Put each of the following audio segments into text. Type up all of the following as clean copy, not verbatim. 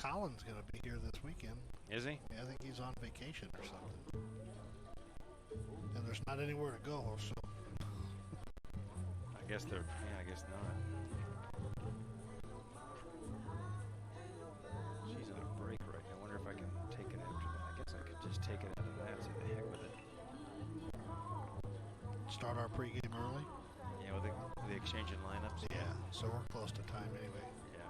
Colin's going to be here this weekend. Is he? Yeah, I think he's on vacation or something. And there's not anywhere to go, so. I guess they're, yeah, I guess not. She's on a break right now. I wonder if I can take it after that. I guess I could just take it out of that. So the heck with it. Start our pregame early? Yeah, with the exchanging lineups. Yeah, so we're close to time anyway. Yeah.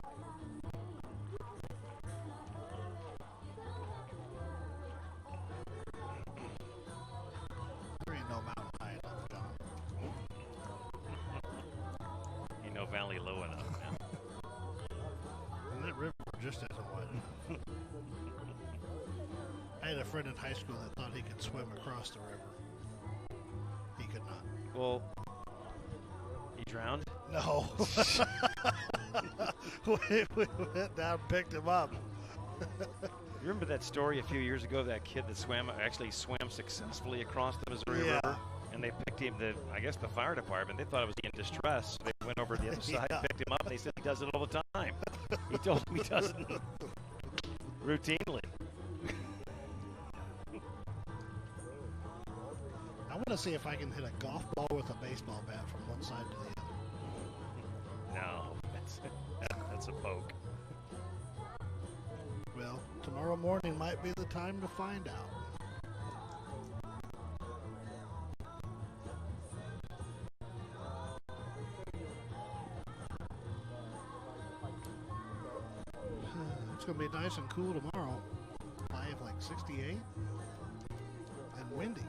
There ain't no mountain high enough, John. Ain't no valley low enough, man. And that river just isn't wide enough. I had a friend in high school that thought he could swim across the river. He could not. Well, he drowned? No. we went down and picked him up. You remember that story a few years ago, that kid that actually swam successfully across the Missouri River? And they picked him, I guess the fire department, they thought it was in distress. So they went over to the other side, picked him up, and they said he does it all the time. He told them he does it routinely. I want to see if I can hit a golf ball with a baseball bat from one side to the other. No, that's a poke. Well, tomorrow morning might be the time to find out. It's going to be nice and cool tomorrow. High of like 68 and windy.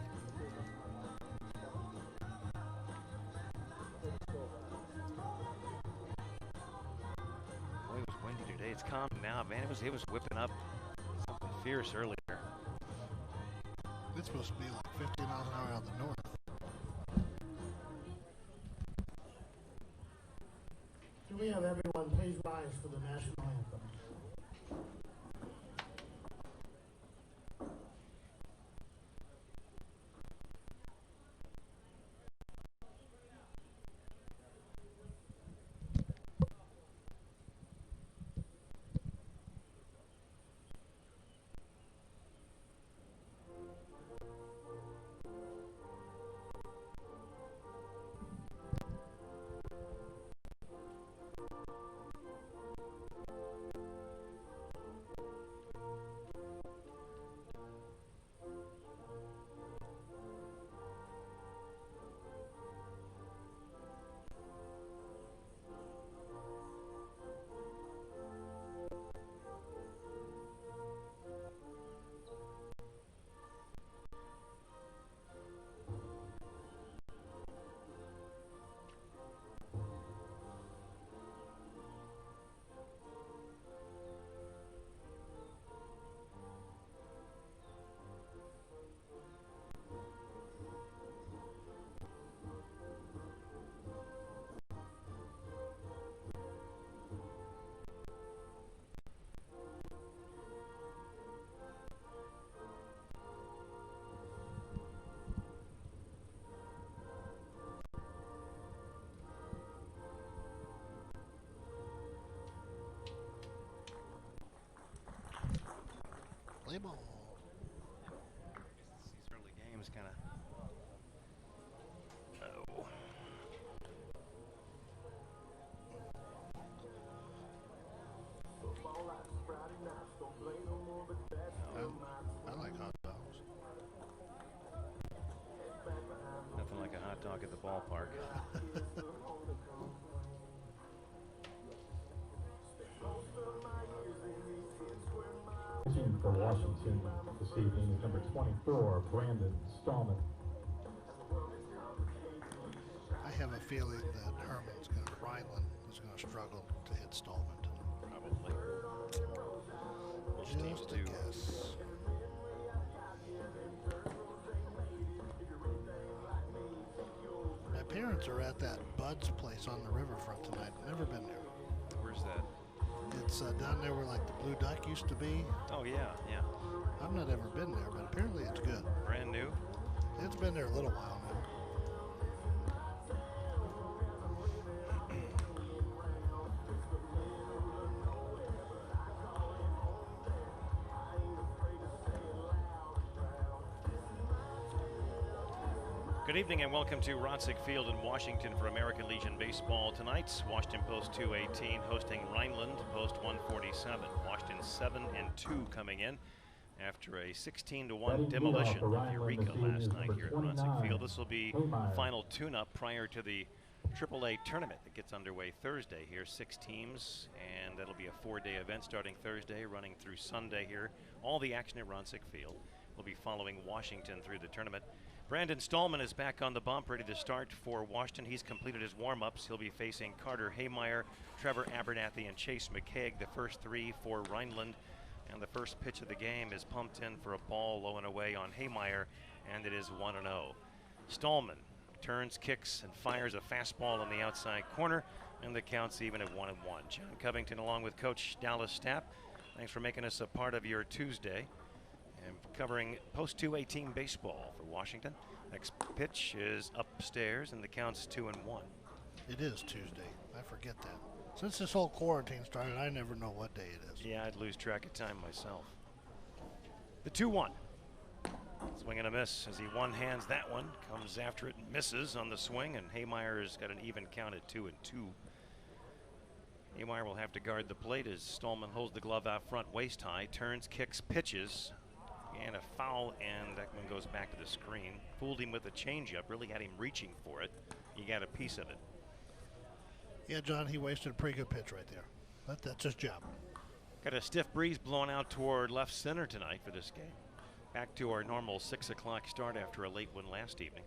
Boy, it was windy today. It's calm now, man. It was whipping up something fierce earlier. It's supposed to be like 50 miles an hour out of the north. Can we have everyone please rise for the national anthem? Play ball. These early games kind of. Oh. I like hot dogs. Nothing like a hot dog at the ballpark. For Washington this evening is number 24, Brandon Stallman. I have a feeling that Rhineland is going to struggle to hit Stallman tonight. Probably. Most teams Just a do. guess. My parents are at that Bud's place on the riverfront tonight. Never been there. Where's that? It's down there where like the Blue Duck used to be. Oh, yeah, yeah. I've not ever been there, but apparently it's good. Brand new? It's been there a little while now. Good evening and welcome to Rotzick Field in Washington for American Legion Baseball tonight. Washington Post 218 hosting Rhineland Post 147. Washington 7-2 coming in after a 16-1 demolition of Eureka last night here at Rotzick Field. This will be final tune-up prior to the AAA tournament that gets underway Thursday here. 6 teams, and that'll be a 4-day event starting Thursday, running through Sunday here. All the action at Rotzick Field will be following Washington through the tournament. Brandon Stallman is back on the bump, ready to start for Washington. He's completed his warm-ups. He'll be facing Carter Haymeyer, Trevor Abernathy, and Chase McCaig, the first 3 for Rhineland. And the first pitch of the game is pumped in for a ball low and away on Haymeyer, and it is 1-0. Stallman turns, kicks, and fires a fastball in the outside corner, and the count's even at 1-1. John Covington along with Coach Dallas Stapp. Thanks for making us a part of your Tuesday. And covering Post 218 baseball for Washington. Next pitch is upstairs, and the count's 2-1. It is Tuesday. I forget that. Since this whole quarantine started, I never know what day it is. Yeah, I'd lose track of time myself. The 2-1. Swing and a miss as he one-hands that one. Comes after it and misses on the swing, and Haymeyer's got an even count at 2-2. Haymeyer will have to guard the plate as Stallman holds the glove out front waist high, turns, kicks, pitches. And a foul, and that one goes back to the screen. Fooled him with a changeup, really had him reaching for it. He got a piece of it. Yeah, John, he wasted a pretty good pitch right there. That's his job. Got a stiff breeze blowing out toward left center tonight for this game. Back to our normal 6 o'clock start after a late one last evening.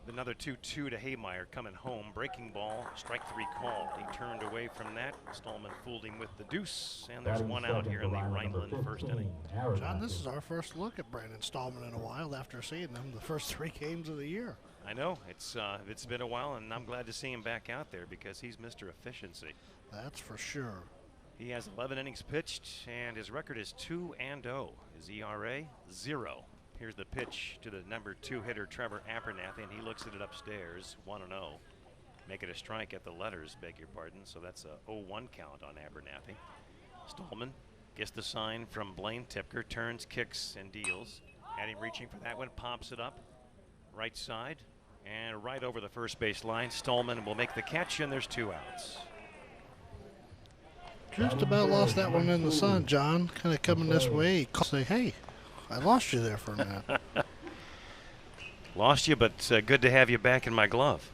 Another 2-2 to Haymeyer coming home. Breaking ball, strike 3 called. He turned away from that. Stallman fooled him with the deuce, and there's one out here in the Rhineland first inning. John, this is our first look at Brandon Stallman in a while after seeing him the first 3 games of the year. I know. It's been a while, and I'm glad to see him back out there because he's Mr. Efficiency. That's for sure. He has 11 innings pitched, and his record is 2-0. His ERA, 0. Here's the pitch to the number 2 hitter, Trevor Abernathy, and he looks at it upstairs, 1-0. Make it a strike at the letters, beg your pardon, so that's a 0-1 count on Abernathy. Stallman gets the sign from Blaine Tipker, turns, kicks, and deals. Had him reaching for that one, pops it up, right side, and right over the first base line. Stallman will make the catch, and there's 2 outs. Just about lost that one in the sun, John. Kind of coming this way. Say, hey, I lost you there for a minute. Lost you, but good to have you back in my glove.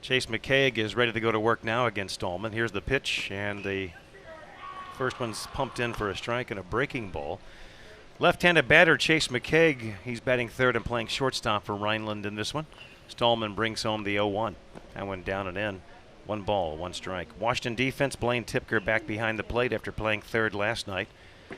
Chase McCaig is ready to go to work now against Stallman. Here's the pitch, and the first one's pumped in for a strike and a breaking ball. Left-handed batter Chase McCaig, he's batting third and playing shortstop for Rhineland in this one. Stallman brings home the 0-1. That one down and in. 1 ball, 1 strike. Washington defense, Blaine Tipker back behind the plate after playing third last night.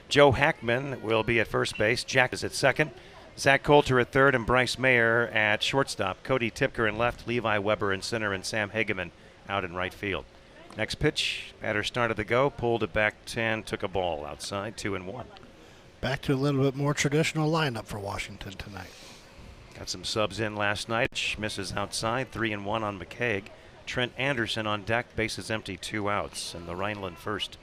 Joe Hackman will be at first base. Jack is at second. Zach Coulter at third and Bryce Mayer at shortstop. Cody Tipker in left, Levi Weber in center, and Sam Hageman out in right field. Next pitch, batter started to go, pulled it back 10, took a ball outside, 2-1. Back to a little bit more traditional lineup for Washington tonight. Got some subs in last night. Misses outside, 3-1 on McCaig. Trent Anderson on deck, bases empty, 2 outs, and the Rhineland first.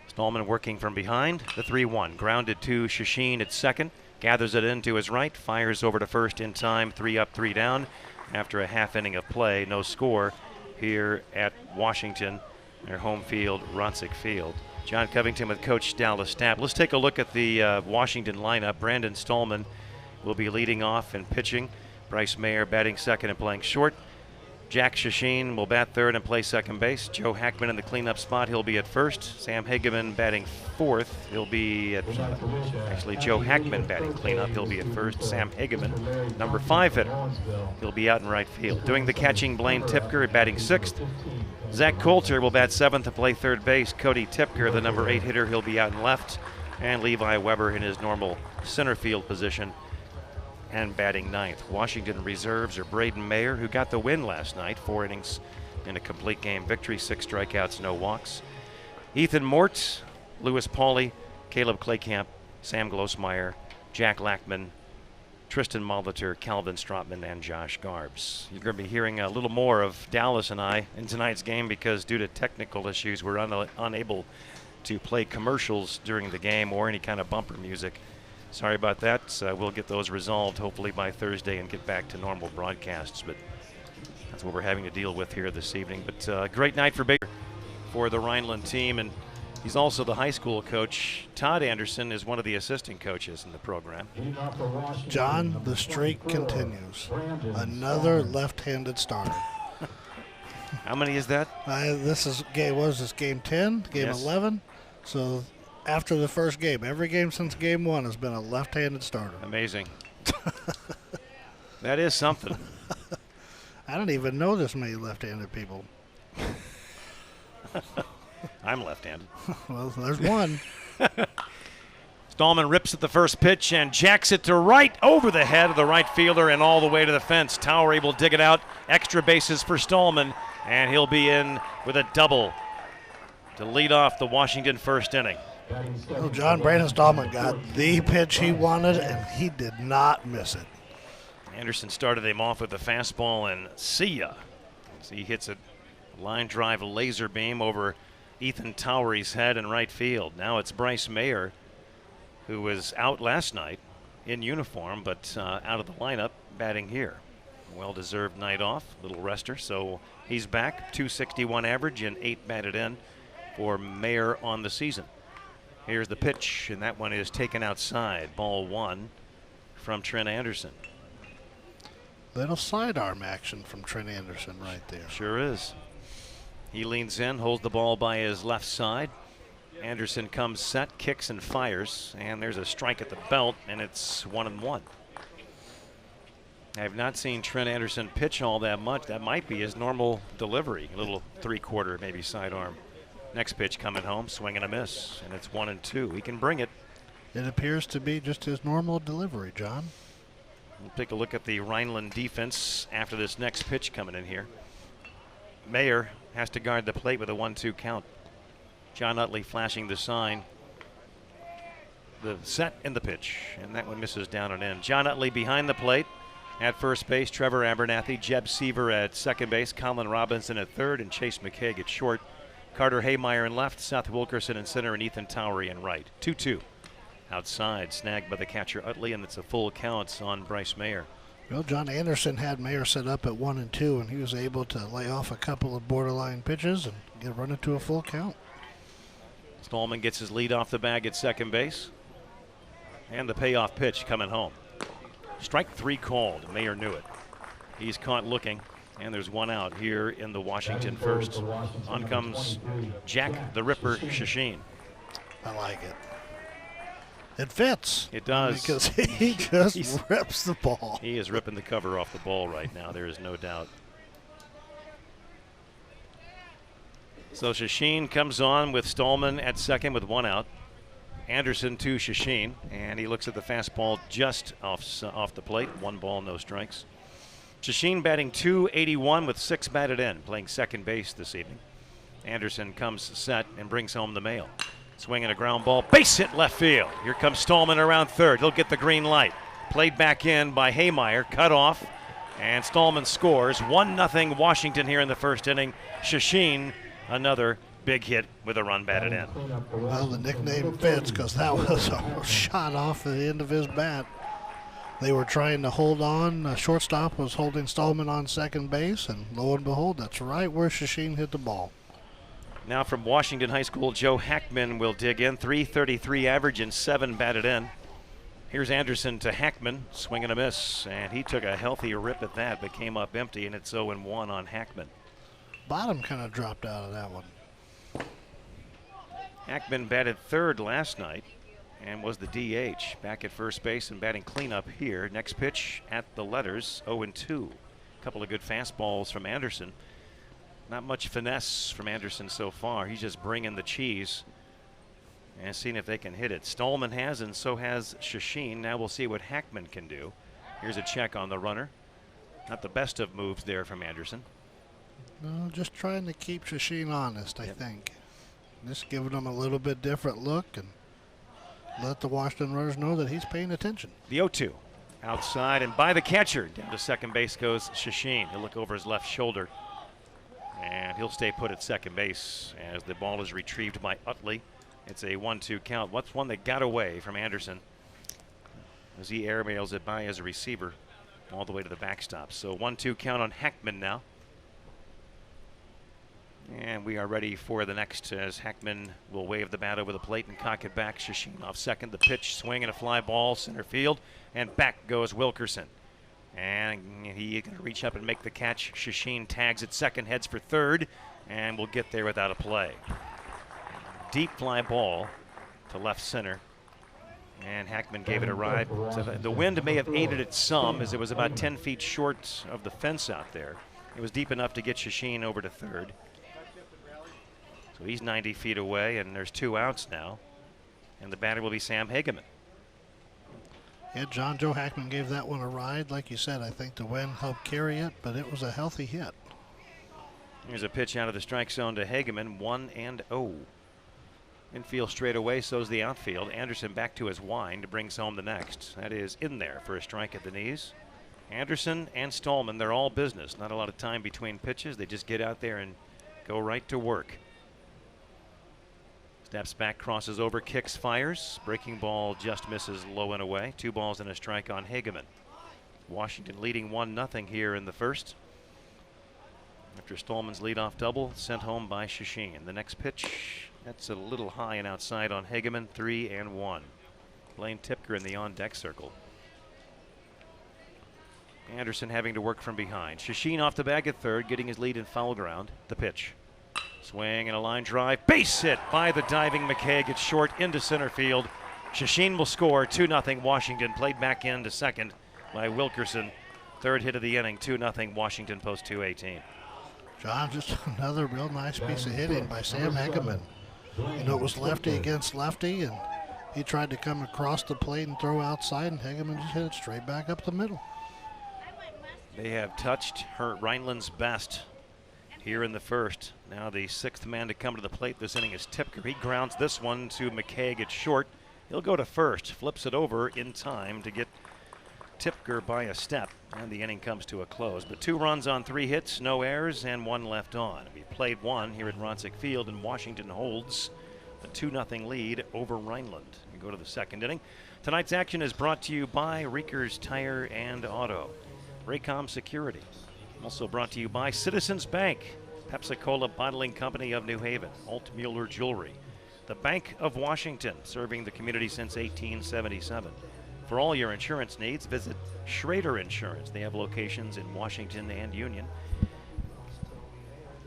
Stallman working from behind, the 3-1. Grounded to Shashin at second. Gathers it in to his right. Fires over to first in time. 3 up, 3 down. After a half inning of play, no score here at Washington, their home field, Rotzick Field. John Covington with Coach Dallas Stapp. Let's take a look at the Washington lineup. Brandon Stallman will be leading off and pitching. Bryce Mayer batting second and playing short. Jack Shashin will bat third and play second base. Joe Hackman in the cleanup spot. He'll be at first. Sam Hageman batting fourth. He'll be at, actually Joe Hackman batting cleanup. He'll be at first. Sam Hageman, number 5 hitter. He'll be out in right field. Doing the catching, Blaine Tipker batting sixth. Zach Coulter will bat seventh and play third base. Cody Tipker, the number 8 hitter, he'll be out in left. And Levi Weber in his normal center field position and batting ninth. Washington reserves are Braden Mayer, who got the win last night, 4 innings in a complete game victory, 6 strikeouts, no walks. Ethan Mort, Lewis Pauly, Caleb Claycamp, Sam Glosmeyer, Jack Lackman, Tristan Molitor, Calvin Strotman, and Josh Garbs. You're going to be hearing a little more of Dallas and I in tonight's game because due to technical issues, we're unable to play commercials during the game or any kind of bumper music. Sorry about that. We'll get those resolved hopefully by Thursday and get back to normal broadcasts. But that's what we're having to deal with here this evening. But great night for Baker for the Rhineland team. And he's also the high school coach. Todd Anderson is one of the assistant coaches in the program. John, the streak continues. Another left-handed starter. How many is that? This is game. What is this? Game 10, game Yes. 11. So after the first game, every game since game 1 has been a left-handed starter. Amazing. That is something. I don't even know this many left-handed people. I'm left-handed. Well, there's one. Stallman rips at the first pitch and jacks it to right over the head of the right fielder and all the way to the fence. Towery will dig it out. Extra bases for Stallman, and he'll be in with a double to lead off the Washington first inning. Well, John, Brandon Stallman got the pitch he wanted, and he did not miss it. Anderson started him off with a fastball, and see ya. So he hits a line drive laser beam over Ethan Towery's head in right field. Now it's Bryce Mayer, who was out last night in uniform, but out of the lineup, batting here. Well-deserved night off, little rester, so he's back. .261 average and 8 batted in for Mayer on the season. Here's the pitch, and that one is taken outside. Ball 1 from Trent Anderson. Little sidearm action from Trent Anderson right there. Sure is. He leans in, holds the ball by his left side. Anderson comes set, kicks and fires, and there's a strike at the belt, and it's 1-1. I have not seen Trent Anderson pitch all that much. That might be his normal delivery, a little three-quarter, maybe sidearm. Next pitch coming home, swing and a miss, and it's 1-2. He can bring it. It appears to be just his normal delivery, John. We'll take a look at the Rhineland defense after this next pitch coming in here. Mayer has to guard the plate with a 1-2 count. John Utley flashing the sign. The set and the pitch, and that one misses down and in. John Utley behind the plate at first base. Trevor Abernathy, Jeb Seaver at second base, Colin Robinson at third, and Chase McCaig at short. Carter Haymeyer in left, Seth Wilkerson in center, and Ethan Towery in right. 2-2. Outside, snagged by the catcher Utley, and it's a full count on Bryce Mayer. Well, John Anderson had Mayer set up at 1-2, and he was able to lay off a couple of borderline pitches and get run into a full count. Stallman gets his lead off the bag at second base. And the payoff pitch coming home. Strike 3 called. Mayer knew it. He's caught looking, and there's one out here in the Washington first. On comes Jack the Ripper Shashin. I like it. It fits. It does. Because he just rips the ball. He is ripping the cover off the ball right now. There is no doubt. So Shashin comes on with Stallman at second with one out. Anderson to Shashin, and he looks at the fastball just off the plate. 1 ball, no strikes. Shashin batting .281 with 6 batted in, playing second base this evening. Anderson comes set and brings home the mail. Swinging a ground ball, base hit left field. Here comes Stallman around third. He'll get the green light. Played back in by Haymeyer, cut off, and Stallman scores. 1-0 Washington here in the first inning. Shashin, another big hit with a run batted in. Well, the nickname fits because that was a shot off the end of his bat. They were trying to hold on. The shortstop was holding Stallman on second base, and lo and behold, that's right where Shashin hit the ball. Now from Washington High School, Joe Hackman will dig in. .333 average and 7 batted in. Here's Anderson to Hackman, swing and a miss, and he took a healthy rip at that, but came up empty, and it's 0-1 on Hackman. Bottom kind of dropped out of that one. Hackman batted third last night and was the DH. Back at first base and batting cleanup here. Next pitch at the letters, 0-2. A couple of good fastballs from Anderson. Not much finesse from Anderson so far. He's just bringing the cheese and seeing if they can hit it. Stallman has, and so has Shashin. Now we'll see what Hackman can do. Here's a check on the runner. Not the best of moves there from Anderson. No, just trying to keep Shashin honest, I think. Just giving him a little bit different look and let the Washington runners know that he's paying attention. The 0-2. Outside and by the catcher. Down to second base goes Shashin. He'll look over his left shoulder. And he'll stay put at second base as the ball is retrieved by Utley. It's a 1-2 count. What's one that got away from Anderson? as he airmails it by as a receiver all the way to the backstop. So 1-2 count on Hackman now. And we are ready for the next as Hackman will wave the bat over the plate and cock it back. Shashin off second. The pitch, swing and a fly ball, center field. And back goes Wilkerson. And he can reach up and make the catch. Shashin tags at second, heads for third, and will get there without a play. Deep fly ball to left center. And Hackman gave it a ride. So the wind may have aided it some, as it was about 10 feet short of the fence out there. It was deep enough to get Shashin over to third. So he's 90 feet away, and there's 2 outs now. And the batter will be Sam Hageman. Yeah, John Joe Hackman gave that one a ride. Like you said, I think the wind helped carry it, but it was a healthy hit. Here's a pitch out of the strike zone to Hageman, 1-0. Infield straight away, so's the outfield. Anderson back to his wind, brings home the next. That is in there for a strike at the knees. Anderson and Stallman, they're all business. Not a lot of time between pitches. They just get out there and go right to work. Steps back, crosses over, kicks, fires. Breaking ball just misses low and away. 2 balls and a strike on Hageman. Washington leading 1-0 here in the first. After Stallman's leadoff double, sent home by Shashin. The next pitch, that's a little high and outside on Hageman, 3-1. Blaine Tipker in the on-deck circle. Anderson having to work from behind. Shashin off the bag at third, getting his lead in foul ground. The pitch. Swing and a line drive. Base hit by the diving McKay. Gets short into center field. Shashin will score 2-0 Washington. Played back into second by Wilkerson. Third hit of the inning, 2-0 Washington post 218. John, just another real nice piece of hitting by Sam Hageman. You know, it was lefty against lefty, and he tried to come across the plate and throw outside, and Hageman just hit it straight back up the middle. They have touched Rhineland's best here in the first. Now the 6th man to come to the plate this inning is Tipker. He grounds this one to McKay, gets short. He'll go to first, flips it over in time to get Tipker by a step, and the inning comes to a close. But 2 runs on 3 hits, no errors, and 1 left on. We played 1 here at Ronsick Field, and Washington holds a 2-0 lead over Rhineland. We go to the second inning. Tonight's action is brought to you by Reekers Tire and Auto, Raycom Security. Also brought to you by Citizens Bank, Pepsi-Cola Bottling Company of New Haven, Altmueller Jewelry, the Bank of Washington, serving the community since 1877. For all your insurance needs, visit Schrader Insurance. They have locations in Washington and Union.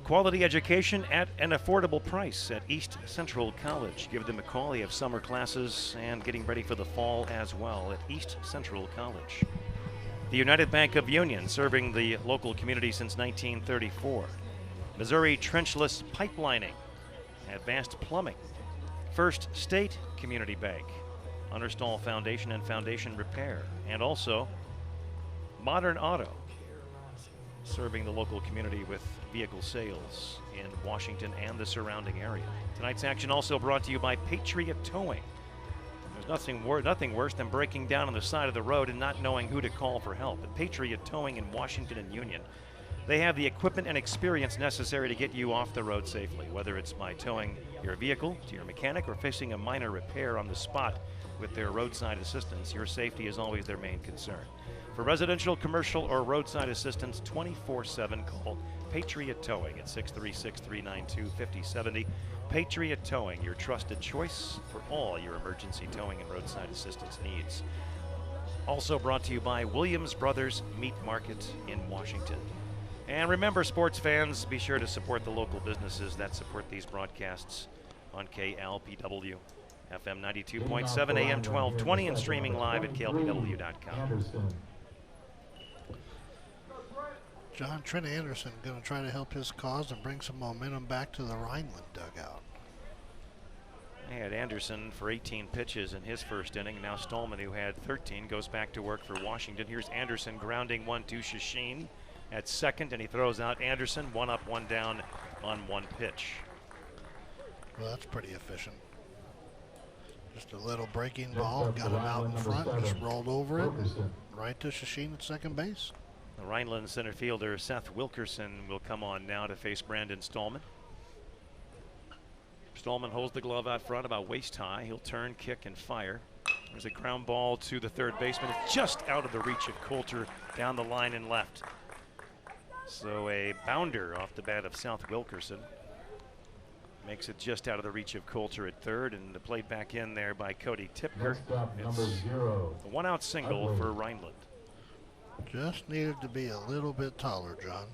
Quality education at an affordable price at East Central College. Give them a call. They have summer classes and getting ready for the fall as well at East Central College. The United Bank of Union, serving the local community since 1934. Missouri Trenchless Pipelining, Advanced Plumbing. First State Community Bank, Understall Foundation and Foundation Repair, and also Modern Auto, serving the local community with vehicle sales in Washington and the surrounding area. Tonight's action also brought to you by Patriot Towing. There's nothing worse than breaking down on the side of the road and not knowing who to call for help. At Patriot Towing in Washington and Union, they have the equipment and experience necessary to get you off the road safely, whether it's by towing your vehicle to your mechanic or fixing a minor repair on the spot with their roadside assistance. Your safety is always their main concern. For residential, commercial, or roadside assistance, 24/7, call Patriot Towing at 636-392-5070. Patriot Towing, your trusted choice for all your emergency towing and roadside assistance needs. Also brought to you by Williams Brothers Meat Market in Washington. And remember, sports fans, be sure to support the local businesses that support these broadcasts on KLPW. FM 92.7, AM 1220, and streaming live at klpw.com. John, Trent Anderson going to try to help his cause and bring some momentum back to the Rhineland dugout. They had Anderson for 18 pitches in his first inning. Now Stallman, who had 13, goes back to work for Washington. Here's Anderson grounding 1-2 Shashin at second, and he throws out Anderson, 1 up, 1 down on 1 pitch. Well, that's pretty efficient. Just a little breaking ball, got him out in front, just rolled over it, right to Shashin at second base. The Rhineland center fielder Seth Wilkerson will come on now to face Brandon Stallman. Stallman holds the glove out front about waist high. He'll turn, kick, and fire. There's a ground ball to the third baseman. It's just out of the reach of Coulter down the line and left. So a bounder off the bat of South Wilkerson. Makes it just out of the reach of Coulter at third, and the plate back in there by Cody Tipker. Number It's 0. a one-out single for Rhineland. Just needed to be a little bit taller, John.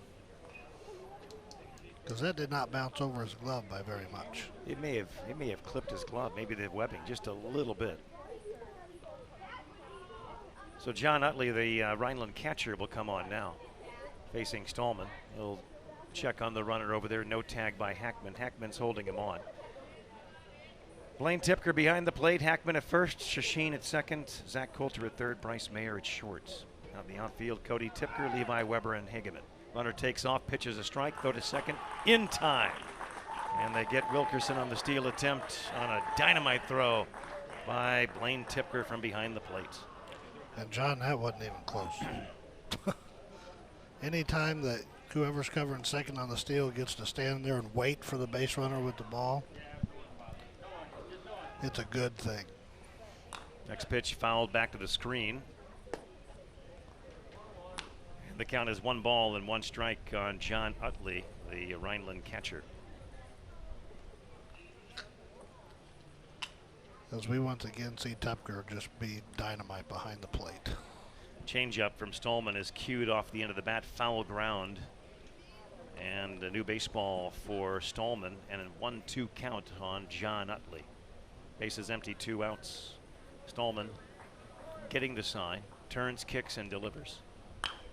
Because that did not bounce over his glove by very much. It may have clipped his glove, maybe the webbing, just a little bit. So John Utley, the Rhineland catcher, will come on now, facing Stallman. He'll check on the runner over there. No tag by Hackman. Hackman's holding him on. Blaine Tipker behind the plate. Hackman at first. Shashin at second. Zach Coulter at third. Bryce Mayer at short. Out in the outfield, Cody Tipker, Levi Weber, and Hageman. Runner takes off, pitches a strike, throw to second, in time. And they get Wilkerson on the steal attempt on a dynamite throw by Blaine Tipker from behind the plate. And John, that wasn't even close. Anytime that whoever's covering second on the steal gets to stand there and wait for the base runner with the ball, it's a good thing. Next pitch fouled back to the screen. The count is 1-1 strike on John Utley, the Rhineland catcher. As we once again see Tepker just be dynamite behind the plate. Changeup from Stallman is cued off the end of the bat, foul ground. And a new baseball for Stallman, and a 1-2 count on John Utley. Bases empty, 2 outs. Stallman getting the sign, turns, kicks, and delivers.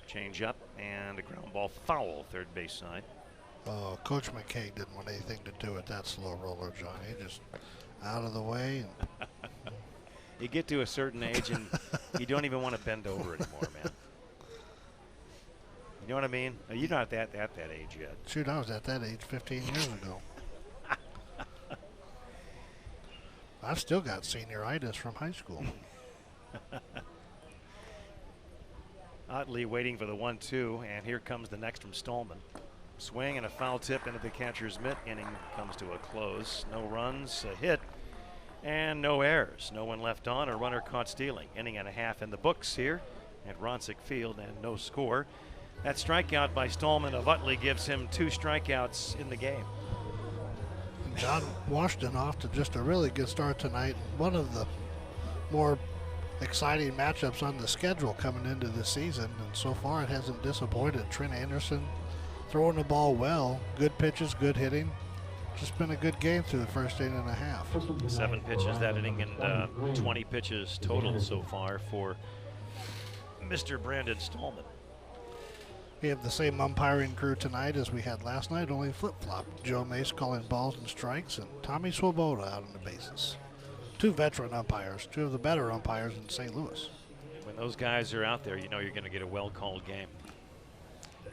Change up and a ground ball foul, third base side. Coach McKay didn't want anything to do with that slow roller, John. He just out of the way. And you get to a certain age and you don't even want to bend over anymore, man. You know what I mean? You're not at that age yet. Shoot, I was at that age 15 years ago. I've still got senioritis from high school. Utley waiting for the 1-2, and here comes the next from Stallman. Swing and a foul tip into the catcher's mitt. Inning comes to a close. No runs, a hit, and no errors. No one left on, a runner caught stealing. Inning and a half in the books here at Ronsick Field, and no score. That strikeout by Stallman of Utley gives him 2 strikeouts in the game. John Washington off to just a really good start tonight. One of the more exciting matchups on the schedule coming into the season, and so far it hasn't disappointed. Trent Anderson throwing the ball well, good pitches, good hitting. Just been a good game through the first inning and a half. 7 pitches that inning and 20 pitches total so far for Mr. Brandon Stallman. We have the same umpiring crew tonight as we had last night, only flip-flop. Joe Mace calling balls and strikes, and Tommy Swoboda out on the bases. 2 veteran umpires, 2 of the better umpires in St. Louis. When those guys are out there, you know you're going to get a well-called game.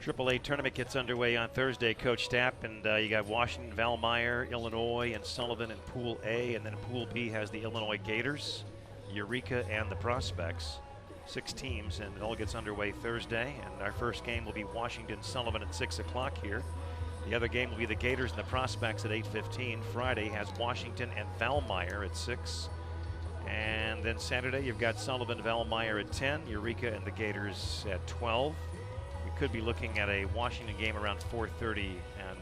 AAA tournament gets underway on Thursday, Coach Stapp, and you got Washington, Valmeyer, Illinois, and Sullivan in Pool A, and then Pool B has the Illinois Gators, Eureka, and the Prospects. 6 teams, and it all gets underway Thursday, and our first game will be Washington-Sullivan at 6 o'clock here. The other game will be the Gators and the Prospects at 8:15. Friday has Washington and Valmeyer at 6. And then Saturday, you've got Sullivan, Valmeyer at 10, Eureka and the Gators at 12. We could be looking at a Washington game around 4:30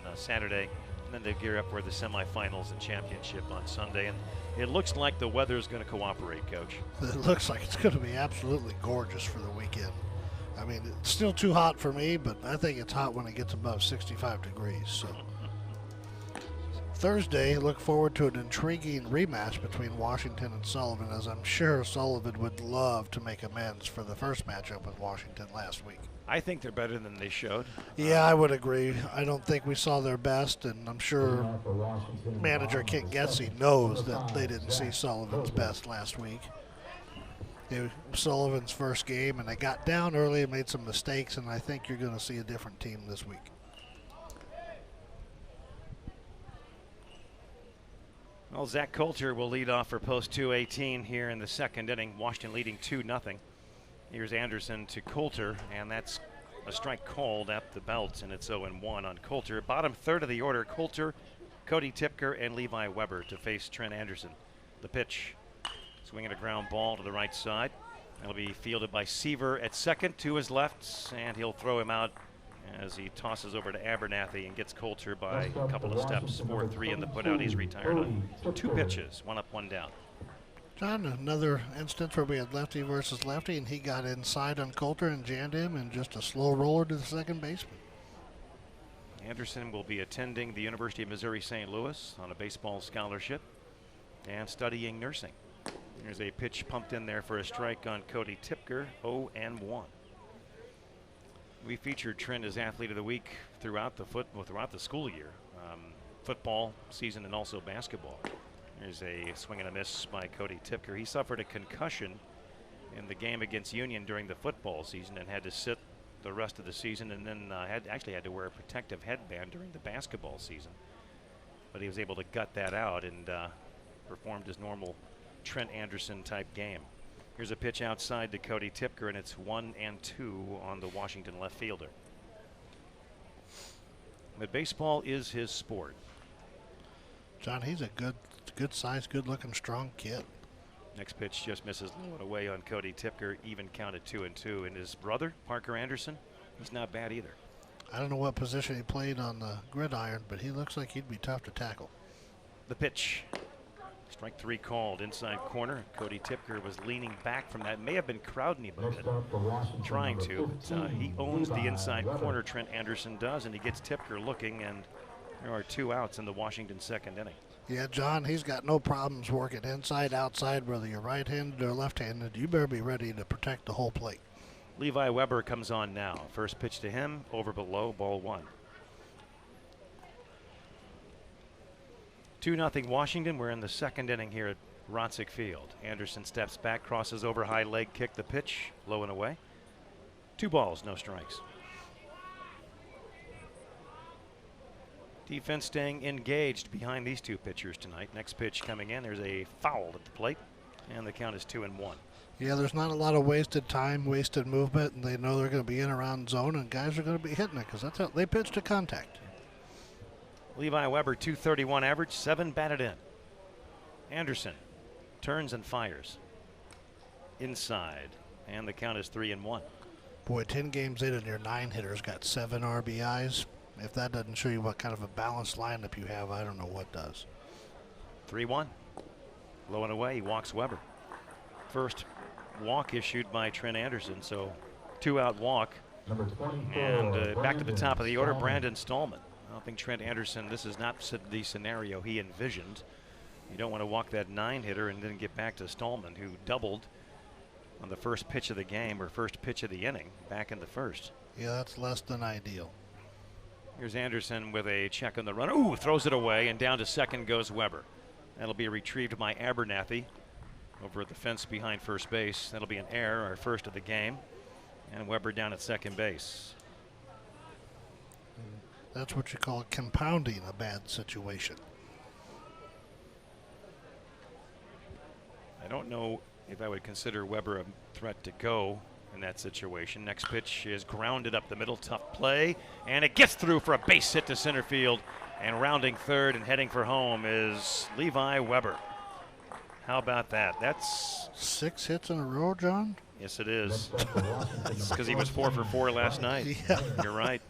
on Saturday, and then they gear up for the semifinals and championship on Sunday. And it looks like the weather is going to cooperate, Coach. It looks like it's going to be absolutely gorgeous for the weekend. I mean, it's still too hot for me, but I think it's hot when it gets above 65 degrees. So Thursday, look forward to an intriguing rematch between Washington and Sullivan, as I'm sure Sullivan would love to make amends for the first matchup with Washington last week. I think they're better than they showed. Yeah, I would agree. I don't think we saw their best, and I'm sure manager Kent Getsy knows that they didn't see Sullivan's best last week. It was Sullivan's first game, and they got down early and made some mistakes, and I think you're going to see a different team this week. Well, Zach Coulter will lead off for post 218 here in the second inning. Washington leading 2-0. Here's Anderson to Coulter, and that's a strike called at the belt, and it's 0-1 on Coulter. Bottom third of the order, Coulter, Cody Tipker, and Levi Weber to face Trent Anderson. The pitch. Swinging a ground ball to the right side. That'll be fielded by Seaver at second to his left, and he'll throw him out as he tosses over to Abernathy and gets Coulter by a couple of steps. 4-3 in the putout. He's retired on 2 pitches, 1 up, 1 down. John, another instance where we had lefty versus lefty, and he got inside on Coulter and jammed him, and just a slow roller to the second baseman. Anderson will be attending the University of Missouri St. Louis on a baseball scholarship and studying nursing. There's a pitch pumped in there for a strike on Cody Tipker, 0-1. We featured Trent as Athlete of the Week throughout the school year, football season and also basketball. There's a swing and a miss by Cody Tipker. He suffered a concussion in the game against Union during the football season and had to sit the rest of the season, and then had to wear a protective headband during the basketball season. But he was able to gut that out and performed his normal Trent Anderson type game. Here's a pitch outside to Cody Tipker, and it's 1-2 on the Washington left fielder. But baseball is his sport. John, he's a good size, good looking, strong kid. Next pitch just misses low and away on Cody Tipker, even counted 2-2. And his brother, Parker Anderson, he's not bad either. I don't know what position he played on the gridiron, but he looks like he'd be tough to tackle. The pitch. Strike 3 called, inside corner. Cody Tipker was leaning back from that. May have been crowding him a bit, trying to. But, he owns the inside corner, Trent Anderson does, and he gets Tipker looking, and there are 2 outs in the Washington second inning. Yeah, John, he's got no problems working inside, outside, whether you're right-handed or left-handed. You better be ready to protect the whole plate. Levi Weber comes on now. First pitch to him, over below, ball 1. 2-0 Washington. We're in the second inning here at Rotzick Field. Anderson steps back, crosses over, high leg kick, the pitch, low and away. 2 balls, no strikes. Defense staying engaged behind these 2 pitchers tonight. Next pitch coming in. There's a foul at the plate, and the count is 2-1. Yeah, there's not a lot of wasted time, wasted movement, and they know they're going to be in around zone, and guys are going to be hitting it because that's how they pitch to contact. Levi Weber, 231 average, 7 batted in. Anderson turns and fires. Inside, and the count is 3-1. Boy, 10 games in and your 9 hitters got 7 RBIs. If that doesn't show you what kind of a balanced lineup you have, I don't know what does. 3-1. Low and away, he walks Weber. First walk issued by Trent Anderson, so 2-out walk. And back to the top of the order, Brandon Stallman. I don't think Trent Anderson, this is not the scenario he envisioned. You don't want to walk that 9-hitter and then get back to Stallman, who doubled on the first pitch of the game, or first pitch of the inning, back in the first. Yeah, that's less than ideal. Here's Anderson with a check on the runner. Ooh, throws it away, and down to second goes Weber. That'll be retrieved by Abernathy over at the fence behind first base. That'll be an error, our first of the game. And Weber down at second base. That's what you call compounding a bad situation. I don't know if I would consider Weber a threat to go in that situation. Next pitch is grounded up the middle, tough play, and it gets through for a base hit to center field, and rounding third and heading for home is Levi Weber. How about that? That's 6 hits in a row, John? Yes, it is. It's because he was 4 for 4 last night. Yeah. You're right.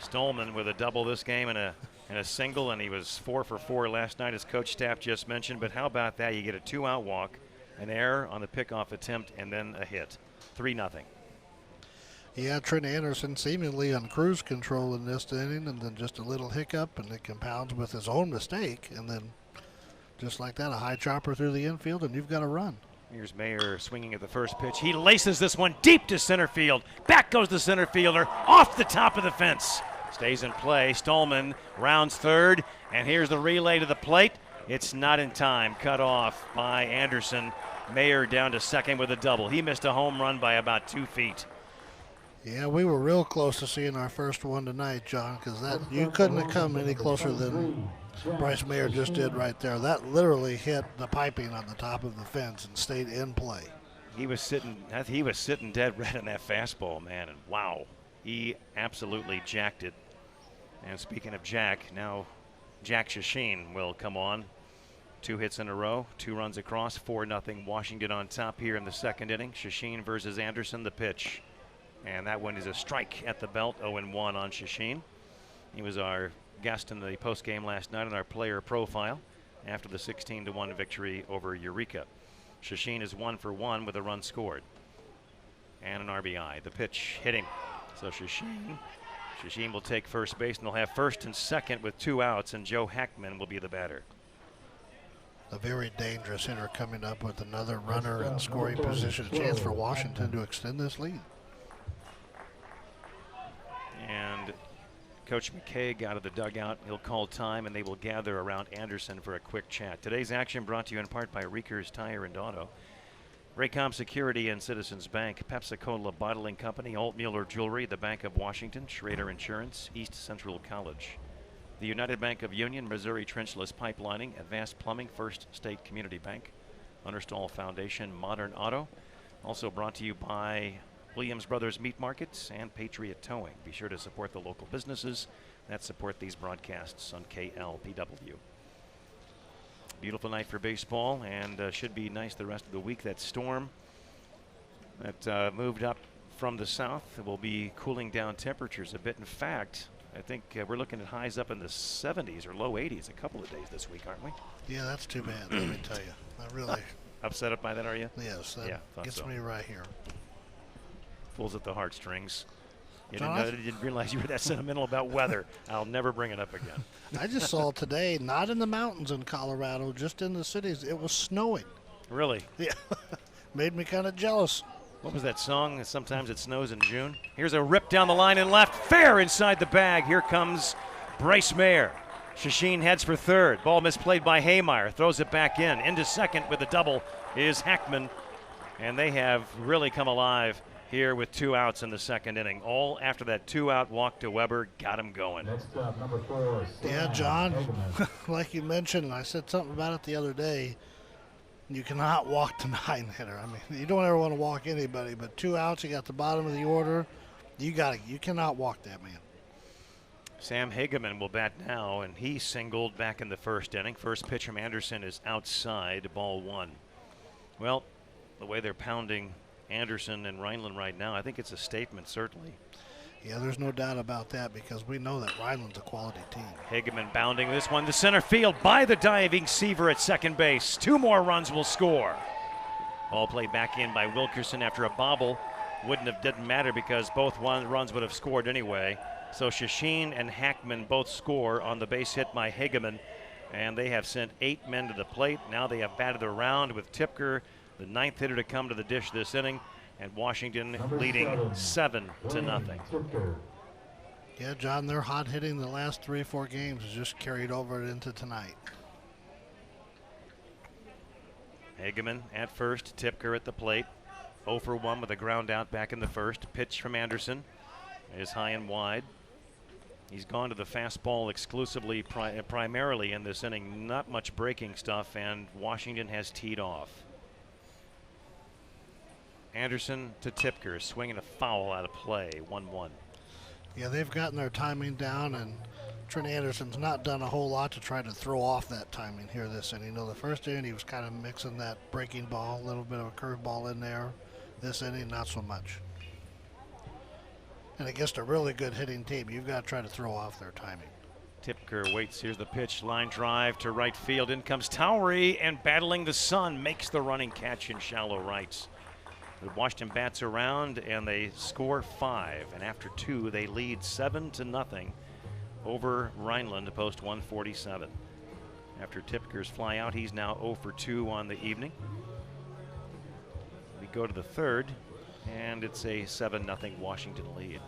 Stallman with a double this game and a single, and he was 4 for 4 last night, as coach staff just mentioned. But how about that? You get a 2-out walk, an error on the pickoff attempt, and then a hit. 3-0. Yeah, Trent Anderson seemingly on cruise control in this inning, and then just a little hiccup, and it compounds with his own mistake, and then just like that, a high chopper through the infield, and you've got a run. Here's Mayer swinging at the first pitch. He laces this one deep to center field. Back goes the center fielder off the top of the fence. Stays in play. Stallman rounds third, and here's the relay to the plate. It's not in time. Cut off by Anderson. Mayer down to second with a double. He missed a home run by about 2 feet. Yeah, we were real close to seeing our first one tonight, John, because that you couldn't have come any closer than Bryce Mayer just did right there. That literally hit the piping on the top of the fence and stayed in play. He was sitting dead red on that fastball, man, and wow, he absolutely jacked it. And speaking of Jack, now Jack Shasheen will come on 2 hits in a row, 2 runs across, 4-0 Washington on top here in the second inning. Shashin versus Anderson, the pitch. And that one is a strike at the belt, 0-1 on Shashin. He was our guest in the post game last night on our player profile after the 16-1 victory over Eureka. Shashin is 1 for 1 with a run scored and an RBI. The pitch hitting. So Shashin will take first base, and they'll have first and second with 2 outs, and Joe Hackman will be the batter. A very dangerous hitter coming up with another runner in scoring position. A chance for Washington to extend this lead. And Coach McKay out of the dugout. He'll call time, and they will gather around Anderson for a quick chat. Today's action brought to you in part by Reekers Tire and Auto, Raycom Security and Citizens Bank, Pepsi-Cola Bottling Company, Altmuller Jewelry, the Bank of Washington, Schrader Insurance, East Central College, the United Bank of Union, Missouri Trenchless Pipelining, Advanced Plumbing, First State Community Bank, Understall Foundation, Modern Auto. Also brought to you by Williams Brothers Meat Markets and Patriot Towing. Be sure to support the local businesses that support these broadcasts on KLPW. Beautiful night for baseball, and should be nice the rest of the week. That storm that moved up from the south will be cooling down temperatures a bit. In fact, I think we're looking at highs up in the 70s or low 80s a couple of days this week, aren't we? Yeah, that's too bad, let me tell you. I really... Upset up by that, are you? Yes, that gets me right here. Pulls at the heartstrings. You John, didn't realize you were that sentimental about weather. I'll never bring it up again. I just saw today, not in the mountains in Colorado, just in the cities, it was snowing. Really? Yeah. Made me kind of jealous. What was that song? Sometimes it snows in June. Here's a rip down the line and left. Fair inside the bag. Here comes Bryce Mayer. Shashin heads for third. Ball misplayed by Haymeyer. Throws it back in. Into second with a double is Hackman. And they have really come alive here with 2 outs in the second inning. All after that 2-out walk to Weber got him going. Next up, number 4. Yeah, John, like you mentioned, and I said something about it the other day, you cannot walk the 9-hitter. I mean, you don't ever want to walk anybody, but 2 outs, you got the bottom of the order, you cannot walk that man. Sam Hageman will bat now, and he singled back in the first inning. First pitch from Anderson is outside, ball 1. Well, the way they're pounding Anderson and Rhineland right now, I think it's a statement, certainly. Yeah, there's no doubt about that, because we know that Rhineland's a quality team. Hageman bounding this one to center field by the diving Seaver at second base. 2 more runs will score. Ball played back in by Wilkerson after a bobble. Didn't matter because both runs would have scored anyway. So Shashin and Hackman both score on the base hit by Hageman, and they have sent 8 men to the plate. Now they have batted around with Tipker, the 9th hitter to come to the dish this inning, and Washington leading 7-0. Yeah, John, they're hot hitting the last 3-4 games has just carried over into tonight. Hageman at first, Tipker at the plate. 0 for 1 with a ground out back in the first. Pitch from Anderson is high and wide. He's gone to the fastball exclusively, primarily in this inning. Not much breaking stuff, and Washington has teed off. Anderson to Tipker, swinging a foul out of play, 1-1. Yeah, they've gotten their timing down, and Trent Anderson's not done a whole lot to try to throw off that timing here this inning. You know, the first inning he was kind of mixing that breaking ball, a little bit of a curveball in there. This inning, not so much. And against a really good hitting team, you've got to try to throw off their timing. Tipker waits. Here's the pitch. Line drive to right field. In comes Towery, and battling the sun makes the running catch in shallow rights. The Washington bats around, and they score 5. And after 2, they lead 7-0 over Rhineland to post 147. After Tipker's fly out, he's now 0 for 2 on the evening. We go to the third, and it's a 7-0 Washington lead.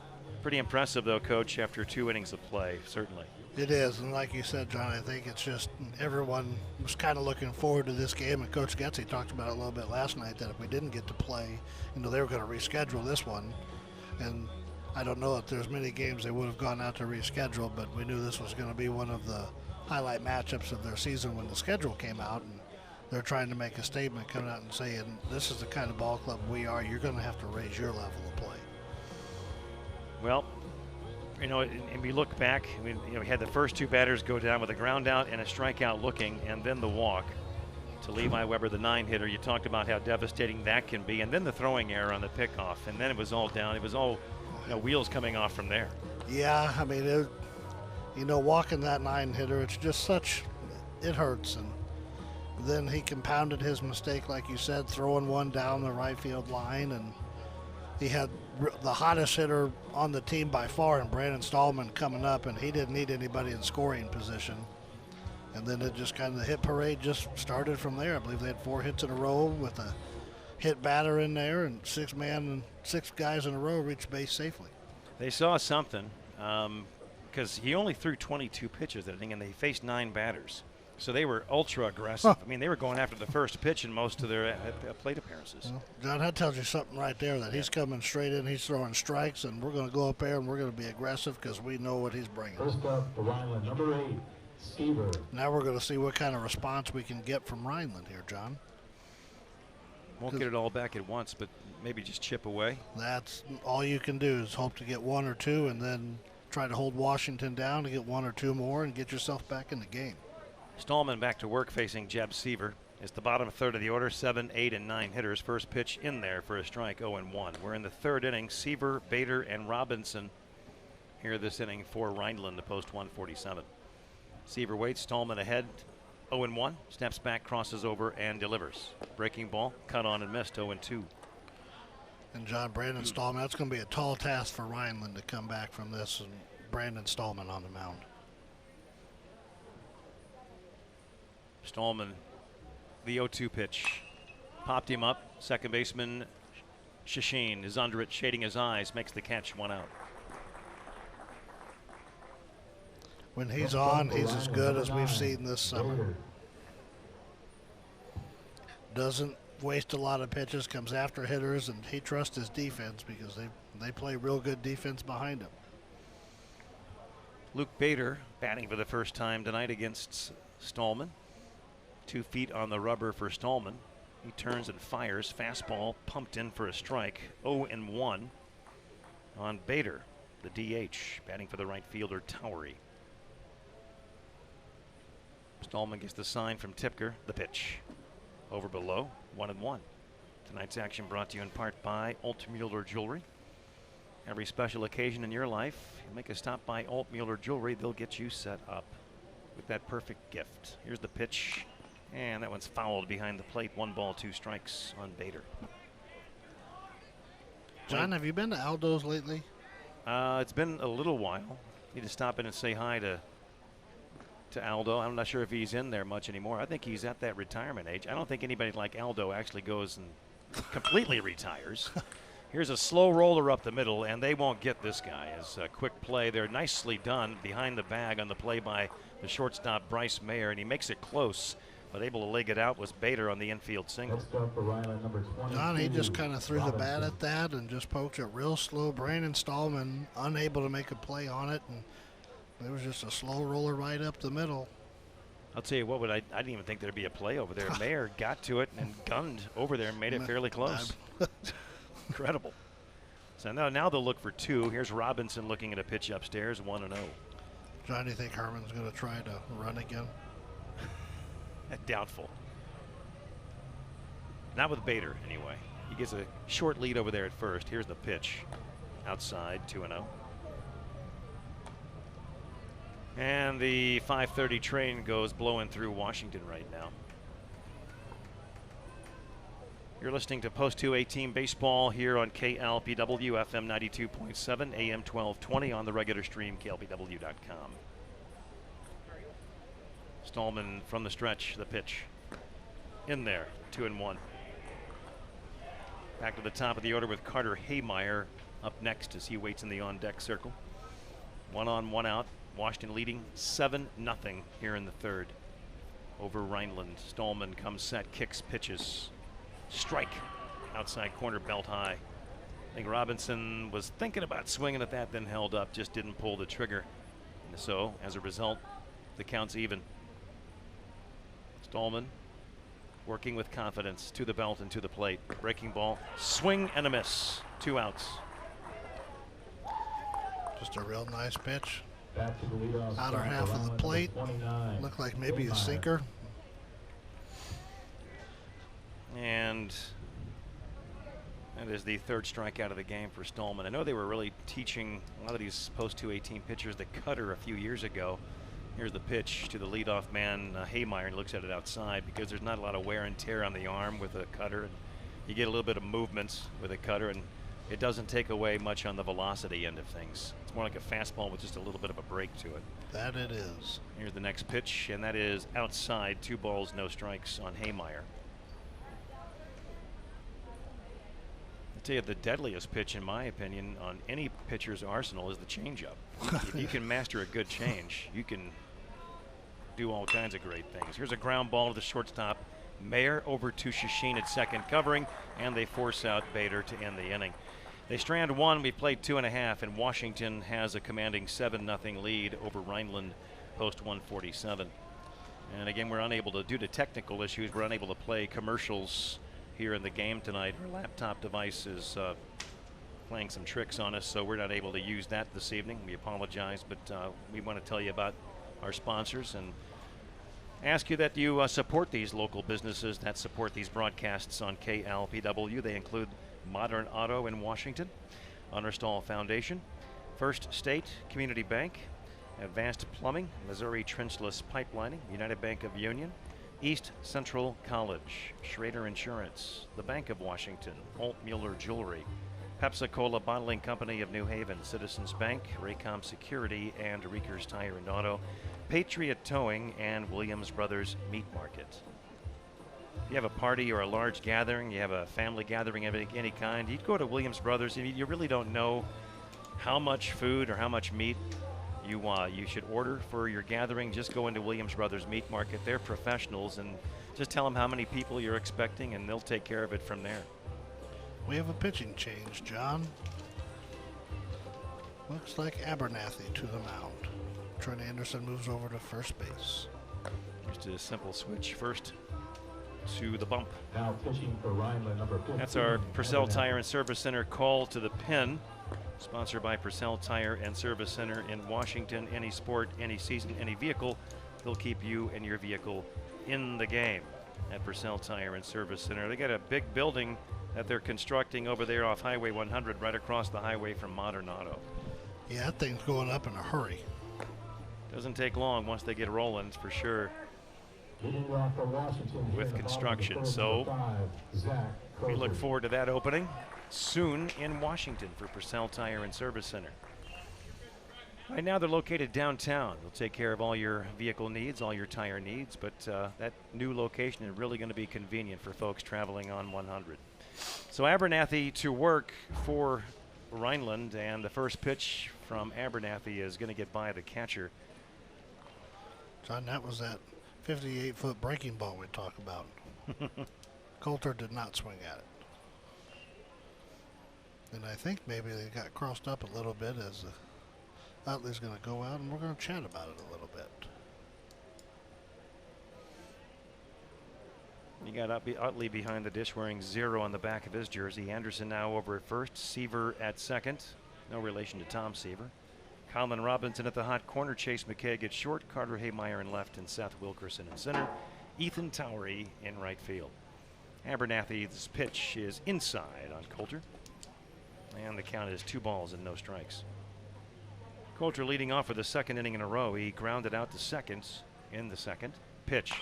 Pretty impressive, though, Coach, after 2 innings of play, certainly. It is, and like you said, John, I think it's just everyone was kind of looking forward to this game, and Coach Getze talked about it a little bit last night, that if we didn't get to play, you know, they were going to reschedule this one, and I don't know if there's many games they would have gone out to reschedule, but we knew this was going to be one of the highlight matchups of their season when the schedule came out, and they're trying to make a statement coming out and saying, this is the kind of ball club we are, you're going to have to raise your level of play. Well, you know, and we look back, we had the first 2 batters go down with a ground out and a strikeout looking, and then the walk. to Levi Weber, the 9-hitter. You talked about how devastating that can be, and then the throwing error on the pickoff, and then it was all down. It was all, wheels coming off from there. Yeah, I mean, walking that 9-hitter, it's just it hurts. And then he compounded his mistake, like you said, throwing one down the right field line, and he had the hottest hitter on the team by far in Brandon Stallman coming up, and he didn't need anybody in scoring position. And then it just kind of, the hit parade just started from there. I believe they had 4 hits in a row with a hit batter in there, and 6 guys in a row reached base safely. They saw something because he only threw 22 pitches that inning, and they faced 9 batters. So they were ultra aggressive. I mean, they were going after the first pitch in most of their plate appearances. Well, John, that tells you something right there, that he's coming straight in, he's throwing strikes, and we're going to go up there and we're going to be aggressive because we know what he's bringing. First up, the Rhineland, number 8, Seaver. Now we're going to see what kind of response we can get from Rhineland here, John. Won't get it all back at once, but maybe just chip away. That's all you can do, is hope to get 1 or 2 and then try to hold Washington down to get 1 or 2 more and get yourself back in the game. Stallman back to work facing Jeb Seaver. It's the bottom third of the order, 7, 8, and 9 hitters. First pitch in there for a strike, 0-1. We're in the 3rd inning. Seaver, Bader, and Robinson here this inning for Rhineland to post 147. Seaver waits, Stallman ahead, 0-1. Steps back, crosses over, and delivers. Breaking ball, cut on and missed, 0-2. And John, Brandon Stallman, that's going to be a tall task for Rhineland to come back from this, and Brandon Stallman on the mound. Stallman, the 0-2 pitch, popped him up. Second baseman Shashin is under it, shading his eyes, makes the catch, 1 out. When he's on, he's as good as we've seen this summer. Doesn't waste a lot of pitches, comes after hitters, and he trusts his defense because they play real good defense behind him. Luke Bader batting for the first time tonight against Stallman. 2 feet on the rubber for Stallman. He turns and fires. Fastball pumped in for a strike. 0-1 on Bader, the DH, batting for the right fielder Towery. Stallman gets the sign from Tipker. The pitch. Over below, 1-1. Tonight's action brought to you in part by Altmuller Jewelry. Every special occasion in your life, you make a stop by Altmuller Jewelry, they'll get you set up with that perfect gift. Here's the pitch. And that one's fouled behind the plate. 1 ball, 2 strikes on Bader. John, have you been to Aldo's lately? It's been a little while. Need to stop in and say hi to Aldo. I'm not sure if he's in there much anymore. I think he's at that retirement age. I don't think anybody like Aldo actually goes and completely retires. Here's a slow roller up the middle, and they won't get this guy. As a quick play, they're nicely done behind the bag on the play by the shortstop Bryce Mayer, and he makes it close. But able to leg it out was Bader on the infield single. John, he just kind of threw the bat at that and just poked it real slow. Brandon Stallman unable to make a play on it, and it was just a slow roller right up the middle. I'll tell you what, I didn't even think there'd be a play over there. Mayer got to it and gunned over there and made it fairly close. Incredible. So now they'll look for 2. Here's Robinson looking at a pitch upstairs, 1-0. John, do you think Herman's going to try to run again? Doubtful. Not with Bader, anyway. He gets a short lead over there at first. Here's the pitch. Outside, 2-0. And the 5:30 train goes blowing through Washington right now. You're listening to Post 218 Baseball here on KLPW, FM 92.7, AM 1220 on the regular stream, klpw.com. Stallman from the stretch, the pitch. In there, 2-1. Back to the top of the order with Carter Haymeyer up next as he waits in the on-deck circle. 1 on, 1 out. Washington leading 7-0 here in the 3rd over Rhineland. Stallman comes set, kicks, pitches. Strike. Outside corner, belt high. I think Robinson was thinking about swinging at that, then held up, just didn't pull the trigger. And so, as a result, the count's even. Stallman working with confidence to the belt and to the plate. Breaking ball, swing and a miss. 2 outs. Just a real nice pitch. Outer half of the plate. Looked like maybe a sinker. And that is the third strikeout of the game for Stallman. I know they were really teaching a lot of these post 218 pitchers the cutter a few years ago. Here's the pitch to the leadoff man, Haymeyer, and looks at it outside because there's not a lot of wear and tear on the arm with a cutter. And you get a little bit of movements with a cutter, and it doesn't take away much on the velocity end of things. It's more like a fastball with just a little bit of a break to it. That it is. Here's the next pitch, and that is outside. 2 balls, no strikes on Haymeyer. I'll tell you, the deadliest pitch, in my opinion, on any pitcher's arsenal is the changeup. If you can master a good change, you can do all kinds of great things. Here's a ground ball to the shortstop. Mayer over to Shashin at second covering, and they force out Bader to end the inning. They strand 1. We played 2.5, and Washington has a commanding 7-0 lead over Rhineland, post 147. And again, we're unable to, due to technical issues, we're unable to play commercials here in the game tonight. Our laptop device is playing some tricks on us, so we're not able to use that this evening. We apologize, but we want to tell you about our sponsors and ask you that you support these local businesses that support these broadcasts on KLPW. They include Modern Auto in Washington, Understall Foundation, First State Community Bank, Advanced Plumbing, Missouri Trenchless Pipelining, United Bank of Union, East Central College, Schrader Insurance, the Bank of Washington, Holt Mueller Jewelry, Pepsi-Cola Bottling Company of New Haven, Citizens Bank, Raycom Security, and Reekers Tire and Auto, Patriot Towing, and Williams Brothers Meat Market. If you have a party or a large gathering, you have a family gathering of any kind, you'd go to Williams Brothers, and you really don't know how much food or how much meat you should order for your gathering. Just go into Williams Brothers Meat Market. They're professionals, and just tell them how many people you're expecting, and they'll take care of it from there. We have a pitching change, John. Looks like Abernathy to the mound. Trent Anderson moves over to first base. Just a simple switch first to the bump. Now pitching for Rhineland, number 15. That's our Purcell Tire and Service Center call to the pin. Sponsored by Purcell Tire and Service Center in Washington. Any sport, any season, any vehicle, they'll keep you and your vehicle in the game at Purcell Tire and Service Center. They got a big building that they're constructing over there off Highway 100, right across the highway from Modern Auto. Yeah, that thing's going up in a hurry. Doesn't take long once they get rolling, for sure, with construction. So we look forward to that opening soon in Washington for Purcell Tire and Service Center. Right now they're located downtown. They'll take care of all your vehicle needs, all your tire needs, but that new location is really going to be convenient for folks traveling on 100. So Abernathy to work for Rhineland, and the first pitch from Abernathy is going to get by the catcher. John, that was that 58-foot breaking ball we talked about. Coulter did not swing at it. And I think maybe they got crossed up a little bit as Utley's going to go out, and we're going to chat about it a little bit. You got Utley behind the dish wearing 0 on the back of his jersey. Anderson now over at first. Seaver at second. No relation to Tom Seaver. Colin Robinson at the hot corner. Chase McKay at short. Carter Haymeyer in left, and Seth Wilkerson in center. Ethan Towery in right field. Abernathy's pitch is inside on Coulter. And the count is 2 balls and no strikes. Coulter leading off for the second inning in a row. He grounded out to second in the second. Pitch.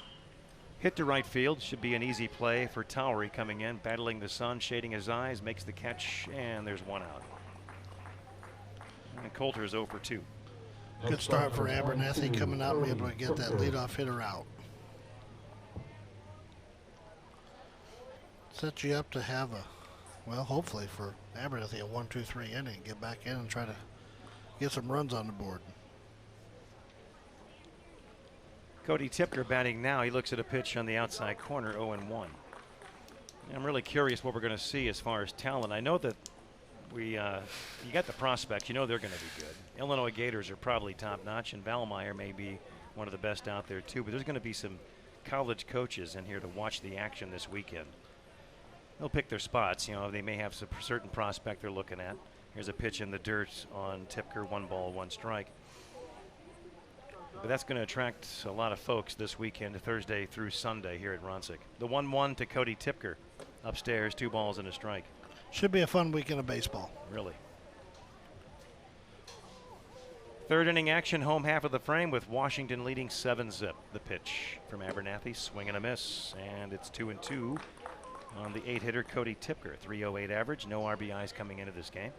Hit to right field. Should be an easy play for Towery coming in, battling the sun, shading his eyes, makes the catch, and there's 1 out. And Coulter is 0 for 2. Good start for Abernathy coming out and be able to get that leadoff hitter out. Set you up to have well, hopefully for Abernathy, a 1-2-3 inning. Get back in and try to get some runs on the board. Cody Tipker batting now. He looks at a pitch on the outside corner, 0-1. I'm really curious what we're going to see as far as talent. I know that you got the prospects. You know they're going to be good. Illinois Gators are probably top-notch, and Valmeyer may be one of the best out there, too. But there's going to be some college coaches in here to watch the action this weekend. They'll pick their spots. You know, they may have some certain prospect they're looking at. Here's a pitch in the dirt on Tipker, 1 ball, 1 strike. But that's going to attract a lot of folks this weekend, Thursday through Sunday here at Ronsick. The 1-1 to Cody Tipker. Upstairs, 2 balls and a strike. Should be a fun weekend of baseball. Really. Third inning action, home half of the frame with Washington leading 7-zip. The pitch from Abernathy, swing and a miss, and it's 2-2 on the 8-hitter Cody Tipker. 308 average, no RBIs coming into this game.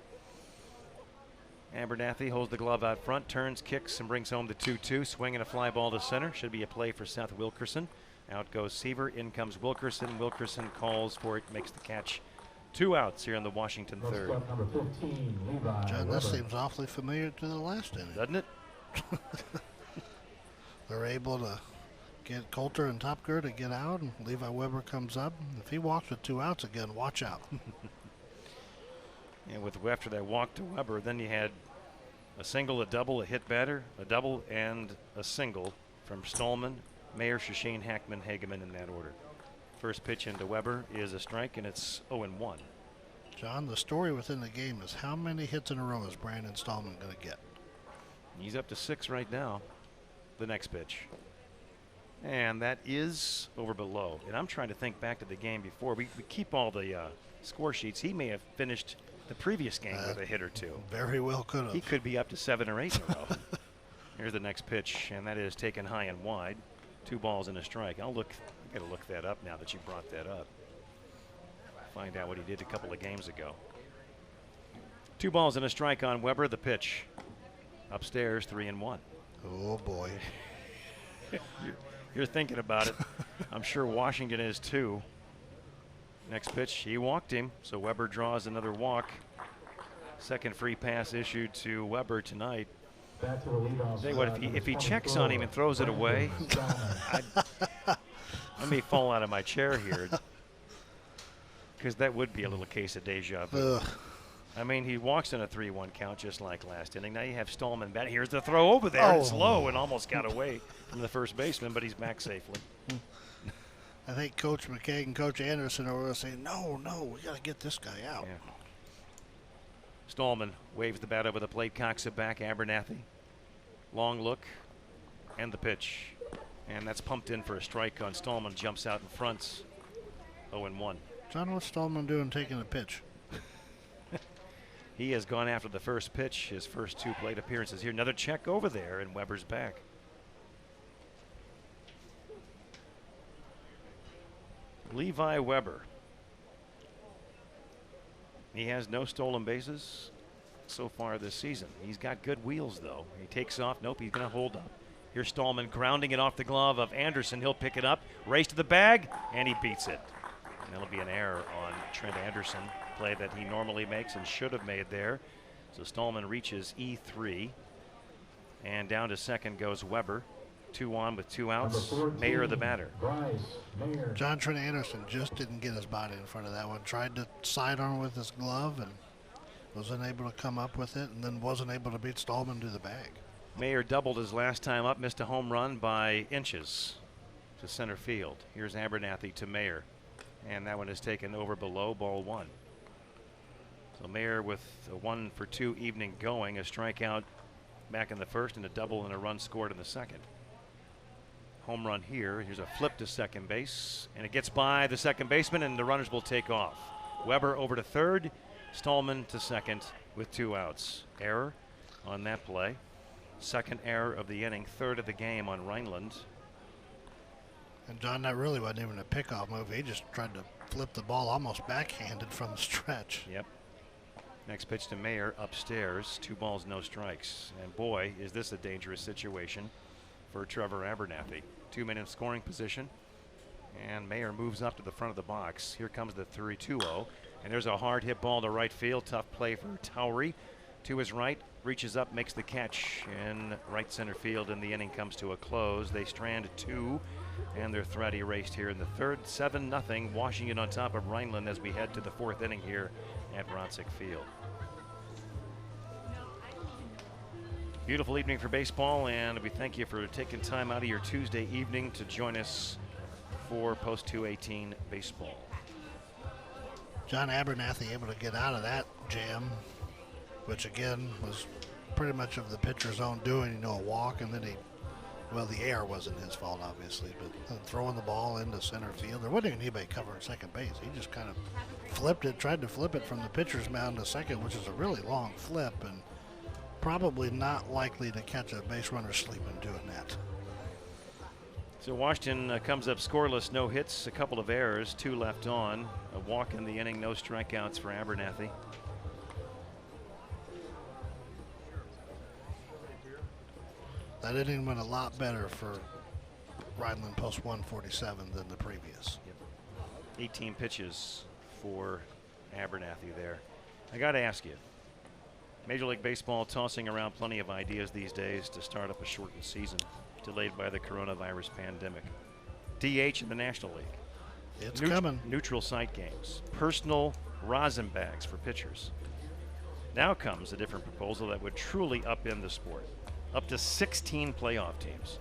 Abernathy holds the glove out front, turns, kicks, and brings home the 2-2. Swing and a fly ball to center. Should be a play for Seth Wilkerson. Out goes Seaver. In comes Wilkerson. Wilkerson calls for it, makes the catch. 2 outs here in the Washington third. Number 15, Levi John, Weber. this seems awfully familiar to the last inning. Doesn't it? They're able to get Coulter and Topker to get out, and Levi Weber comes up. If he walks with 2 outs again, watch out. And with after that walk to Weber, then you had a single, a double, a hit batter, a double, and a single from Stallman, Mayer, Shasheen, Hackman, Hageman in that order. First pitch into Weber is a strike, and it's 0-1. John, the story within the game is how many hits in a row is Brandon Stallman going to get? He's up to 6 right now. The next pitch. And that is over below. And I'm trying to think back to the game before. We keep all the score sheets. He may have finished the previous game with a hit or 2. Very well could have. He could be up to 7 or 8 in a row. Here's the next pitch, and that is taken high and wide. 2 balls and a strike. I got to look that up now that you brought that up. Find out what he did a couple of games ago. 2 balls and a strike on Weber. The pitch. Upstairs, 3-1. Oh, boy. You're thinking about it. I'm sure Washington is too. Next pitch, he walked him, so Weber draws another walk. Second free pass issued to Weber tonight. Back to the leadoff Tell you what, if he checks on him and throws it away, I may fall out of my chair here, because that would be a little case of deja vu. Ugh. I mean, he walks in a 3-1 count just like last inning. Now you have Stallman back. Here's the throw over there. It's low and almost got away from the first baseman, but he's back safely. I think Coach McKay and Coach Anderson are saying, no, we got to get this guy out. Yeah. Stallman waves the bat over the plate, cocks it back. Abernathy. Long look. And the pitch. And that's pumped in for a strike on Stallman. Jumps out in front. 0-1. John, what's Stallman doing taking a pitch? He has gone after the first pitch. His first 2 plate appearances here. Another check over there, and Weber's back. Levi Weber. He has no stolen bases so far this season. He's got good wheels, though. He takes off. Nope, he's going to hold up. Here's Stallman grounding it off the glove of Anderson. He'll pick it up, race to the bag, and he beats it. And that'll be an error on Trent Anderson, play that he normally makes and should have made there. So Stallman reaches E3, and down to second goes Weber. 2 on with 2 outs. 14, Mayer the batter. Bryce Mayer. John Trent Anderson just didn't get his body in front of that one. Tried to sidearm with his glove and wasn't able to come up with it, and then wasn't able to beat Stallman to the bag. Mayer doubled his last time up, missed a home run by inches to center field. Here's Abernathy to Mayer, and that one is taken over below, ball 1. So Mayer with a 1-for-2 evening going, a strikeout back in the first and a double and a run scored in the second. Home run here. Here's a flip to second base, and it gets by the second baseman, and the runners will take off. Weber over to third, Stallman to second with 2 outs. Error on that play. Second error of the inning, third of the game on Rhineland. And John, that really wasn't even a pickoff move. He just tried to flip the ball almost backhanded from the stretch. Yep. Next pitch to Mayer upstairs. 2 balls, no strikes. And boy, is this a dangerous situation for Trevor Abernathy. 2-men in scoring position. And Mayer moves up to the front of the box. Here comes the 3-2-0. And there's a hard hit ball to right field. Tough play for Towery. To his right, reaches up, makes the catch in right center field, and the inning comes to a close. They strand 2, and their threat erased here in the third. 7-0, Washington on top of Rhineland as we head to the 4th inning here at Ronsick Field. Beautiful evening for baseball, and we thank you for taking time out of your Tuesday evening to join us for Post 218 baseball. John Abernathy able to get out of that jam, which again was pretty much of the pitcher's own doing, a walk, and then he Well, the air wasn't his fault, obviously, but throwing the ball into center field, there wasn't even anybody covering second base. He just kind of flipped it, tried to flip it from the pitcher's mound to second, which is a really long flip, and probably not likely to catch a base runner sleeping doing that. So Washington comes up scoreless, no hits, a couple of errors, 2 left on, a walk in the inning, no strikeouts for Abernathy. That inning went a lot better for Rhineland Post 147 than the previous. 18 pitches for Abernathy there. I got to ask you, Major League Baseball tossing around plenty of ideas these days to start up a shortened season, delayed by the coronavirus pandemic. DH in the National League. It's coming. Neutral site games. Personal rosin bags for pitchers. Now comes a different proposal that would truly upend the sport. Up to 16 playoff teams.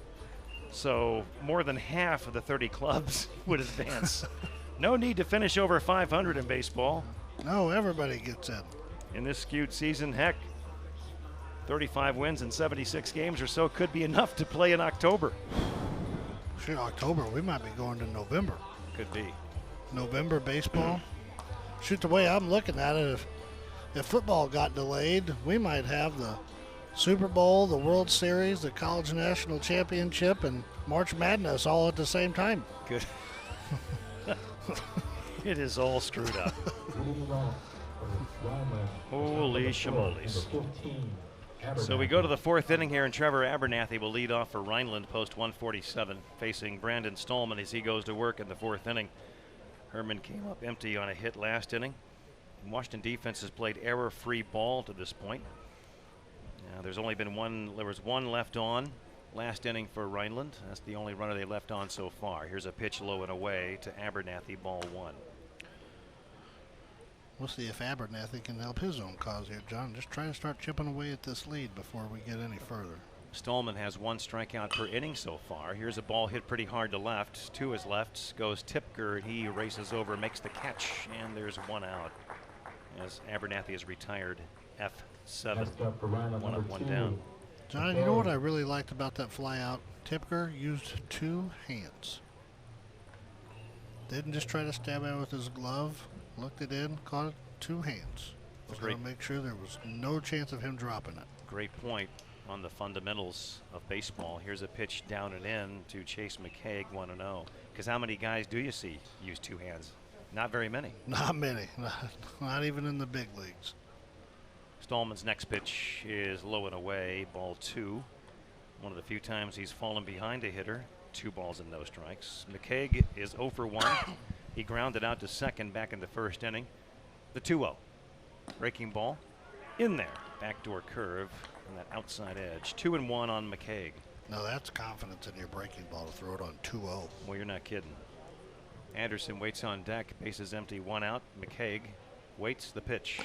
So more than half of the 30 clubs would advance. No need to finish over 500 in baseball. No, everybody gets in. In this skewed season, heck, 35 wins in 76 games or so could be enough to play in October. Sure, October, we might be going to November. Could be. November baseball. Shoot, the way I'm looking at it, if football got delayed, we might have the Super Bowl, the World Series, the College National Championship, and March Madness all at the same time. Good. It is all screwed up. Holy shamoles. So we go to the 4th inning here, and Trevor Abernathy will lead off for Rhineland Post 147, facing Brandon Stallman as he goes to work in the 4th inning. Herman came up empty on a hit last inning. Washington defense has played error-free ball to this point. There's only been there was one left on last inning for Rhineland. That's the only runner they left on so far. Here's a pitch low and away to Abernathy, ball 1. We'll see if Abernathy can help his own cause here, John. Just try to start chipping away at this lead before we get any further. Stallman has 1 strikeout per inning so far. Here's a ball hit pretty hard to left. To his left goes Tipker. He races over, makes the catch, and there's 1 out as Abernathy is retired. F7. 1 up, 1 down. John, you know what I really liked about that fly out? Tipker used 2 hands. Didn't just try to stab it with his glove. Looked it in, caught it 2 hands. Was going to make sure there was no chance of him dropping it. Great point on the fundamentals of baseball. Here's a pitch down and in to Chase McCaig, 1-0. Because how many guys do you see use 2 hands? Not very many. Not many. Not even in the big leagues. Stallman's next pitch is low and away, ball 2. One of the few times he's fallen behind a hitter. 2 balls and no strikes. McCaig is 0 for 1. He grounded out to second back in the 1st inning. The 2-0. Breaking ball in there. Backdoor curve on that outside edge. 2-1 on McCaig. No, that's confidence in your breaking ball to throw it on 2-0. Well, you're not kidding. Anderson waits on deck. Bases empty, 1 out. McCaig waits the pitch.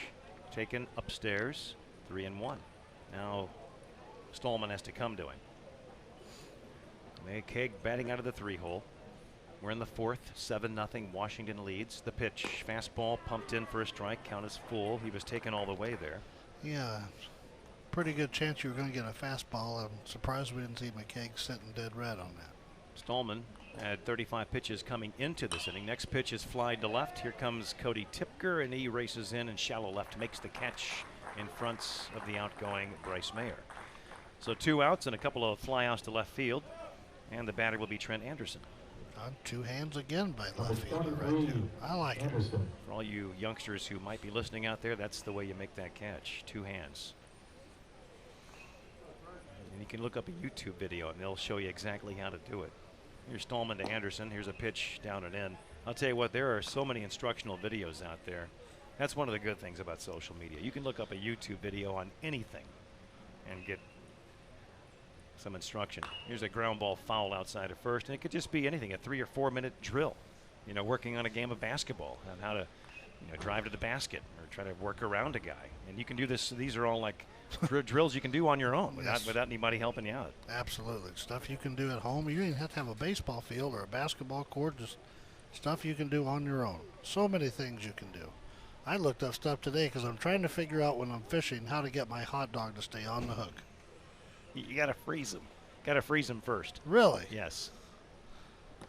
Taken upstairs, 3-1. Now Stallman has to come to him. McCaig batting out of the 3-hole. We're in the 4th, 7-0. Washington leads. The pitch, fastball pumped in for a strike. Count is full. He was taken all the way there. Yeah, pretty good chance you were going to get a fastball. I'm surprised we didn't see McCaig sitting dead red on that. Stallman had 35 pitches coming into this inning. Next pitch is flied to left. Here comes Cody Tipker, and he races in and shallow left, makes the catch in front of the outgoing Bryce Mayer. So 2 outs and a couple of flyouts to left field, and the batter will be Trent Anderson. On 2 hands again by left fielder right there. I like it. For all you youngsters who might be listening out there, that's the way you make that catch. 2 hands. And you can look up a YouTube video and they'll show you exactly how to do it. Here's Stallman to Anderson. Here's a pitch down and in. I'll tell you what, there are so many instructional videos out there. That's one of the good things about social media. You can look up a YouTube video on anything and get some instruction. Here's a ground ball foul outside of first, and it could just be anything, a 3 or 4 minute drill, you know, working on a game of basketball on how to, you know, drive to the basket or try to work around a guy. And you can do this. These are all like drills you can do on your own without anybody helping you out. Absolutely. Stuff you can do at home. You don't even have to have a baseball field or a basketball court, just stuff you can do on your own. So many things you can do. I looked up stuff today because I'm trying to figure out when I'm fishing how to get my hot dog to stay on the hook. You got to freeze them. Got to freeze them first. Really? Yes.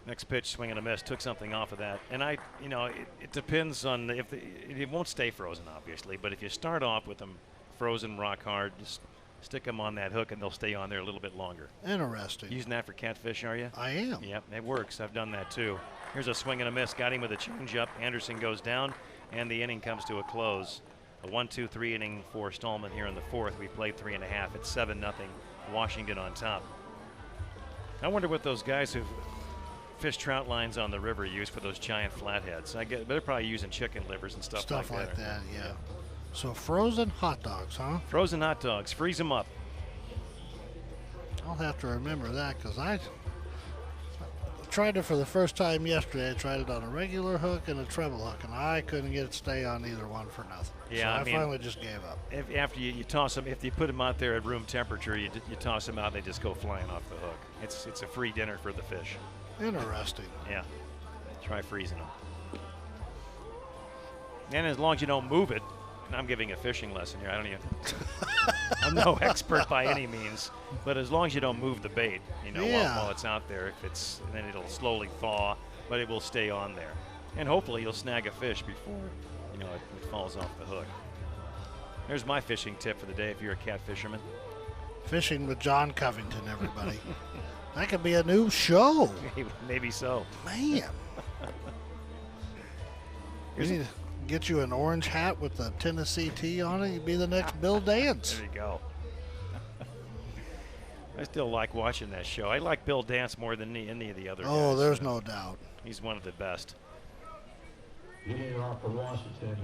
Next pitch, swing and a miss. Took something off of that. And it depends on it won't stay frozen, obviously. But if you start off with them frozen rock hard, just stick them on that hook and they'll stay on there a little bit longer. Interesting. Using that for catfish, are you? I am. Yep, it works. I've done that too. Here's a swing and a miss. Got him with a changeup. Anderson goes down, and the inning comes to a close. A 1-2-3 inning for Stallman here in the fourth. We played 3.5. It's 7-0. Washington on top. I wonder what those guys who fish trout lines on the river use for those giant flatheads. I get they're probably using chicken livers and stuff like that. Yeah. So frozen hot dogs, huh? Frozen hot dogs. Freeze them up. I'll have to remember that because I tried it for the first time yesterday. I tried it on a regular hook and a treble hook, and I couldn't get it to stay on either one for nothing. Yeah, so I finally just gave up. After you toss them, if you put them out there at room temperature, you toss them out, they just go flying off the hook. It's a free dinner for the fish. Interesting. Yeah. Try freezing them. And as long as you don't move it, and I'm giving a fishing lesson here. I'm no expert by any means, but as long as you don't move the bait, while it's out there, then it'll slowly thaw, but it will stay on there. And hopefully you'll snag a fish before, it falls off the hook. There's my fishing tip for the day if you're a cat fisherman. Fishing with John Covington, everybody. That could be a new show. Maybe so. Man. We need to get you an orange hat with the Tennessee T on it. You'd be the next Bill Dance. There you go. I still like watching that show. I like Bill Dance more than any of the other guys. Oh, there's no doubt. He's one of the best. Babe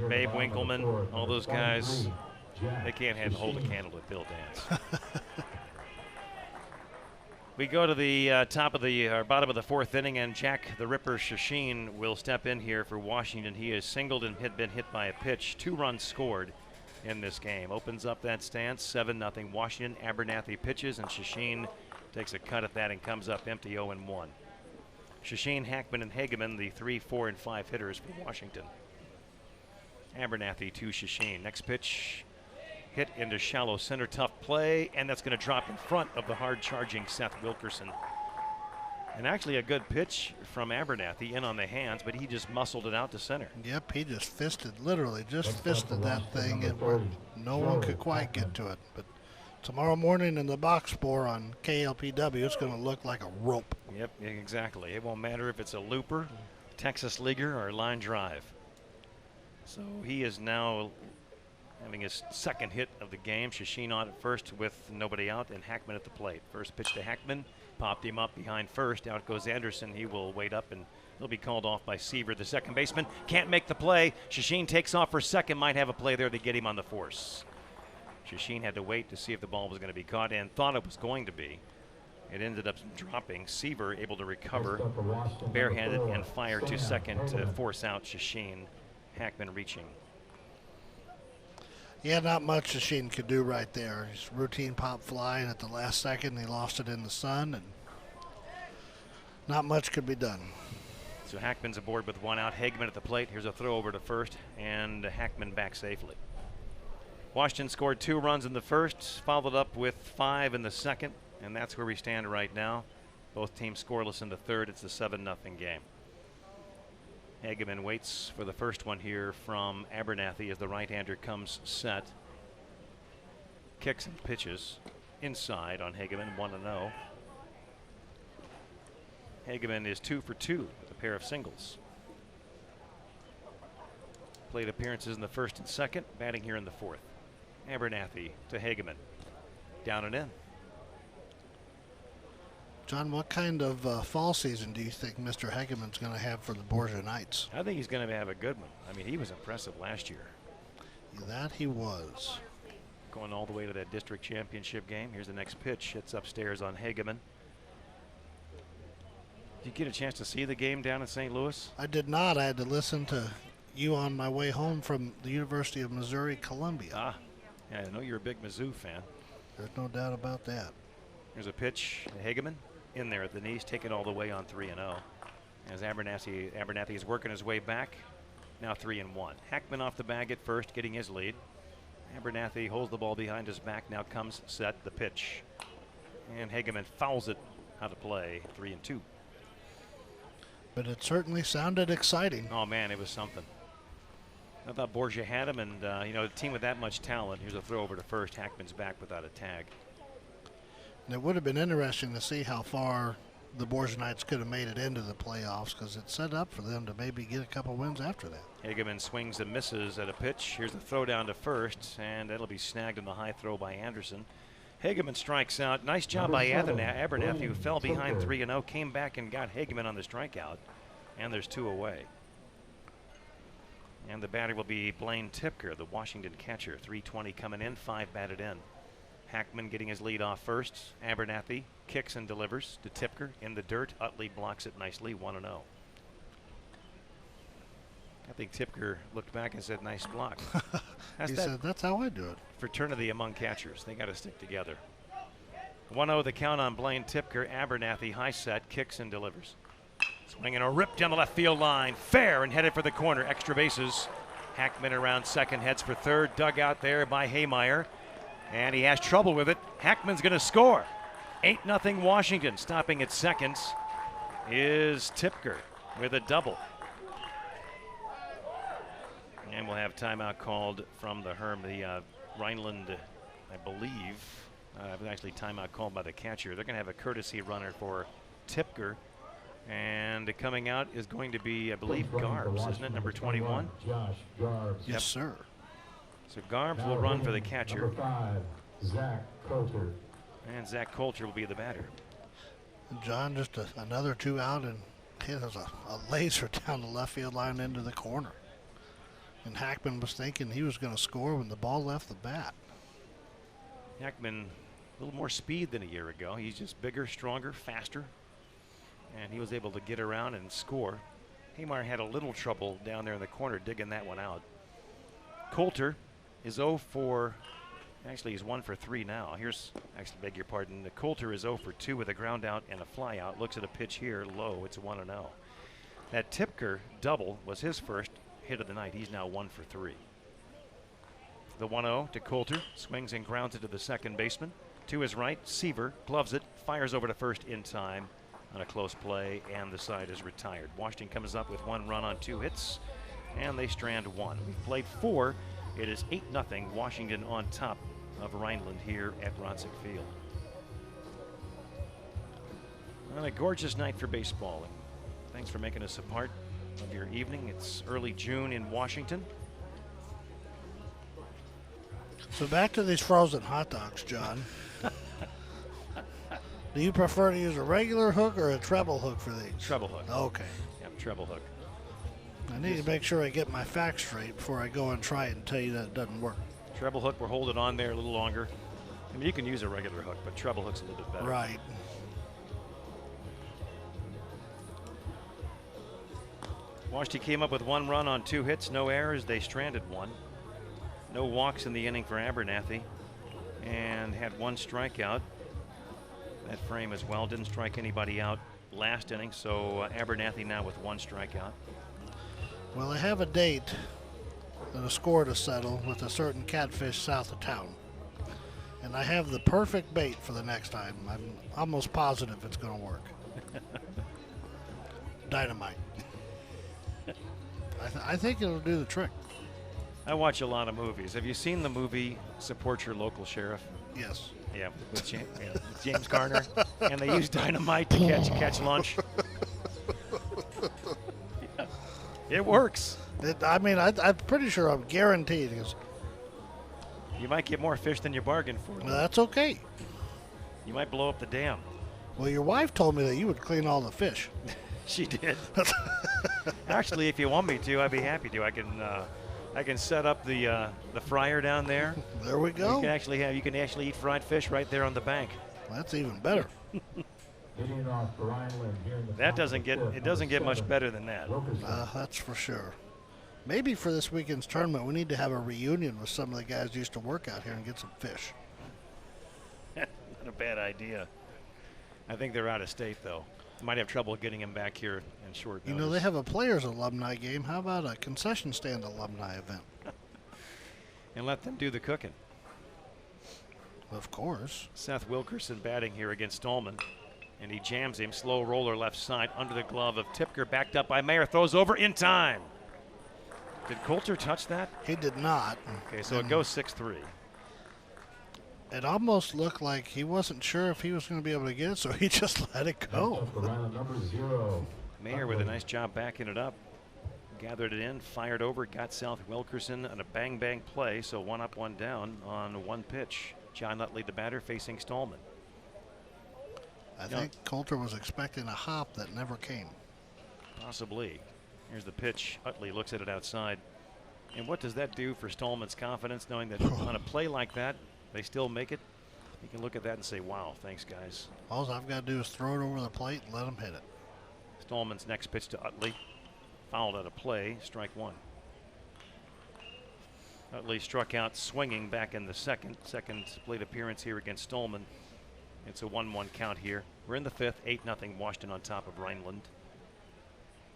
Babe Winkleman, all those guys, they can't hold a candle to Bill Dance. We go to the bottom of the fourth inning, and Jack the Ripper Shasheen will step in here for Washington. He has singled and had been hit by a pitch. 2 runs scored in this game. Opens up that stance, 7-0 Washington. Abernathy pitches, and Shasheen takes a cut at that and comes up empty 0-1. Shasheen, Hackman, and Hageman, the 3, 4, and 5 hitters for Washington. Abernathy to Shasheen. Next pitch. Hit into shallow center, tough play, and that's going to drop in front of the hard-charging Seth Wilkerson. And actually a good pitch from Abernathy in on the hands, but he just muscled it out to center. Yep, he just literally fisted that thing, and no one could quite get to it. But tomorrow morning in the box score on KLPW, it's going to look like a rope. Yep, exactly. It won't matter if it's a looper, Texas leaguer, or line drive. So he is now having his second hit of the game. Shasheen on at first with nobody out, and Hackman at the plate. First pitch to Hackman, popped him up behind first. Out goes Anderson. He will wait up, and he'll be called off by Seaver, the second baseman. Can't make the play. Shasheen takes off for second. Might have a play there to get him on the force. Shasheen had to wait to see if the ball was going to be caught, and thought it was going to be. It ended up dropping. Seaver able to recover barehanded and fire to second to force out Shasheen. Hackman reaching. Yeah, not much Shasheen could do right there. His routine pop fly, and at the last second he lost it in the sun, and not much could be done. So Hackman's aboard with 1 out. Hageman at the plate. Here's a throw over to first, and Hackman back safely. Washington scored 2 runs in the first, followed up with 5 in the second, and that's where we stand right now. Both teams scoreless in the third. It's a 7-0 game. Hageman waits for the first one here from Abernathy as the right-hander comes set. Kicks and pitches inside on Hageman, 1-0. Hageman is 2 for 2 with a pair of singles. Plate appearances in the first and second, batting here in the fourth. Abernathy to Hageman. Down and in. John, what kind of fall season do you think Mr. Hageman's going to have for the Borgia Knights? I think he's going to have a good one. I mean, he was impressive last year. That he was. Going all the way to that district championship game. Here's the next pitch. It's upstairs on Hageman. Did you get a chance to see the game down in St. Louis? I did not. I had to listen to you on my way home from the University of Missouri, Columbia. Ah, yeah, I know you're a big Mizzou fan. There's no doubt about that. Here's a pitch to Hageman. In there at the knees, taken all the way on 3-0. As Abernathy is working his way back, now 3-1. Hackman off the bag at first, getting his lead. Abernathy holds the ball behind his back, now comes set the pitch. And Hageman fouls it out of play, 3-2. But it certainly sounded exciting. Oh, man, it was something. I thought Borgia had him, and, a team with that much talent. Here's a throw over to first. Hackman's back without a tag. And it would have been interesting to see how far the Borgia Knights could have made it into the playoffs, because it's set up for them to maybe get a couple wins after that. Hageman swings and misses at a pitch. Here's the throw down to first, and that'll be snagged in the high throw by Anderson. Hageman strikes out. Nice job by Abernathy, who fell behind 3-0, came back and got Hageman on the strikeout, and there's 2 away. And the batter will be Blaine Tipker, the Washington catcher. 320 coming in, 5 batted in. Hackman getting his lead off first. Abernathy kicks and delivers to Tipker in the dirt. Utley blocks it nicely, 1-0. I think Tipker looked back and said, nice block. He said, that's how I do it. Fraternity among catchers. They got to stick together. 1-0 the count on Blaine Tipker. Abernathy high set, kicks and delivers. Swinging a rip down the left field line. Fair and headed for the corner. Extra bases. Hackman around second, heads for third. Dug out there by Haymeyer. And he has trouble with it. Hackman's going to score. 8-0 Washington. Stopping at second is Tipker with a double. And we'll have timeout called from the Rhineland, I believe. Actually, timeout called by the catcher. They're going to have a courtesy runner for Tipker. And coming out is going to be, I believe, Garbs, isn't it? Number 21? Josh Garbs. Yes, sir. So Garbs will run for the catcher. Number 5, Zach Coulter. And Zach Coulter will be the batter. John, just another 2 out, and hit us a laser down the left field line into the corner. And Hackman was thinking he was going to score when the ball left the bat. Hackman, a little more speed than a year ago. He's just bigger, stronger, faster. And he was able to get around and score. Haymeyer had a little trouble down there in the corner digging that one out. Coulter is 0 for, actually he's 1 for 3 now. Here's, actually beg your pardon, the Coulter is 0 for 2 with a ground out and a fly out. Looks at a pitch here, low, it's 1-0. That Tipker double was his first hit of the night. He's now 1 for 3. The 1-0 to Coulter, swings and grounds it to the second baseman. To his right, Seaver gloves it, fires over to first in time on a close play, and the side is retired. Washington comes up with 1 run on 2 hits, and they strand 1. We've played 4. It is 8-0 Washington on top of Rhineland here at Ronsick Field. Well, a gorgeous night for baseball. And thanks for making us a part of your evening. It's early June in Washington. So back to these frozen hot dogs, John. Do you prefer to use a regular hook or a treble hook for these? Treble hook. Okay. Yep, treble hook. I need to make sure I get my facts straight before I go and try it and tell you that it doesn't work. Treble hook, we're holding on there a little longer. I mean, you can use a regular hook, but treble hook's a little bit better. Right. Washington came up with 1 run on 2 hits, no errors. They stranded 1. No walks in the inning for Abernathy, and had 1 strikeout. That frame as well. Didn't strike anybody out last inning, so Abernathy now with 1 strikeout. Well, I have a date and a score to settle with a certain catfish south of town. And I have the perfect bait for the next time. I'm almost positive it's going to work. Dynamite. I think it'll do the trick. I watch a lot of movies. Have you seen the movie Support Your Local Sheriff? Yes. Yeah, with James Garner. And they use dynamite to catch lunch. Yeah, it works. I'm pretty sure I'm guaranteed. You might get more fish than you bargained for. Well, that's okay. You might blow up the dam. Well, your wife told me that you would clean all the fish. She did. Actually, if you want me to, I'd be happy to. I can set up the fryer down there. There we go. You can actually eat fried fish right there on the bank. That's even better. That doesn't get much better than that. That's for sure. Maybe for this weekend's tournament, we need to have a reunion with some of the guys who used to work out here and get some fish. Not a bad idea. I think they're out of state, though. Might have trouble getting him back here in short notice. You know, they have a players' alumni game. How about a concession stand alumni event? And let them do the cooking. Of course. Seth Wilkerson batting here against Stallman. And he jams him. Slow roller left side under the glove of Tipker. Backed up by Mayer. Throws over in time. Did Coulter touch that? He did not. Okay, so it goes 6-3. It almost looked like he wasn't sure if he was going to be able to get it, so he just let it go. Mayer with a nice job backing it up. Gathered it in, fired over, got South Wilkerson on a bang-bang play, so 1 up, 1 down on 1 pitch. John Utley, the batter, facing Stallman. I think Coulter was expecting a hop that never came. Possibly. Here's the pitch. Utley looks at it outside. And what does that do for Stallman's confidence, knowing that on a play like that, they still make it? You can look at that and say, wow, thanks, guys. All I've got to do is throw it over the plate and let him hit it. Stallman's next pitch to Utley. Fouled out of play, strike 1. Utley struck out swinging back in the second plate appearance here against Stallman. It's a 1-1 count here. We're in the 5th, 8-0 Washington on top of Rhineland.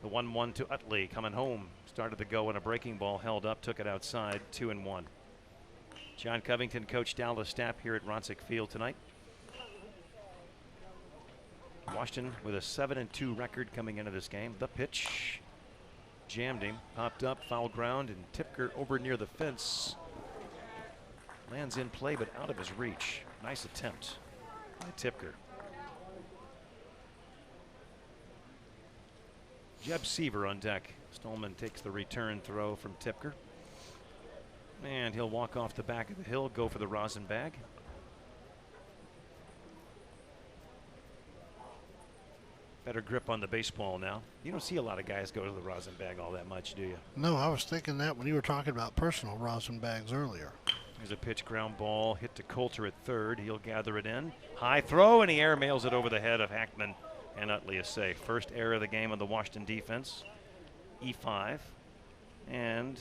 The 1-1 to Utley coming home. Started the go on a breaking ball, held up, took it outside, 2-1. John Covington coached Dallas Stapp here at Ronsick Field tonight. Washington with a 7-2 record coming into this game. The pitch jammed him, popped up, foul ground, and Tipker over near the fence. Lands in play, but out of his reach. Nice attempt by Tipker. Jeb Seaver on deck. Stallman takes the return throw from Tipker. And he'll walk off the back of the hill, go for the rosin bag. Better grip on the baseball now. You don't see a lot of guys go to the rosin bag all that much, do you? No, I was thinking that when you were talking about personal rosin bags earlier. There's a pitch ground ball hit to Coulter at third. He'll gather it in. High throw, and he airmails it over the head of Hackman, and Utley is safe. First error of the game on the Washington defense. E5. And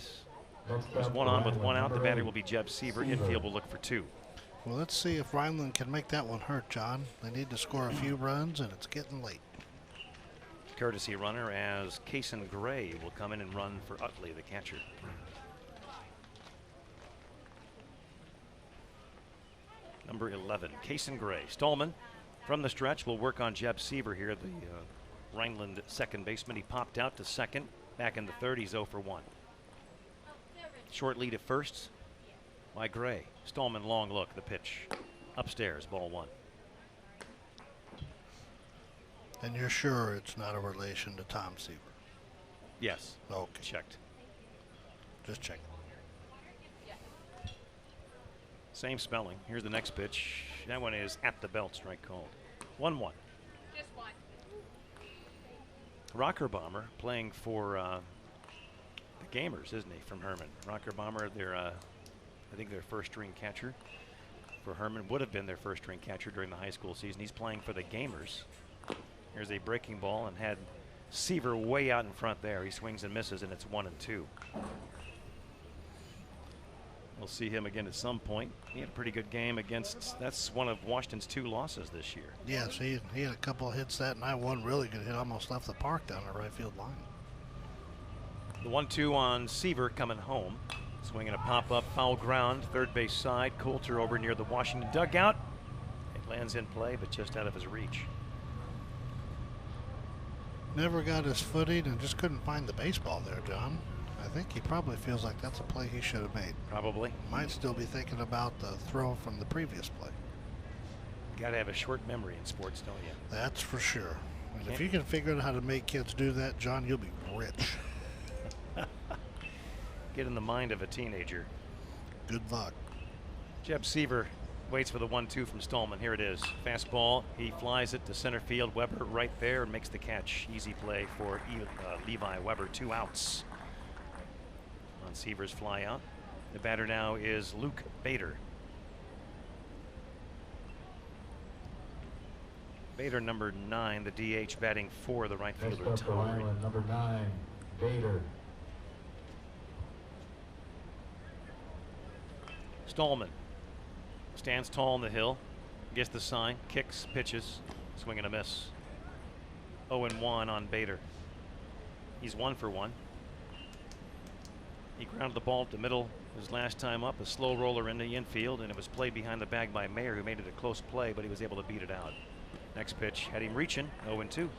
there's 1 on with 1 out. The batter will be Jeb Seaver. Infield will look for 2. Well, let's see if Rhineland can make that one hurt, John. They need to score a few runs, and it's getting late. Courtesy runner as Kason Gray will come in and run for Utley, the catcher. Number 11, Kason Gray. Stallman from the stretch will work on Jeb Seaver here, the Rhineland second baseman. He popped out to second. Back in the third, he's 0 for 1. Short lead at first by Gray. Stallman long look, the pitch. Upstairs, ball 1. And you're sure it's not a relation to Tom Seaver? Yes. Okay. Checked. Just checking. Same spelling. Here's the next pitch. That one is at the belt, strike called. 1-1. Just 1. Rocker Bomber playing for the Gamers, isn't he, from Herman? Rocker Bomber, I think their first string catcher for Herman, would have been their first string catcher during the high school season. He's playing for the Gamers. Here's a breaking ball and had Seaver way out in front there. He swings and misses, and it's 1-2. We'll see him again at some point. He had a pretty good game against, that's one of Washington's 2 losses this year. Yes, he had a couple of hits that night. One really good hit, almost left the park down the right field line. The 1-2 on Seaver coming home. Swinging a pop-up, foul ground, third base side. Coulter over near the Washington dugout. It lands in play, but just out of his reach. Never got his footing and just couldn't find the baseball there, John. I think he probably feels like that's a play he should have made. Probably. Might still be thinking about the throw from the previous play. Got to have a short memory in sports, don't you? That's for sure. And if you can figure out how to make kids do that, John, you'll be rich. Get in the mind of a teenager. Good luck. Jeb Seaver waits for the 1-2 from Stallman. Here it is. Fastball. He flies it to center field. Weber right there and makes the catch. Easy play for Levi Weber. 2 outs on Seaver's fly out. The batter now is Luke Bader. Bader, number 9, the DH, batting for the right fielder. Next up for Rhineland, number 9, Bader. Stallman stands tall on the hill, gets the sign, kicks, pitches, swing and a miss. 0-1 on Bader. He's 1 for 1. He grounded the ball to middle his last time up, a slow roller in the infield, and it was played behind the bag by Mayer, who made it a close play, but he was able to beat it out. Next pitch had him reaching, 0-2.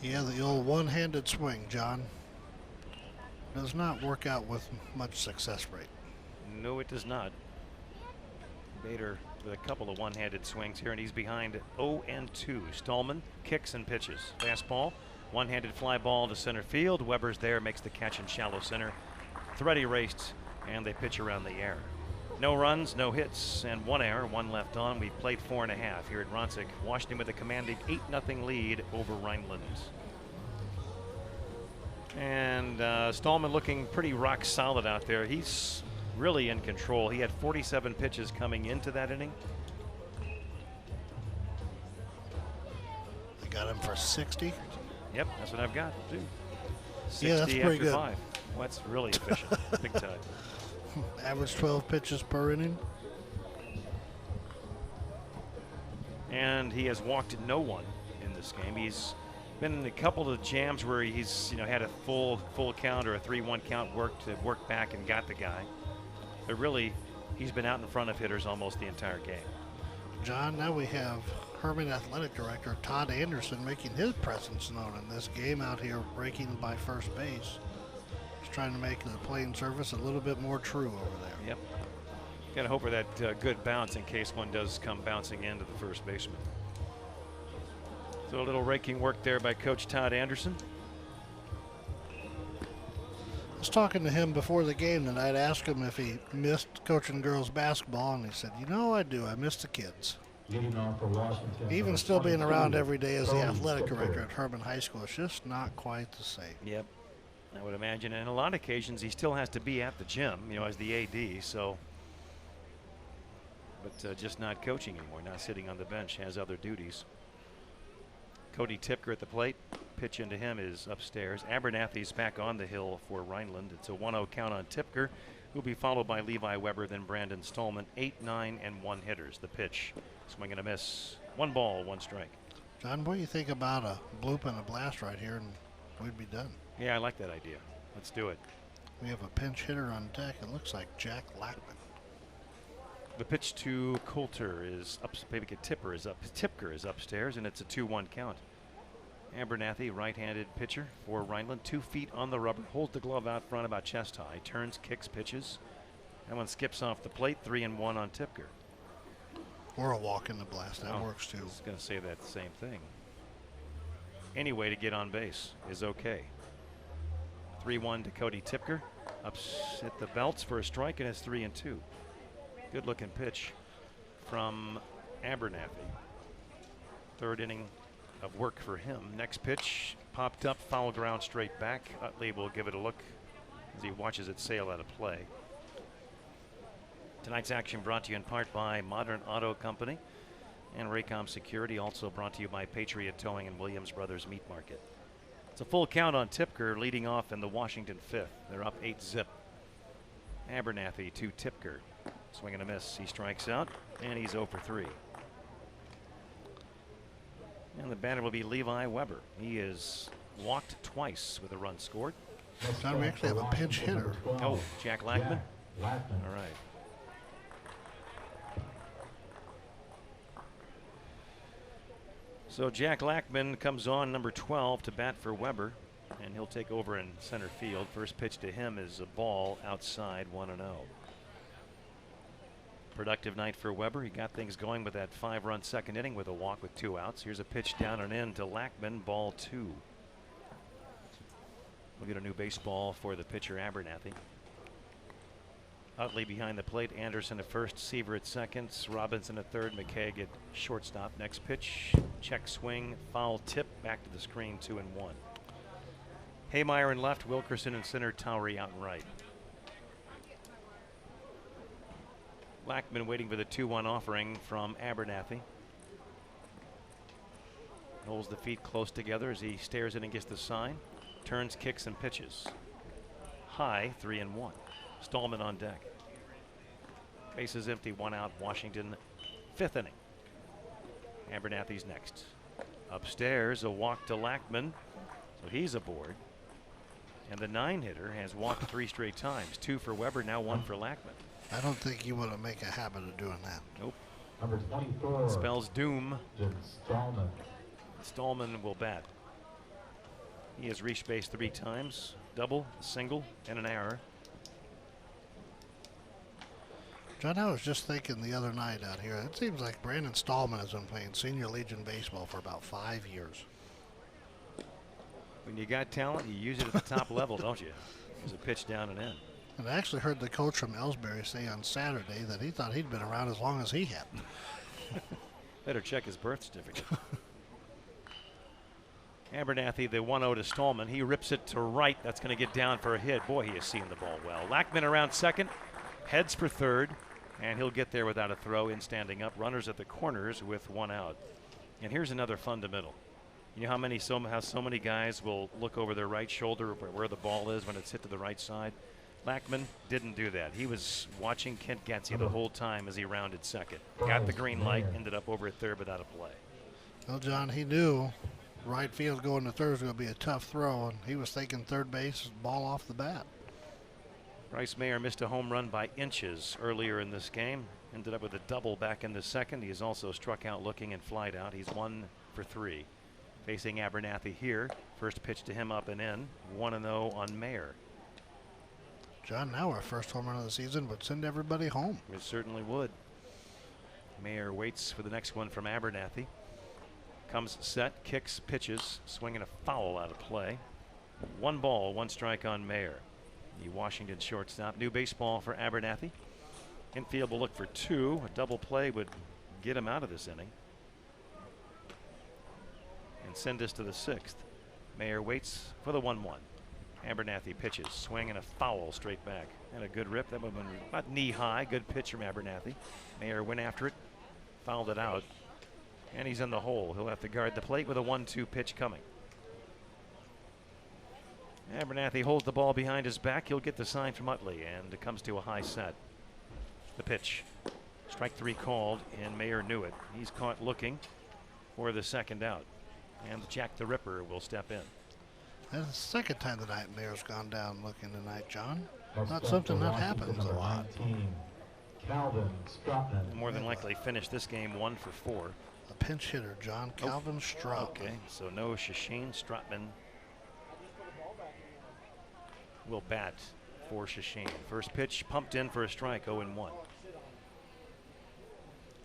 Yeah, the old one-handed swing, John. Does not work out with much success rate. No, it does not. Bader with a couple of one-handed swings here, and he's behind 0-2. Stallman kicks and pitches. Fastball, one-handed fly ball to center field. Weber's there, makes the catch in shallow center. Thread erased, and they pitch around the air. No runs, no hits, and one error, one left on. We've played 4.5 here at Ronsick. Washington with a commanding 8-0 lead over Rhineland. And Stallman looking pretty rock solid out there. He's really in control. He had 47 pitches coming into that inning. They got him for 60. Yep, that's what I've got, too. 60 Yeah, that's pretty after good. 5. Well, that's really efficient. Big time. Average 12 pitches per inning. And he has walked no one in this game. He's been in a couple of jams where he's had a full count or a 3-1 count, worked back and got the guy. But really, he's been out in front of hitters almost the entire game. John, now we have Herman Athletic Director Todd Anderson making his presence known in this game out here, breaking by first base. He's trying to make the playing surface a little bit more true over there. Yep. Got to hope for that good bounce in case one does come bouncing into the first baseman. So a little raking work there by Coach Todd Anderson. I was talking to him before the game and I'd asked him if he missed coaching girls basketball, and he said, you know, I do. I miss the kids. Leading off for Washington. Even still being around every day as the athletic director at Herman High School, it's just not quite the same. Yep. I would imagine. And a lot of occasions he still has to be at the gym, as the AD, so. But just not coaching anymore, not sitting on the bench, has other duties. Cody Tipker at the plate. Pitch into him is upstairs. Abernathy's back on the hill for Rhineland. It's a 1-0 count on Tipker, who'll be followed by Levi Weber, then Brandon Stallman. 8, 9, and 1 hitters. The pitch, swing and a miss. 1 ball, 1 strike. John, what do you think about a bloop and a blast right here, and we'd be done? Yeah, I like that idea. Let's do it. We have a pinch hitter on deck. It looks like Jack Lackman. The pitch to Coulter is up. Maybe Tipper is up. Tipker is upstairs, and it's a 2-1 count. Abernathy, right-handed pitcher for Rhineland. 2 feet on the rubber. Holds the glove out front about chest high. Turns, kicks, pitches. That one skips off the plate. 3-1 on Tipker. Or a walk in the blast. That works too. I was going to say that same thing. Any way to get on base is okay. 3-1 to Cody Tipker. Hit the belts for a strike, and it's 3-2. Good looking pitch from Abernathy. 3rd inning of work for him. Next pitch popped up, foul ground straight back. Utley will give it a look as he watches it sail out of play. Tonight's action brought to you in part by Modern Auto Company and Raycom Security, also brought to you by Patriot Towing and Williams Brothers Meat Market. It's a full count on Tipker, leading off in the Washington 5th. They're up 8-zip. Abernathy to Tipker. Swing and a miss. He strikes out, and he's 0 for 3. And the batter will be Levi Weber. He is walked twice with a run scored. John, we actually have a pinch hitter. Oh, Jack Lackman? Lackman. All right. So Jack Lackman comes on, number 12, to bat for Weber, and he'll take over in center field. First pitch to him is a ball outside, 1-0. Productive night for Weber. He got things going with that 5-run 2nd inning with a walk with 2 outs. Here's a pitch down and in to Lackman, ball 2. We'll get a new baseball for the pitcher Abernathy. Utley behind the plate. Anderson at first, Seaver at second, Robinson at third, McKaig at shortstop. Next pitch, check swing, foul tip, back to the screen, 2-1. Haymeyer in left, Wilkerson in center, Towery out in right. Lackman waiting for the 2-1 offering from Abernathy. Holds the feet close together as he stares in and gets the sign. Turns, kicks, and pitches. High, 3-1. Stallman on deck. Bases empty, 1 out. Washington, 5th inning. Abernathy's next. Upstairs, a walk to Lackman. So he's aboard. And the 9-hitter has walked 3 straight times. 2 for Weber, now 1 for Lackman. I don't think you want to make a habit of doing that. Nope. Number 24. Spells doom. Stallman. Stallman will bat. He has reached base 3 times. Double, single, and an error. John, I was just thinking the other night out here, it seems like Brandon Stallman has been playing Senior Legion baseball for about 5 years. When you got talent, you use it at the top level, don't you? There's a pitch down and in. And I actually heard the coach from Ellsbury say on Saturday that he thought he'd been around as long as he had. Better check his birth certificate. Abernathy, the 1-0 to Stallman. He rips it to right. That's going to get down for a hit. Boy, he is seeing the ball well. Lackman around second, heads for third, and he'll get there without a throw in standing up. Runners at the corners with 1 out. And here's another fundamental. You know how so many guys will look over their right shoulder where the ball is when it's hit to the right side? Lackman didn't do that. He was watching Kent Gatsby the whole time as he rounded second. Got the green light, ended up over at third without a play. Well, John, he knew right field going to third was going to be a tough throw, and he was thinking third base, ball off the bat. Bryce Mayer missed a home run by inches earlier in this game. Ended up with a double back in the second. He has also struck out looking and flied out. He's 1 for 3. Facing Abernathy here. First pitch to him up and in. 1-0 on Mayer. John, now our first home run of the season would send everybody home. It certainly would. Mayer waits for the next one from Abernathy. Comes set, kicks, pitches, swinging a foul out of play. 1 ball, 1 strike on Mayer. The Washington shortstop. New baseball for Abernathy. Infield will look for 2. A double play would get him out of this inning and send us to the 6th. Mayer waits for the 1-1. Abernathy pitches, swing and a foul straight back. And a good rip. That would have been about knee high. Good pitch from Abernathy. Mayer went after it, fouled it out, and he's in the hole. He'll have to guard the plate with a 1-2 pitch coming. Abernathy holds the ball behind his back. He'll get the sign from Utley, and it comes to a high set. The pitch. Strike 3 called, and Mayer knew it. He's caught looking for the 2nd out. And Jack the Ripper will step in. That's the second time tonight Mayer's gone down looking tonight, John. Not something that happens a lot. Calvin Stratman. More than likely finish this game 1 for 4. A pinch hitter, John. Calvin Stratman. Okay, so no Shasheen. Stratman will bat for Shasheen. First pitch pumped in for a strike, 0-1.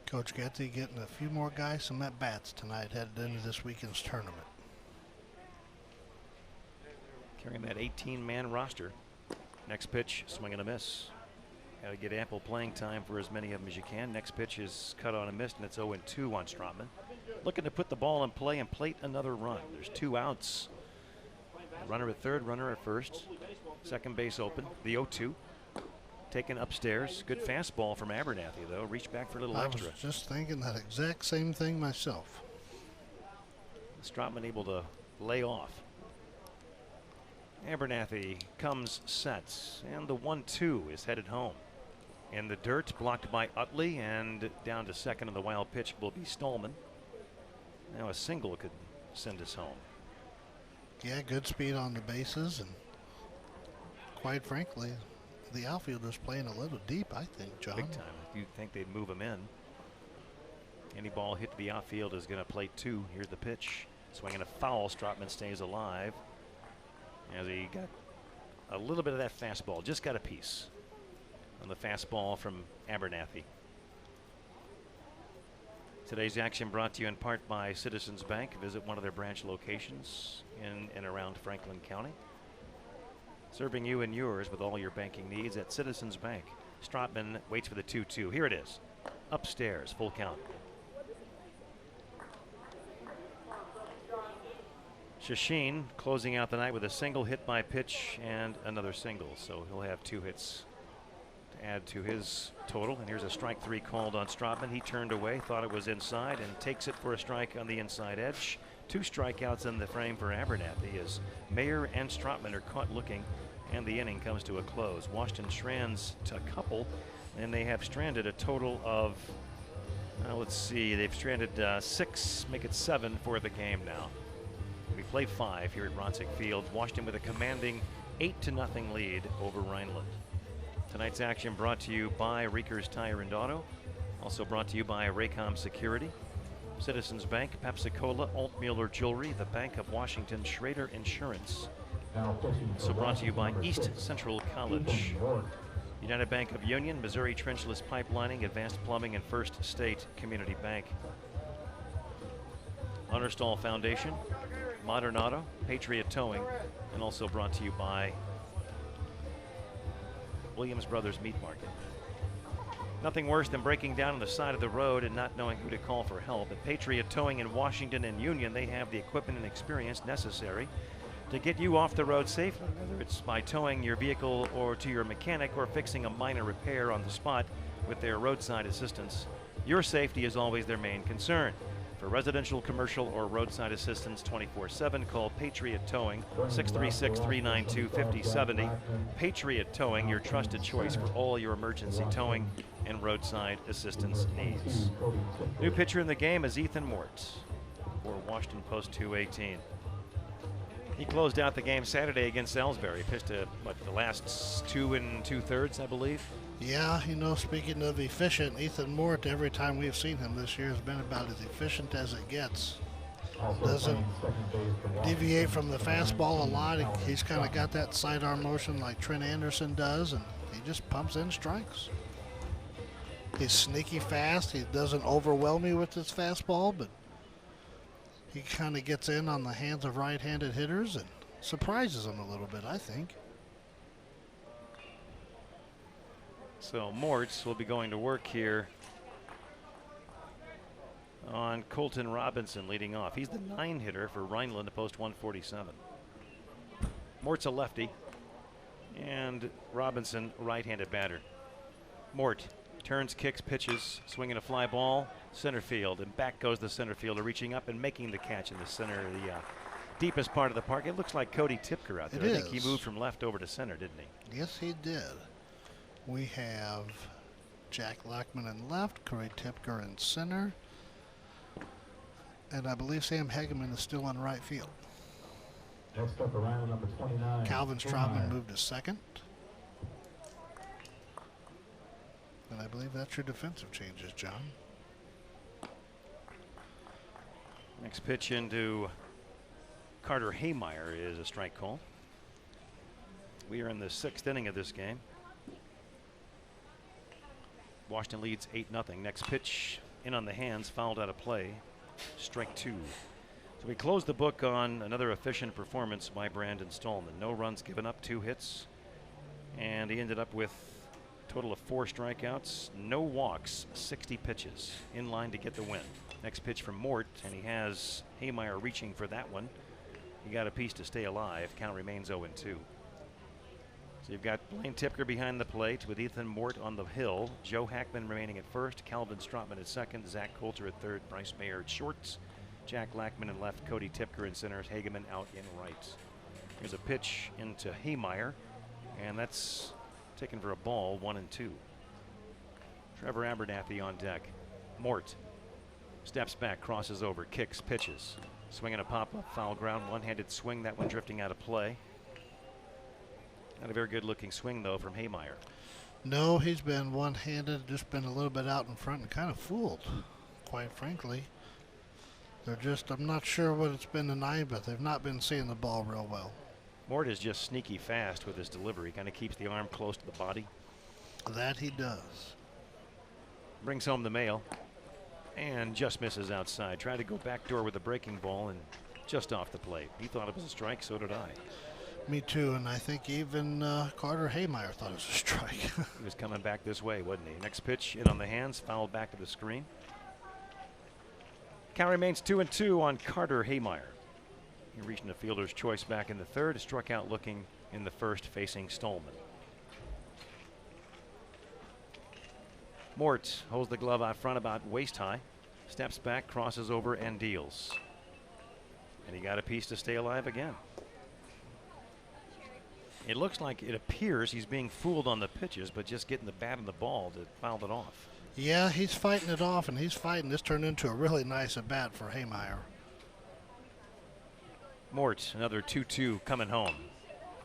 Coach Gatsby getting a few more guys some at-bats tonight headed into this weekend's tournament. Carrying that 18-man roster. Next pitch, swing and a miss. Got to get ample playing time for as many of them as you can. Next pitch is cut on a miss, and it's 0-2 on Stratman. Looking to put the ball in play and plate another run. There's 2 outs. Runner at third, runner at first. Second base open. The 0-2. Taken upstairs. Good fastball from Abernathy, though. Reached back for a little extra. I was just thinking that exact same thing myself. Stratman able to lay off. Abernathy comes, sets, and the 1-2 is headed home. In the dirt, blocked by Utley, and down to second, and the wild pitch will be Stallman. Now a single could send us home. Yeah, good speed on the bases, and quite frankly, the outfielder's playing a little deep, I think, John. Big time. You'd think they'd move him in. Any ball hit to the outfield is going to play 2. Here's the pitch. Swinging a foul. Stratman stays alive. As he got a little bit of that fastball. Just got a piece on the fastball from Abernathy. Today's action brought to you in part by Citizens Bank. Visit one of their branch locations in and around Franklin County. Serving you and yours with all your banking needs at Citizens Bank. Stratman waits for the 2-2. Here it is. Upstairs, full count. Shasheen closing out the night with a single hit by pitch and another single. So he'll have 2 hits to add to his total. And here's a strike 3 called on Stratman. He turned away, thought it was inside, and takes it for a strike on the inside edge. 2 strikeouts in the frame for Abernathy as Mayer and Stratman are caught looking, and the inning comes to a close. Washington strands to a couple, and they have stranded a total of, let's see, they've stranded 6, make it 7 for the game now. We play 5 here at Ronsick Field. Washington with a commanding 8-0 lead over Rhineland. Tonight's action brought to you by Reekers Tire and Auto. Also brought to you by Raycom Security, Citizens Bank, Pepsi-Cola, Altmueller Jewelry, the Bank of Washington, Schrader Insurance. Also brought to you by East Central College, United Bank of Union, Missouri Trenchless Pipelining, Advanced Plumbing, and First State Community Bank. Hunterstall Foundation, Modern Auto, Patriot Towing, and also brought to you by Williams Brothers Meat Market. Nothing worse than breaking down on the side of the road and not knowing who to call for help. At Patriot Towing in Washington and Union, they have the equipment and experience necessary to get you off the road safely, whether it's by towing your vehicle or to your mechanic or fixing a minor repair on the spot with their roadside assistance. Your safety is always their main concern. For residential, commercial, or roadside assistance 24/7, call Patriot Towing, 636-392-5070. Patriot Towing, your trusted choice for all your emergency towing and roadside assistance needs. New pitcher in the game is Ethan Mort for Washington Post 218. He closed out the game Saturday against Salisbury. Pitched the last 2 2/3, I believe. Yeah, you know, speaking of efficient, Ethan Mort, every time we've seen him this year, has been about as efficient as it gets. Doesn't deviate from the fastball a lot. He's kind of got that sidearm motion like Trent Anderson does, and he just pumps in strikes. He's sneaky fast. He doesn't overwhelm you with his fastball, but he kind of gets in on the hands of right-handed hitters and surprises them a little bit, I think. So Mortz will be going to work here on Colton Robinson leading off. He's the 9 hitter for Rhineland to post 147. Mort's a lefty and Robinson right-handed batter. Mort turns, kicks, pitches, swinging a fly ball, center field, and back goes the center fielder, reaching up and making the catch in the center of the deepest part of the park. It looks like Cody Tipker out there. I think he moved from left over to center, didn't he? Yes, he did. We have Jack Lackman in left, Cody Tipker in center, and I believe Sam Hegeman is still in right field. Next up around number 29. Calvin Strautman moved to second. And I believe that's your defensive changes, John. Next pitch into Carter Haymeyer is a strike call. We are in the 6th inning of this game. Washington leads 8-0. Next pitch in on the hands, fouled out of play. Strike 2. So we close the book on another efficient performance by Brandon Stallman. No runs given up, 2 hits. And he ended up with a total of 4 strikeouts, no walks, 60 pitches, in line to get the win. Next pitch from Mort, and he has Haymeyer reaching for that one. He got a piece to stay alive. Count remains 0-2. So you've got Blaine Tipker behind the plate with Ethan Mort on the hill. Joe Hackman remaining at first, Calvin Strautman at second, Zach Coulter at third, Bryce Mayer at shorts, Jack Lackman in left, Cody Tipker in center, Hageman out in right. Here's a pitch into Haymeyer, and that's taken for a ball, 1-2. Trevor Abernathy on deck. Mort steps back, crosses over, kicks, pitches. Swinging a pop-up, foul ground, one-handed swing, that one drifting out of play. Not a very good looking swing though from Haymeyer. No, he's been one-handed, just been a little bit out in front and kind of fooled, quite frankly. I'm not sure what it's been tonight, but they've not been seeing the ball real well. Mort is just sneaky fast with his delivery, kind of keeps the arm close to the body. That he does. Brings home the mail and just misses outside. Tried to go backdoor with a breaking ball and just off the plate. He thought it was a strike, so did I. Me too, and I think even Carter Haymeyer thought it was a strike. He was coming back this way, wasn't he? Next pitch in on the hands, fouled back to the screen. Count remains 2-2 on Carter Haymeyer. He reached the fielder's choice back in the third, struck out looking in the first facing Stallman. Mort holds the glove out front about waist high, steps back, crosses over, and deals. And he got a piece to stay alive again. It looks like, it appears he's being fooled on the pitches, but just getting the bat and the ball to foul it off. Yeah, he's fighting it off, and he's fighting. This turned into a really nice at-bat for Haymeyer. Mort, another 2-2 coming home.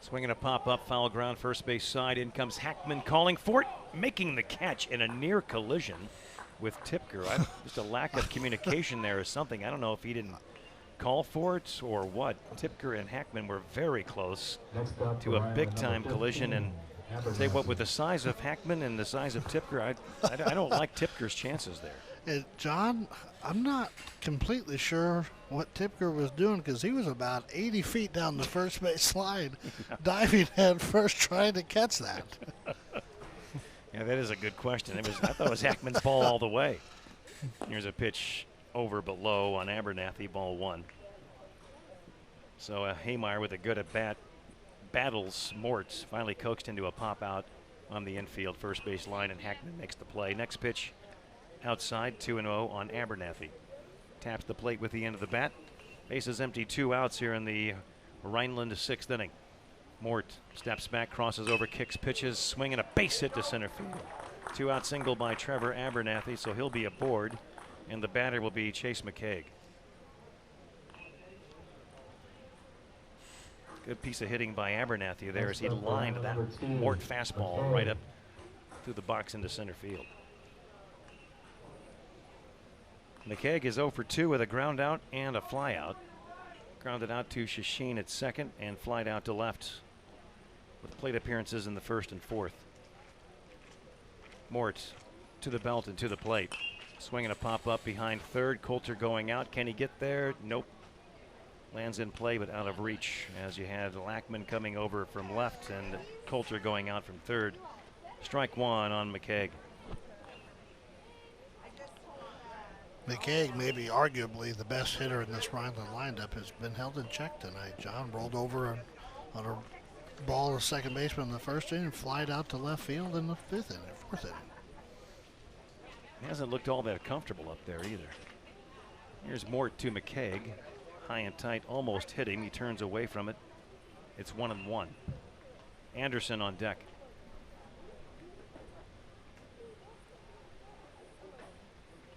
Swinging a pop-up, foul ground, first base side. In comes Hackman calling for it, making the catch in a near collision with Tipker. Just a lack of communication there or something. I don't know if he didn't call for it or what. Tipker and Hackman were very close to a big-time collision. And I'll say what, with the size of Hackman and the size of Tipker, I don't like Tipker's chances there. John, I'm not completely sure what Tipker was doing because he was about 80 feet down the first base line, diving head first trying to catch that. Yeah, that is a good question. I thought it was Hackman's ball all the way. Here's a pitch over below on Abernathy, ball 1. So Haymeyer with a good at bat battles Mortz, finally coaxed into a pop out on the infield first base line, and Hackman makes the play. Next pitch outside, 2-0 on Abernathy. Taps the plate with the end of the bat. Bases empty, 2 outs here in the Rhineland 6th inning. Mort steps back, crosses over, kicks, pitches, swinging a base hit to center field. 2-out single by Trevor Abernathy, so he'll be aboard, and the batter will be Chase McCaig. Good piece of hitting by Abernathy there as he lined that Mort fastball right up through the box into center field. McCaig is 0 for 2 with a ground out and a fly out. Grounded out to Shashin at second and flied out to left with plate appearances in the first and fourth. Mort to the belt and to the plate. Swinging a pop up behind third. Coulter going out. Can he get there? Nope. Lands in play but out of reach as you had Lackman coming over from left and Coulter going out from third. Strike 1 on McCaig. McCaig, maybe arguably the best hitter in this Rhineland lineup, has been held in check tonight. John rolled over on a ball to second baseman in the first inning and flied out to left field in the fourth inning. He hasn't looked all that comfortable up there either. Here's Mort to McCaig. High and tight, almost hit him. He turns away from it. It's 1-1. Anderson on deck.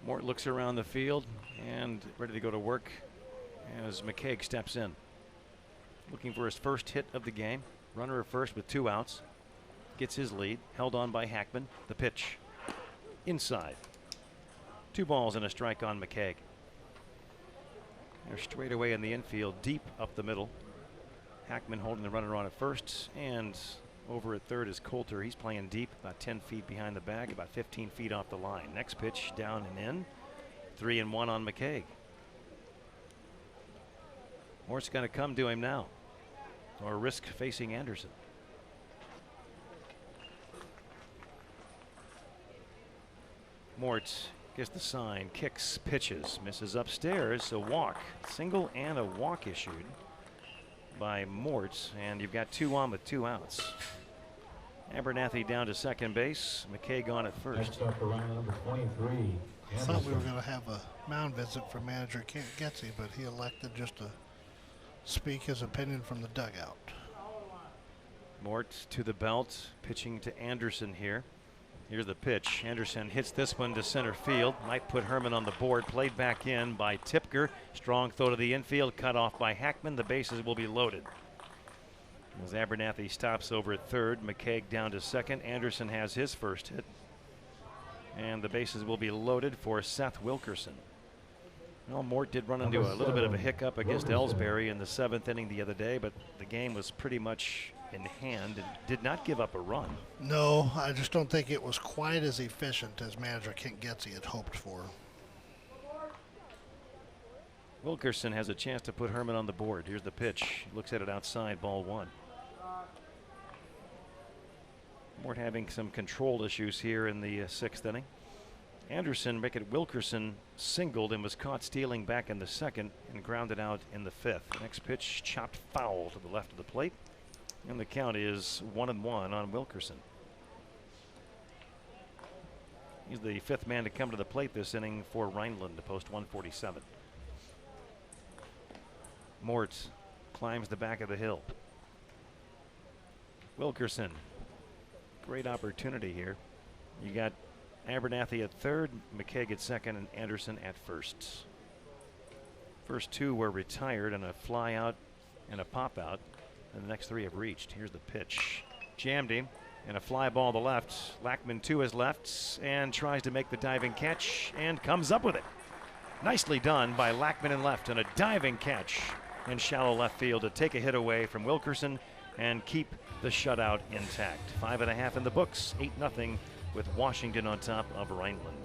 Mort looks around the field and ready to go to work as McCaig steps in. Looking for his first hit of the game. Runner at first with 2 outs. Gets his lead. Held on by Hackman. The pitch. Inside. 2 balls and a strike on McCaig. They're straight away in the infield, deep up the middle. Hackman holding the runner on at first, and over at third is Coulter. He's playing deep, about 10 feet behind the bag, about 15 feet off the line. Next pitch down and in. 3-1 on McCaig. Mort's going to come to him now, or risk facing Anderson. Mort gets the sign, kicks, pitches, misses upstairs. A walk, single and a walk issued by Mort, and you've got 2 on with 2 outs. Abernathy down to second base, McCaig on at first. I thought we were going to have a mound visit from manager Getzey, but he elected just to speak his opinion from the dugout. Mort to the belt, pitching to Anderson here. Here's the pitch. Anderson hits this one to center field. Might put Herman on the board. Played back in by Tipker. Strong throw to the infield. Cut off by Hackman. The bases will be loaded. As Abernathy stops over at third. McCaig down to second. Anderson has his first hit. And the bases will be loaded for Seth Wilkerson. Well, Mort did run into a little bit of a hiccup against Ellsbury in the 7th inning the other day, but the game was pretty much in hand and did not give up a run. No, I just don't think it was quite as efficient as manager Kent Getzey had hoped for. Wilkerson has a chance to put Herman on the board. Here's the pitch. Looks at it outside, ball 1. Mort having some control issues here in the 6th inning. Anderson, Wilkerson singled and was caught stealing back in the 2nd and grounded out in the 5th. Next pitch chopped foul to the left of the plate. And the count is 1-1 on Wilkerson. He's the 5th man to come to the plate this inning for Rhineland to post 147. Mort climbs the back of the hill. Wilkerson, great opportunity here. You got Abernathy at third, McCaig at second, and Anderson at first. First 2 were retired on a fly out and a pop out. And the next 3 have reached. Here's the pitch. Jammed him. And a fly ball to left. Lackman to his left and tries to make the diving catch and comes up with it. Nicely done by Lackman in left, and a diving catch in shallow left field to take a hit away from Wilkerson and keep the shutout intact. 5.5 in the books, 8-0 with Washington on top of Rhineland.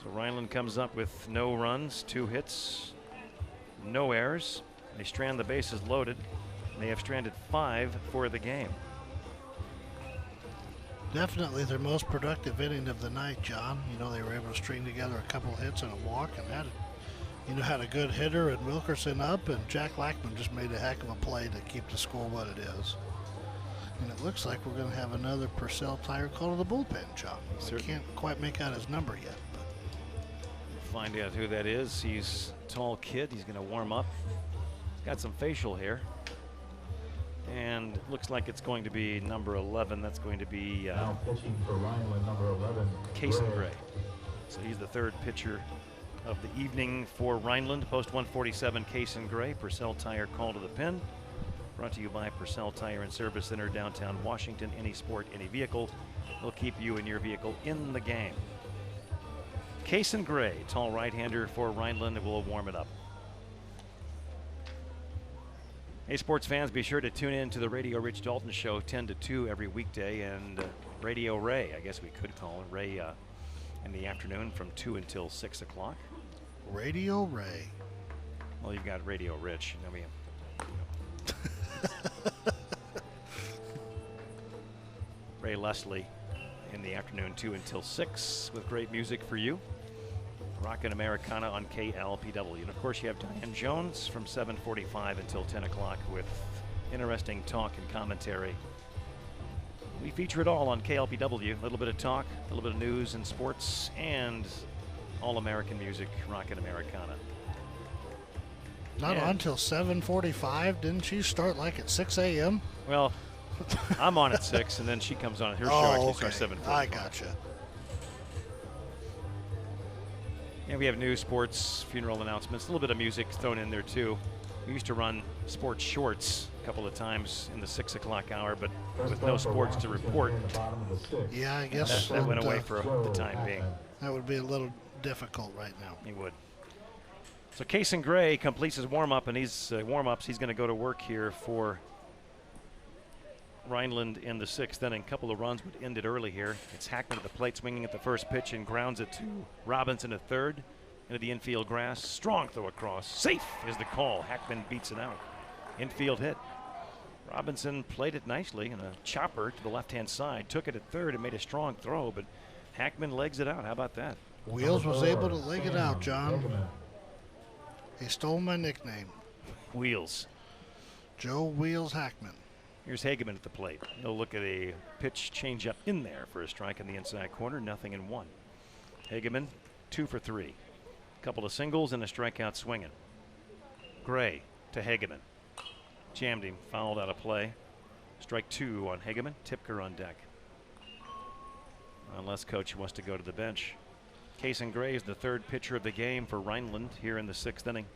So Rhineland comes up with no runs, 2 hits, no errors. They strand the bases loaded. They have stranded 5 for the game. Definitely their most productive inning of the night, John. You know, they were able to string together a couple hits and a walk, and had a good hitter and Wilkerson up, and Jack Lackman just made a heck of a play to keep the score what it is. And it looks like we're going to have another Purcell Tire call to the bullpen, John. I can't quite make out his number yet. We'll find out who that is. He's a tall kid. He's going to warm up. Got some facial hair. And looks like it's going to be number 11. That's going to be now pitching for Rhineland, number 11, Kason Gray. So he's the 3rd pitcher of the evening for Rhineland. Post 147, Kason Gray. Purcell Tire call to the pin. Brought to you by Purcell Tire and Service Center, downtown Washington. Any sport, any vehicle will keep you and your vehicle in the game. Kason Gray, tall right-hander for Rhineland, will warm it up. Hey, sports fans, be sure to tune in to the Radio Rich Dalton Show 10 to 2 every weekday, and Radio Ray, I guess we could call it, Ray in the afternoon from 2 until 6 o'clock. Radio Ray. Well, you've got Radio Rich. I mean, Ray Leslie in the afternoon 2 until 6 with great music for you. Rockin' Americana on KLPW. And of course you have Diane Jones from 7:45 until 10 o'clock with interesting talk and commentary. We feature it all on KLPW. A little bit of talk, a little bit of news and sports, and all-American music, Rockin' Americana. Not on till 7:45. Didn't she start like at 6 a.m.? Well, I'm on at 6, and then she comes on at her show actually starts 7:45. I gotcha. And we have news, sports, funeral announcements, a little bit of music thrown in there too. We used to run sports shorts a couple of times in the 6 o'clock hour, but with no sports to report, yeah, I guess that went away for the time being. That would be a little difficult right now. He would. So Kason Gray completes his warm-up, and he's warm-ups. He's going to go to work here for Rhineland in the 6th inning. A couple of runs would end it early here. It's Hackman at the plate, swinging at the first pitch and grounds it to Robinson at third. Into the infield grass. Strong throw across. Safe is the call. Hackman beats it out. Infield hit. Robinson played it nicely in a chopper to the left-hand side. Took it at third and made a strong throw, but Hackman legs it out. How about that? Wheels was able to leg it out, John. He stole my nickname. Wheels. Joe Wheels Hackman. Here's Hageman at the plate. He'll look at a pitch change up in there for a strike in the inside corner. 0-1. Hageman 2 for 3. Couple of singles and a strikeout swinging. Gray to Hageman. Jammed him, fouled out of play. Strike 2 on Hageman. Tipker on deck. Unless coach wants to go to the bench. Kason Gray is the 3rd pitcher of the game for Rhineland here in the 6th inning.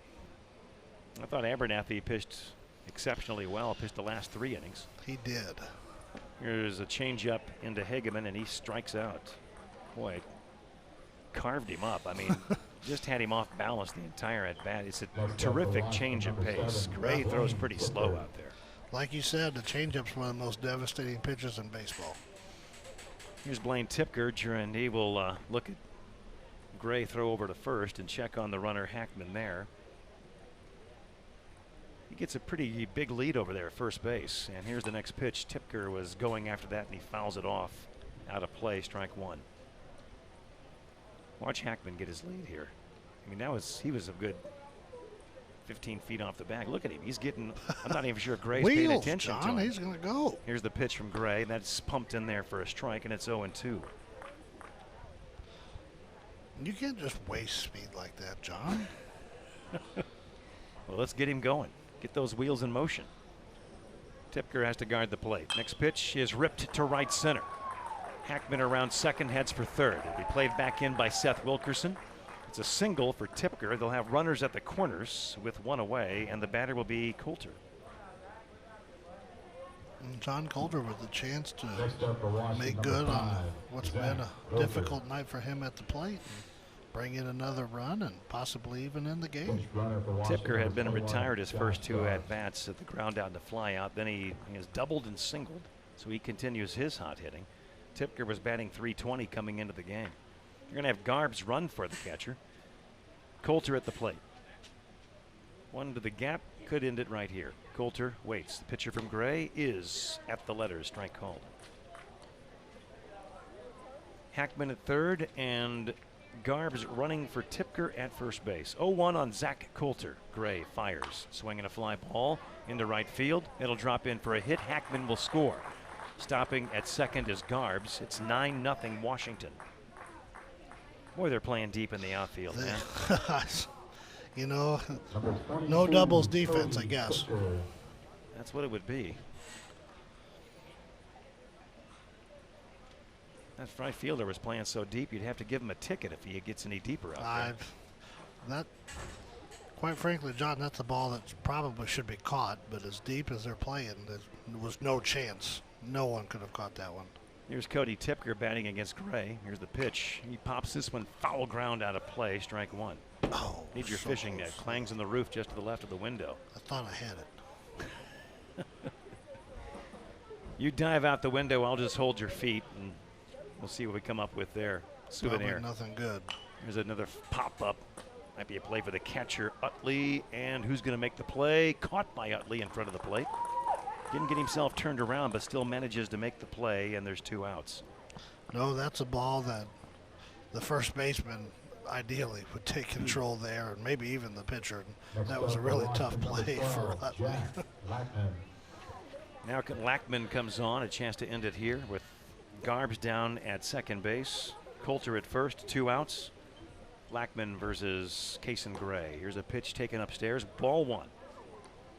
I thought Abernathy pitched exceptionally well, pitched the last 3 innings. He did. Here's a changeup into Hageman, and he strikes out. Boy, carved him up. I mean, just had him off balance the entire at bat. It's a terrific change of pace. Gray throws pretty slow out there. Like you said, the changeup's one of the most devastating pitches in baseball. Here's Blaine Tipker, and he will look at Gray throw over to first and check on the runner Hackman there. He gets a pretty big lead over there at first base. And here's the next pitch. Tipker was going after that, and he fouls it off out of play. Strike 1. Watch Hackman get his lead here. I mean, he was a good 15 feet off the bag. Look at him. He's getting, I'm not even sure Gray's paying attention John, to him. He's going to go. Here's the pitch from Gray. That's pumped in there for a strike, and it's 0-2. You can't just waste speed like that, John. Well, let's get him going. Get those wheels in motion. Tipker has to guard the plate. Next pitch is ripped to right center. Hackman around second, heads for third. It'll be played back in by Seth Wilkerson. It's a single for Tipker. They'll have runners at the corners with one away, and the batter will be Coulter. And John Coulter with a chance to Next up for Washington, make number good on 5, what's Zach been a Roper. difficult night for him at the plate. Bring in another run and possibly even in the game. Pinch runner for Washington, Tipker had been number 21, retired his first Josh 2 Dobbs. at-bats at the ground out and the fly out. Then he has doubled and singled, so he continues his hot hitting. Tipker was batting .320 coming into the game. You're going to have Garbs run for the catcher. Coulter at the plate. One to the gap, could end it right here. Coulter waits. The pitcher from Gray is at the letters, strike called. Hackman at third, and Garbs running for Tipker at first base. 0-1 on Zach Coulter. Gray fires, swinging a fly ball into right field. It'll drop in for a hit. Hackman will score. Stopping at second is Garbs. It's 9-0 Washington. Boy, they're playing deep in the outfield, man. You know, Number no 22, doubles defense, I Cody guess. Tipker. That's what it would be. That right fielder was playing so deep, you'd have to give him a ticket if he gets any deeper out there. Quite frankly, John, that's a ball that probably should be caught, but as deep as they're playing, there was no chance. No one could have caught that one. Here's Cody Tipker batting against Gray. Here's the pitch. He pops this one foul ground out of play, strike one. Oh, Need your so fishing close. net. Clangs in the roof just to the left of the window. I thought I had it. You dive out the window, I'll just hold your feet, and we'll see what we come up with there. Souvenir. Probably nothing good. Here's another pop-up. Might be a play for the catcher, Utley, and who's going to make the play? Caught by Utley in front of the plate. Didn't get himself turned around, but still manages to make the play, and there's 2 outs. No, that's a ball that the first baseman ideally would take control there, and maybe even the pitcher. Next That was a up really for tough Washington, play number for 12, Utley. Jack Lackman. Now Lackman comes on, a chance to end it here with Garbs down at second base. Coulter at first, 2 outs. Lackman versus Kason Gray. Here's a pitch taken upstairs, ball 1.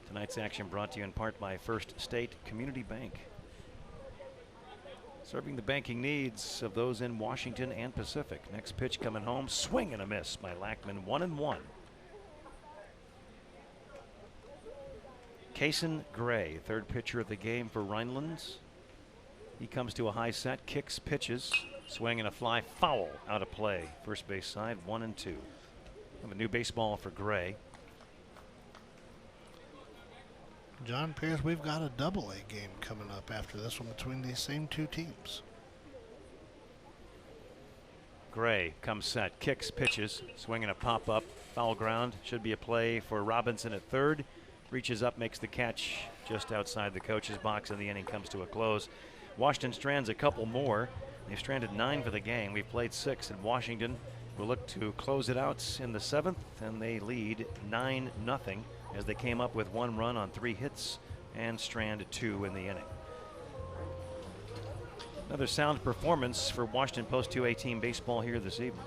Tonight's action brought to you in part by First State Community Bank. Serving the banking needs of those in Washington and Pacific. Next pitch coming home, swing and a miss by Lackman, 1-1. Kason Gray, third pitcher of the game for Rhineland. He comes to a high set, kicks, pitches, swing and a fly, foul out of play. First base side, 1-2. Have a new baseball for Gray. John Pierce, we've got a AA game coming up after this one between these same 2 teams. Gray comes set, kicks, pitches, swinging a pop-up, foul ground. Should be a play for Robinson at third. Reaches up, makes the catch just outside the coach's box, and the inning comes to a close. Washington strands a couple more. They've stranded 9 for the game. We've played 6, and Washington will look to close it out in the 7th, and they lead 9-0 as they came up with 1 run on 3 hits and strand 2 in the inning. Another sound performance for Washington Post 2A team baseball here this evening.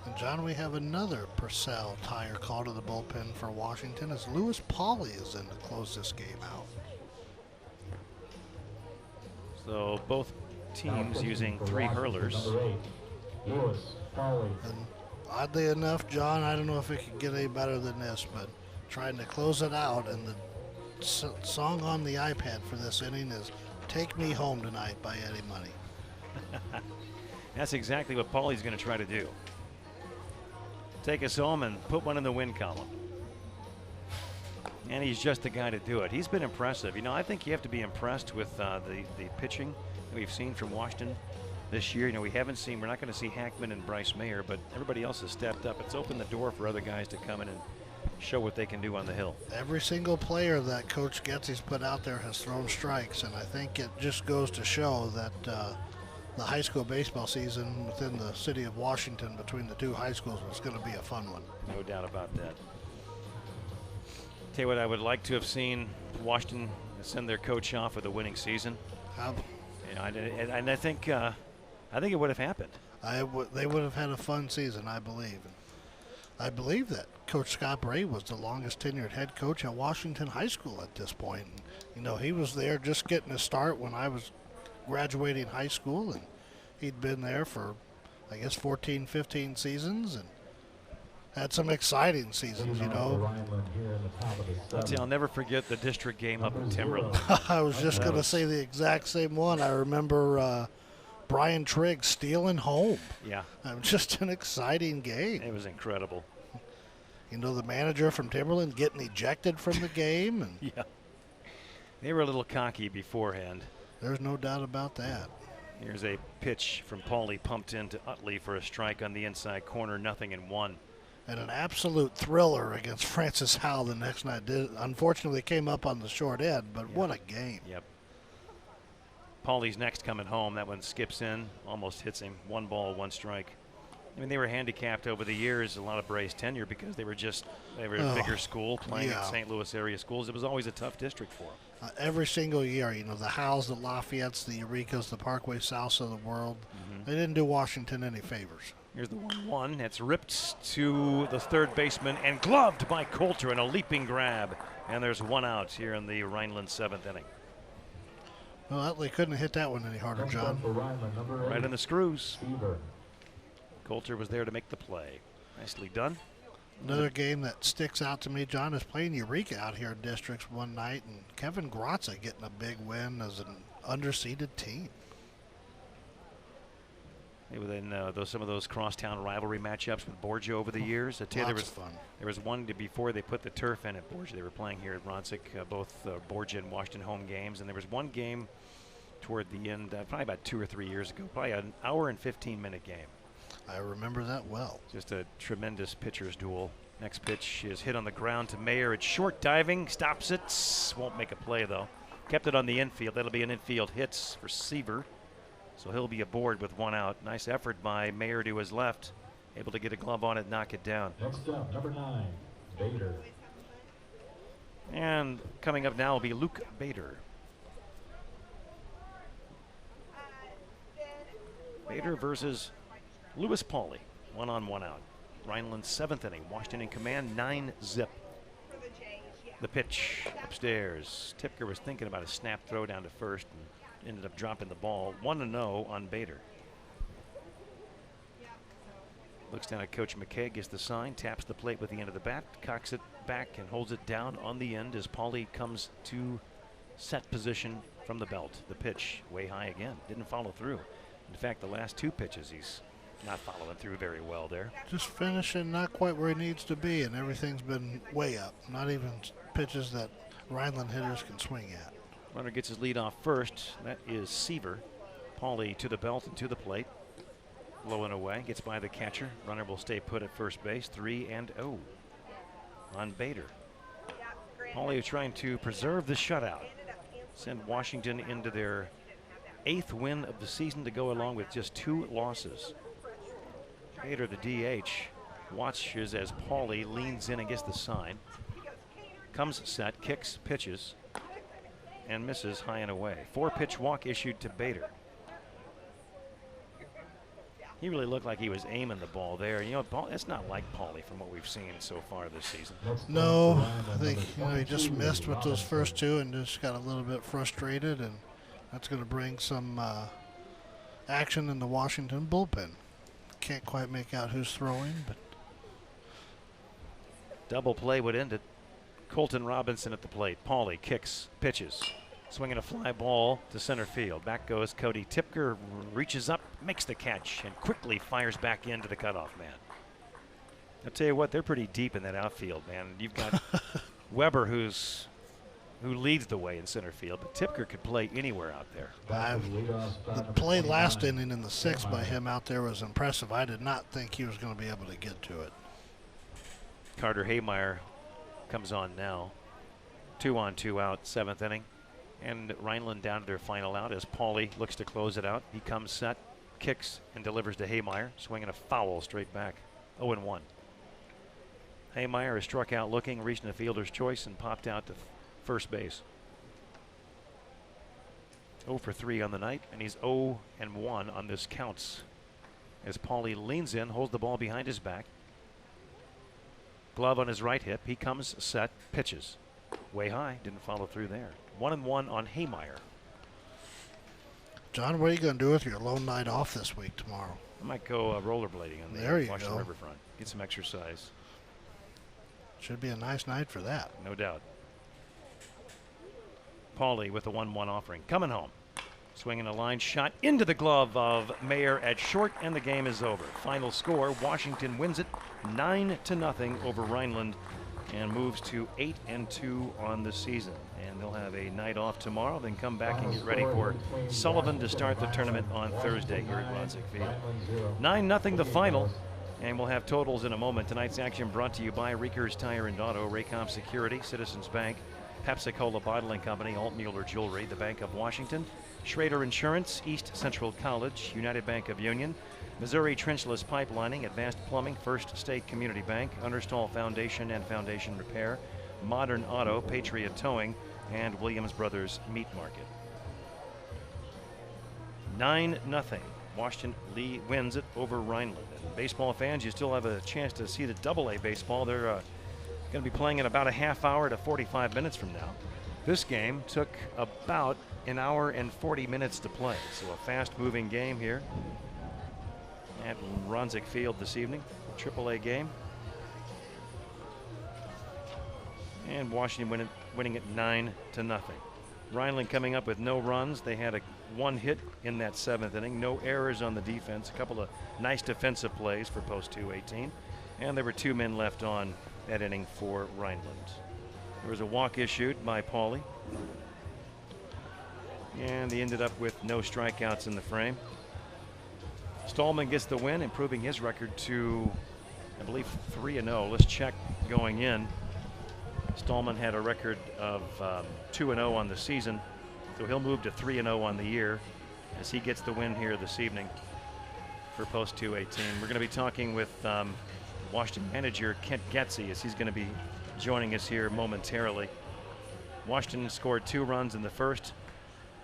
And John, we have another Purcell tire call to the bullpen for Washington as Lewis Pauly is in to close this game out. So both teams using 3 hurlers. Number 8, Lewis Pauly. And oddly enough, John, I don't know if it could get any better than this, but trying to close it out, and the song on the iPad for this inning is "Take Me Home Tonight" by Eddie Money. That's exactly what Paulie's going to try to do. Take us home and put one in the win column. And he's just the guy to do it. He's been impressive. You know, I think you have to be impressed with the pitching that we've seen from Washington this year. You know, we're not going to see Hackman and Bryce Mayer, but everybody else has stepped up. It's opened the door for other guys to come in and show what they can do on the hill. Every single player that Coach Getsy's put out there has thrown strikes, and I think it just goes to show that the high school baseball season within the city of Washington between the 2 high schools was going to be a fun one. No doubt about that. Tell you what, I would like to have seen Washington send their coach off with a winning season. You know, and I think it would have happened. They would have had a fun season, I believe. I believe that Coach Scott Bray was the longest tenured head coach at Washington High School at this point. And, you know, he was there just getting a start when I was graduating high school, and he'd been there for, I guess, 14, 15 seasons. And had some exciting seasons, you know. Rhineland here in the top of the I'll tell you, seventh. I'll never forget the district game up in Timberland. I was just That going to was- say the exact same one. I remember Brian Trigg stealing home. Yeah, Just an exciting game. it was incredible. You know, the manager from Timberland getting ejected from the game, and Yeah. They were a little cocky beforehand. there's no doubt about that. Here's a pitch from Paulie pumped into Utley for a strike on the inside corner, 0-1. And an absolute thriller against Francis Howell the next night. Unfortunately, came up on the short end, but Yeah. what a game. Yep. Paulie's next coming home. That one skips in, almost hits him. 1 ball, 1 strike. I mean, they were handicapped over the years, a lot of Bray's tenure, because they were a bigger school playing yeah. at St. Louis area schools. It was always a tough district for them. Every single year, you know, the Howells, the Lafayettes, the Eureka's, the Parkway Souths of the world, they didn't do Washington any favors. Here's the 1-1. That's ripped to the third baseman and gloved by Coulter in a leaping grab. And there's 1 out here in the Rhineland 7th inning. Well, Utley couldn't have hit that one any harder, Next up John. for Rhineland, number Right 8, in the screws. Seaver. Coulter was there to make the play. Nicely done. Another game that sticks out to me, John, is playing Eureka out here in districts one night, and Kevin Grotza getting a big win as an underseeded team. Within some of those crosstown rivalry matchups with Borgia over the years. I tell you, Lots of fun. there was one before they put the turf in at Borgia. They were playing here at Ronsick, both Borgia and Washington home games. And there was one game toward the end, probably about 2 or 3 years ago, probably an hour and 15-minute game. I remember that well. Just a tremendous pitcher's duel. Next pitch is hit on the ground to Mayer. It's short diving, stops it, won't make a play though. Kept it on the infield. That'll be an infield hit for Seaver. So he'll be aboard with 1 out. Nice effort by Mayer to his left. Able to get a glove on it, knock it down. Next up, number 9, Bader. And coming up now will be Luke Bader. Bader versus Lewis Pauly. 1 on, 1 out. Rhineland 7th inning. Washington in command, 9-0. The pitch upstairs. Tipker was thinking about a snap throw down to first and ended up dropping the ball. 1-0 on Bader. Looks down at Coach McKay, gets the sign, taps the plate with the end of the bat, cocks it back and holds it down on the end as Pauly comes to set position from the belt. The pitch way high again. Didn't follow through. In fact, the last 2 pitches he's not following through very well there. Just finishing not quite where he needs to be, and everything's been way up. Not even pitches that Rhineland hitters can swing at. Runner gets his lead off first. That is Seaver. Pauly to the belt and to the plate. Low and away. Gets by the catcher. Runner will stay put at first base. 3-0 on Bader. Pauly is trying to preserve the shutout. Send Washington into their 8th win of the season to go along with just 2 losses. Bader, the DH, watches as Pauly leans in and gets the sign. Comes set, kicks, pitches, and misses high and away. 4-pitch walk issued to Bader. He really looked like he was aiming the ball there. You know, that's not like Pauly from what we've seen so far this season. Next up No, for I Rhineland, think number he just 22, missed with those first Robinson. 2 and just got a little bit frustrated, and that's going to bring some action in the Washington bullpen. Can't quite make out who's throwing, but Double play would end it. Colton Robinson at the plate. Pauly kicks, pitches. Swinging a fly ball to center field. Back goes Cody Tipker, reaches up, makes the catch, and quickly fires back into the cutoff man. I'll tell you what, they're pretty deep in that outfield, man. You've got Weber, who leads the way in center field, but Tipker could play anywhere out there. Back with leadoff spot the number play last 29, inning in the 6th by him out there was impressive. I did not think he was going to be able to get to it. Carter Haymeyer comes on now. 2 on, 2 out, 7th inning. And Rhineland down to their final out as Pauly looks to close it out. He comes set, kicks, and delivers to Haymeyer, swinging a foul straight back. 0-1. Haymeyer is struck out looking, reaching the fielder's choice, and popped out to first base. 0 for 3 on the night, and he's 0-1 on this counts. As Pauly leans in, holds the ball behind his back. Glove on his right hip. He comes set, pitches. Way high, didn't follow through there. 1-1 on Haymeyer. John, what are you going to do with your lone night off this week tomorrow? I might go rollerblading on There the you Washington go. Riverfront. Get some exercise. Should be a nice night for that. No doubt. Pauly with the 1-1 offering. Coming home. Swinging a line shot into the glove of Mayer at short, and the game is over. Final score, Washington wins it 9-0 over Rhineland and moves to 8-2 on the season. And they'll have a night off tomorrow, then come back and get ready for Sullivan to start the tournament on Thursday here at Rhineland Field. 9-0 the final, and we'll have totals in a moment. Tonight's action brought to you by Reekers Tire and Auto, Raycom Security, Citizens Bank, Pepsi-Cola Bottling Company, Altmuller Jewelry, the Bank of Washington, Schrader Insurance, East Central College, United Bank of Union, Missouri Trenchless Pipelining, Advanced Plumbing, First State Community Bank, Understall Foundation and Foundation Repair, Modern Auto, Patriot Towing, and Williams Brothers Meat Market. 9-0. Washington Lee wins it over Rhineland. And baseball fans, you still have a chance to see the AA baseball. They're going to be playing in about a half hour to 45 minutes from now. This game took about an hour and 40 minutes to play, so a fast-moving game here at Rhineland Field this evening. AAA game. And Washington winning it 9-0. Rhineland coming up with no runs. They had one hit in that 7th inning. No errors on the defense. A couple of nice defensive plays for Post 218. And there were 2 men left on that inning for Rhineland. There was a walk issued by Pauly. And they ended up with no strikeouts in the frame. Stallman gets the win, improving his record to, I believe, 3-0. Let's check going in. Stallman had a record of 2-0 on the season, so he'll move to 3-0 on the year as he gets the win here this evening for Post 218. We're going to be talking with Washington manager Kent Getzey as he's going to be joining us here momentarily. Washington scored 2 runs in the first,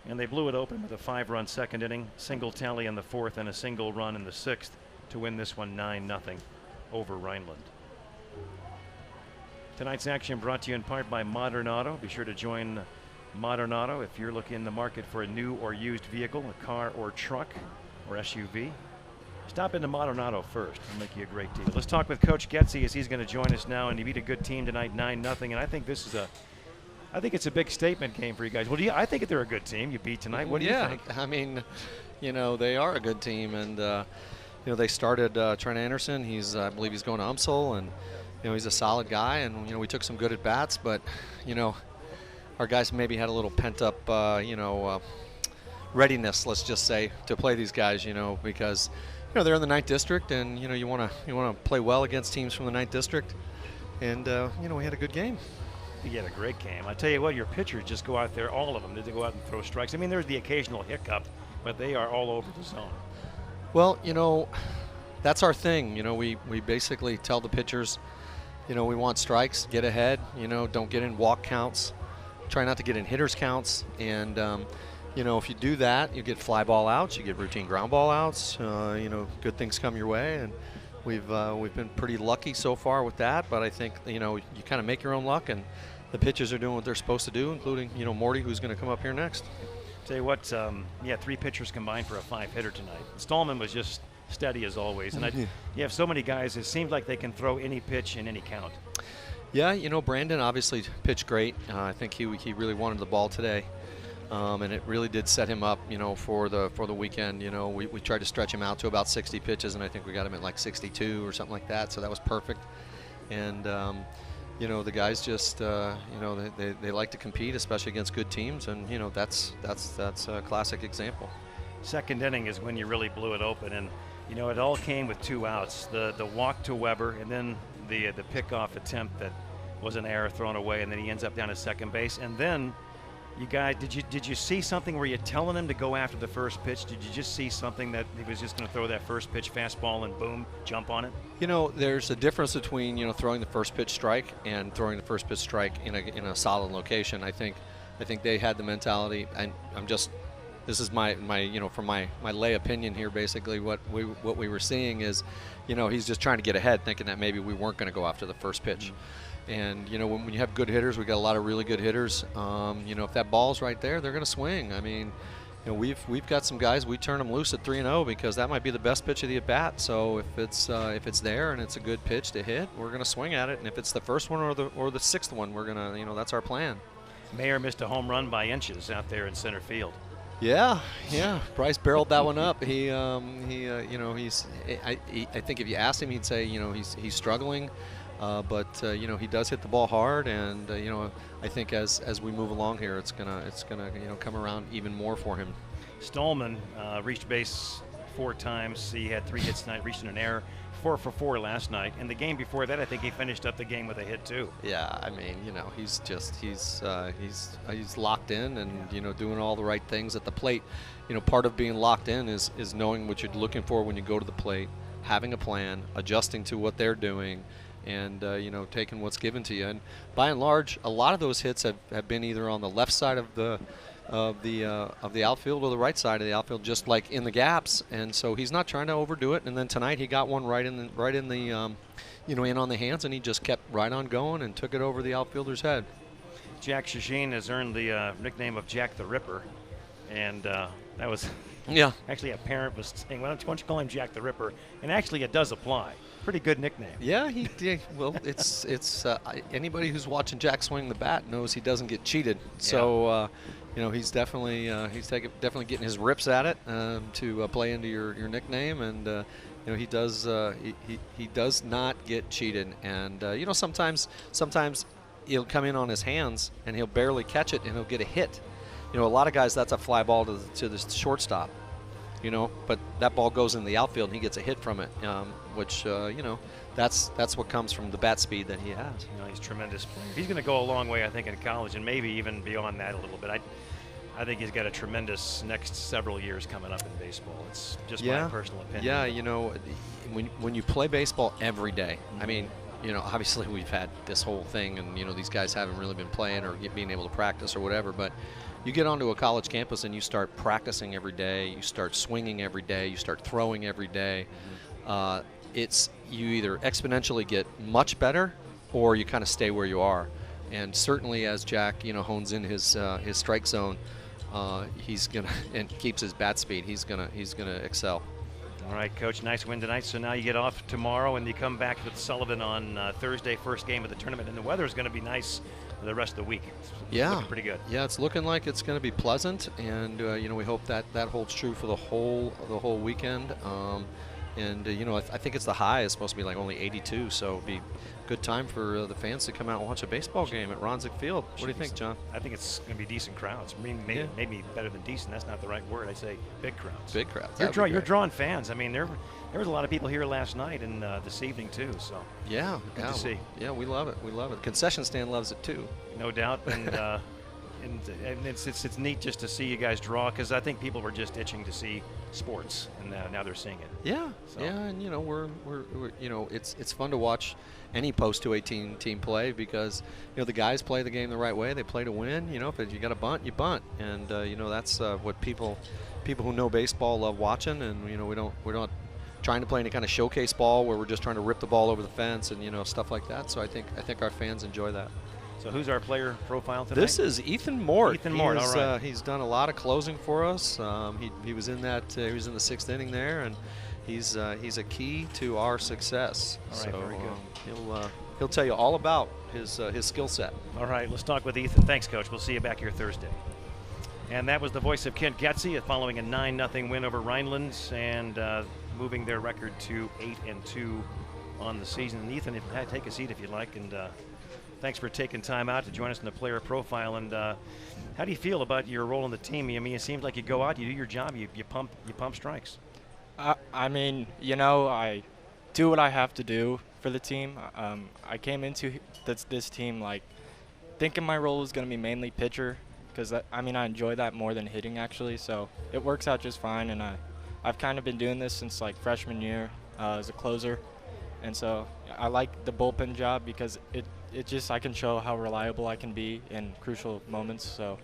and they blew it open with a 5-run second inning, single tally in the 4th, and a single run in the 6th to win this one 9-0 over Rhineland. Tonight's action brought to you in part by Modern Auto. Be sure to join Modern Auto if you're looking in the market for a new or used vehicle, a car or truck or SUV. Stop into Modern Auto first. It'll make you a great deal. Let's talk with Coach Getzey as he's going to join us now. And he beat a good team tonight, 9-0. And I think this is I think it's a big statement game for you guys. Well, I think they're a good team. You beat tonight. What do you think? Yeah, I mean, they are a good team, and they started Trent Anderson. I believe he's going to UMSL, and he's a solid guy, and we took some good at bats, but our guys maybe had a little pent up readiness, let's just say, to play these guys, because they're in the 9th district, and you want to play well against teams from the 9th district, and we had a good game. You had a great game. I tell you what, your pitchers just go out there, all of them, they go out and throw strikes. I mean, there's the occasional hiccup, but they are all over the zone. Well, that's our thing. We basically tell the pitchers, we want strikes, get ahead, don't get in walk counts, try not to get in hitters counts, and if you do that, you get fly ball outs, you get routine ground ball outs, good things come your way, and we've been pretty lucky so far with that, but I think you kind of make your own luck, and the pitchers are doing what they're supposed to do, including Morty, who's going to come up here next. Tell you what, 3 pitchers combined for a 5-hitter tonight. Stallman was just steady as always, and you have so many guys, it seems like they can throw any pitch in any count. Yeah, Brandon obviously pitched great. I think he really wanted the ball today, and it really did set him up, for the weekend. We tried to stretch him out to about 60 pitches, and I think we got him at like 62 or something like that, so that was perfect. And the guys just they like to compete, especially against good teams, and that's a classic example. Second inning is when you really blew it open, and it all came with 2 outs. The walk to Weber, and then the pickoff attempt that was an error thrown away, and then he ends up down at second base. And then you guys, did you see something? Were you telling him to go after the first pitch? Did you just see something that he was just going to throw that first pitch fastball and boom, jump on it? There's a difference between throwing the first pitch strike and throwing the first pitch strike in a solid location. I think they had the mentality, and this is my from my lay opinion here, basically what we were seeing is, he's just trying to get ahead, thinking that maybe we weren't going to go after the first pitch. And when you have good hitters, we got a lot of really good hitters. If that ball's right there, they're going to swing. I mean, you know, we've got some guys, we turn them loose at 3-0 because that might be the best pitch of the at bat. So if it's there and it's a good pitch to hit, we're going to swing at it. And if it's the first one or the sixth one, we're going to, you know, that's our plan. Mayer missed a home run by inches out there in center field. Yeah. Bryce barreled that one up. You know, I think if you asked him, he'd say, you know, he's struggling, but you know, he does hit the ball hard, and you know, I think as we move along here, it's gonna you know, come around even more for him. Stallman reached base 4 times. He had 3 hits tonight, reached an error. 4 for 4 last night, and the game before that, I think he finished up the game with a hit too. Yeah, I mean, you know, he's locked in and, you know, doing all the right things at the plate. You know, part of being locked in is knowing what you're looking for when you go to the plate, having a plan, adjusting to what they're doing, and you know, taking what's given to you. And by and large, a lot of those hits have been either on the left side of the outfield or the right side of the outfield, just like in the gaps, and so he's not trying to overdo it. And then tonight he got one right in the you know, in on the hands, and he just kept right on going and took it over the outfielder's head. Jack Shaheen has earned the nickname of Jack the Ripper, and that was actually a parent was saying, why don't you call him Jack the Ripper? And actually it does apply. Pretty good nickname. Yeah, well, it's anybody who's watching Jack swing the bat knows he doesn't get cheated. So you know, he's definitely definitely getting his rips at it to play into your nickname, and you know, he does not get cheated. And you know, sometimes he'll come in on his hands and he'll barely catch it and he'll get a hit. You know, a lot of guys, that's a fly ball to the shortstop. You know, but that ball goes in the outfield and he gets a hit from it, which you know, that's what comes from the bat speed that he has. You know, he's a tremendous player. He's going to go a long way, I think, in college, and maybe even beyond that a little bit. I think he's got a tremendous next several years coming up in baseball. It's just my personal opinion. Yeah, you know, when you play baseball every day, I mean, you know, obviously we've had this whole thing, and you know, these guys haven't really been playing or being able to practice or whatever, but you get onto a college campus and you start practicing every day, you start swinging every day, you start throwing every day. You either exponentially get much better or you kind of stay where you are. And certainly as Jack, you know, hones in his strike zone, he's gonna, and keeps his bat speed, he's gonna excel. All right, Coach, nice win tonight. So now you get off tomorrow and you come back with Sullivan on Thursday, first game of the tournament, and the weather is going to be nice the rest of the week. It's looking pretty good. Yeah, it's looking like it's going to be pleasant, and you know, we hope that holds true for the whole weekend. And you know, I think it's the high is supposed to be like only 82, so it'll be a good time for the fans to come out and watch a baseball game at Rhineland Field. What do you think, John? I think it's going to be decent crowds. I mean, maybe better than decent. That's not the right word. I'd say big crowds. Big crowds. You're drawing fans. I mean, there was a lot of people here last night and this evening too. So good to see. Yeah, we love it. We love it. The concession stand loves it too. No doubt. And and it's neat just to see you guys draw, because I think people were just itching to see sports, and now they're seeing it. Yeah, so. Yeah, and you know, we're you know, it's fun to watch any post 218 team play, because you know, the guys play the game the right way. They play to win. You know, if you got to bunt, you bunt, and you know, that's what people who know baseball love watching. And you know, we're not trying to play any kind of showcase ball where we're just trying to rip the ball over the fence and, you know, stuff like that. So I think our fans enjoy that. So who's our player profile today? This is Ethan Mort. Ethan Mort, all right. He's done a lot of closing for us. He was in that. He was in the 6th inning there, and he's a key to our success. All right, so very good. He'll tell you all about his skill set. All right, let's talk with Ethan. Thanks, Coach. We'll see you back here Thursday. And that was the voice of Kent Getzey following a 9-0 win over Rhineland, and moving their record to 8-2 on the season. And Ethan, take a seat if you'd like, and. Thanks for taking time out to join us in the player profile. And how do you feel about your role in the team? I mean, it seems like you go out, you do your job, you pump strikes. I mean, you know, I do what I have to do for the team. I came into this team like thinking my role was going to be mainly pitcher, because I mean, I enjoy that more than hitting actually. So it works out just fine, and I've kind of been doing this since like freshman year as a closer, and so I like the bullpen job because it just, I can show how reliable I can be in crucial moments. So,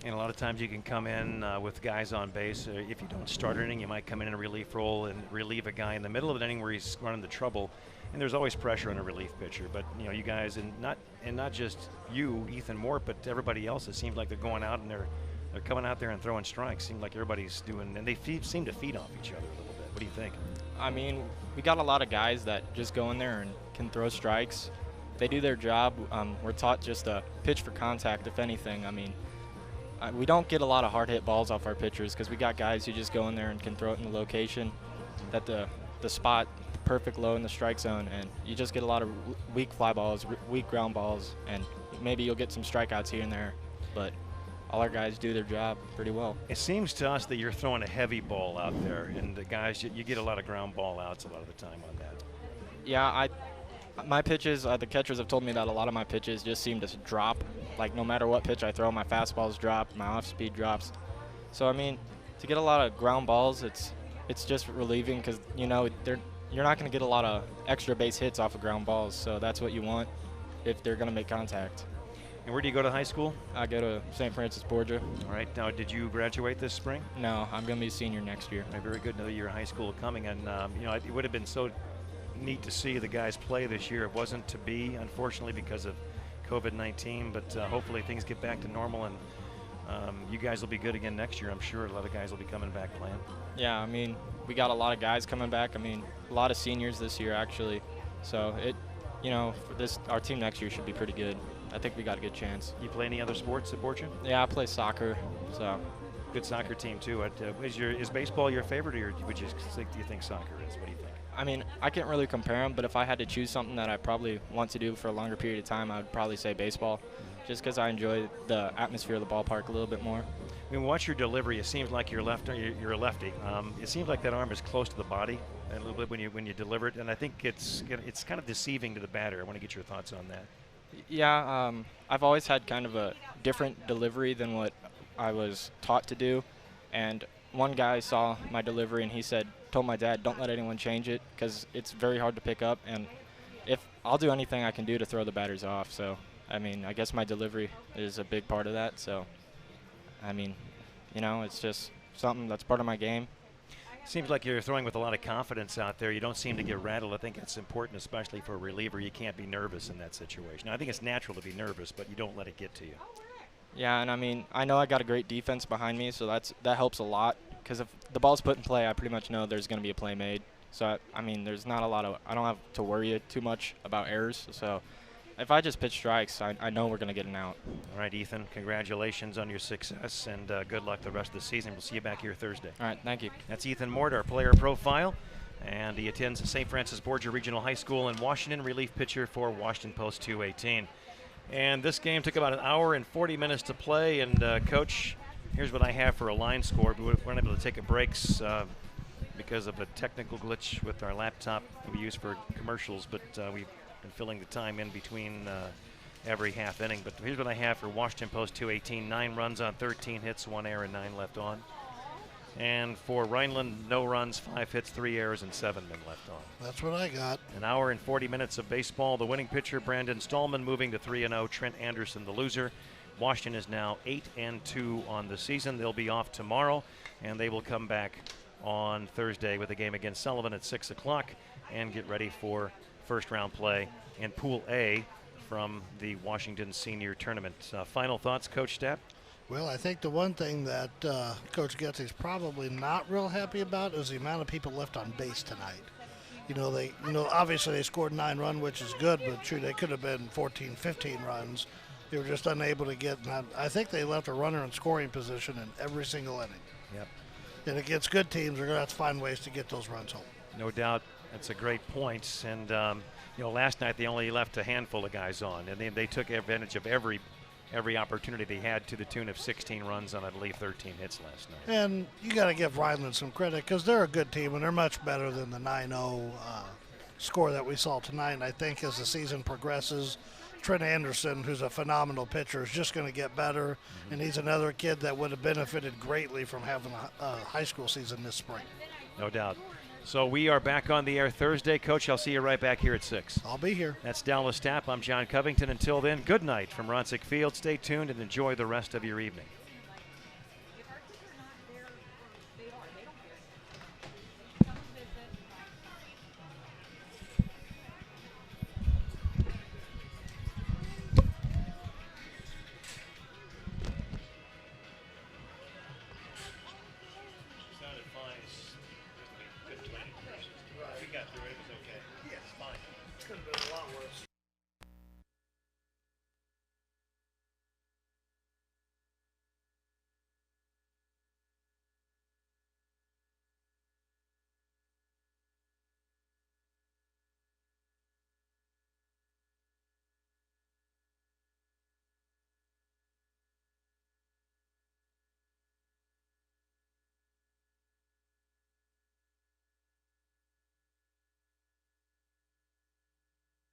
and a lot of times you can come in with guys on base. If you don't start an inning, you might come in a relief role and relieve a guy in the middle of an inning where he's running into trouble. And there's always pressure on a relief pitcher. But you know, you guys, and not just you, Ethan Mort, but everybody else, it seems like they're going out and they're coming out there and throwing strikes. Seems like everybody's doing, and they seem to feed off each other a little bit. What do you think? I mean, we got a lot of guys that just go in there and can throw strikes. They do their job. We're taught just to pitch for contact, if anything. I mean, we don't get a lot of hard hit balls off our pitchers because we got guys who just go in there and can throw it in the location that the spot perfect low in the strike zone, and you just get a lot of weak fly balls, weak ground balls, and maybe you'll get some strikeouts here and there, but all our guys do their job pretty well. It seems to us that you're throwing a heavy ball out there, and the guys, you get a lot of ground ball outs a lot of the time on that. Yeah, my pitches, the catchers have told me that a lot of my pitches just seem to drop. Like no matter what pitch I throw, my fastballs drop, my off speed drops. So I mean, to get a lot of ground balls, it's just relieving because you know you're not going to get a lot of extra base hits off of ground balls. So that's what you want if they're going to make contact. And where do you go to high school? I go to St. Francis Borgia. All right. Now, did you graduate this spring? No, I'm going to be a senior next year. All right, very good. Another year of high school coming, and you know, it would have been so neat to see the guys play this year. It wasn't to be, unfortunately, because of COVID-19, but hopefully things get back to normal, and you guys will be good again next year. I'm sure a lot of guys will be coming back playing. Yeah, I mean, we got a lot of guys coming back. I mean, a lot of seniors this year, actually. So you know, for our team next year should be pretty good. I think we got a good chance. You play any other sports at Borgia? Yeah, I play soccer, so. Good soccer team too. Is baseball your favorite, or do you think soccer is? What do you think? I mean, I can't really compare them, but if I had to choose something that I probably want to do for a longer period of time, I would probably say baseball, just because I enjoy the atmosphere of the ballpark a little bit more. I mean, watch your delivery. It seems like you're a lefty. It seems like that arm is close to the body a little bit when you deliver it, and I think it's kind of deceiving to the batter. I want to get your thoughts on that. Yeah, I've always had kind of a different delivery than what I was taught to do, and one guy saw my delivery and he told my dad, don't let anyone change it because it's very hard to pick up, and if I'll do anything I can do to throw the batters off. So I mean, I guess my delivery is a big part of that. So I mean, you know, it's just something that's part of my game. Seems like you're throwing with a lot of confidence out there. You don't seem to get rattled. I think it's important, especially for a reliever. You can't be nervous in that situation. Now, I think it's natural to be nervous, but you don't let it get to you. Yeah, and I mean, I know I got a great defense behind me, so that helps a lot. Because if the ball's put in play, I pretty much know there's going to be a play made. So I mean, there's not a lot of, I don't have to worry too much about errors. So if I just pitch strikes, I know we're going to get an out. All right, Ethan, congratulations on your success, and good luck the rest of the season. We'll see you back here Thursday. All right, thank you. That's Ethan Mort, our player profile, and he attends St. Francis Borgia Regional High School in Washington, relief pitcher for Washington Post 218. And this game took about an hour and 40 minutes to play, and Coach, here's what I have for a line score. We weren't able to take a breaks because of a technical glitch with our laptop that we use for commercials, but we've been filling the time in between every half inning. But here's what I have for Washington Post 218. 9 runs on 13 hits, 1 error, and 9 left on. And for Rhineland, no runs, 5 hits, 3 errors, and 7 men left on. That's what I got. An hour and 40 minutes of baseball. The winning pitcher, Brandon Stallman, moving to 3-0. Trent Anderson, the loser. Washington is now 8-2 on the season. They'll be off tomorrow, and they will come back on Thursday with a game against Sullivan at 6 o'clock and get ready for first-round play in Pool A from the Washington Senior Tournament. Final thoughts, Coach Stapp? Well, I think the one thing that Coach Getsy's probably not real happy about is the amount of people left on base tonight. Obviously they scored 9 runs, which is good, but true, they could have been 14, 15 runs. They were just unable to get. I think they left a runner in scoring position in every single inning. Yep. And against good teams, they're going to have to find ways to get those runs home. No doubt. That's a great point. And, last night they only left a handful of guys on, and they took advantage of every opportunity they had to the tune of 16 runs on, I believe, 13 hits last night. And you got to give Rhineland some credit because they're a good team, and they're much better than the 9-0 score that we saw tonight. And I think as the season progresses, Trent Anderson, who's a phenomenal pitcher, is just going to get better, and he's another kid that would have benefited greatly from having a high school season this spring. No doubt. So we are back on the air Thursday. Coach, I'll see you right back here at 6. I'll be here. That's Dallas Stapp. I'm John Covington. Until then, good night from Ronsick Field. Stay tuned and enjoy the rest of your evening.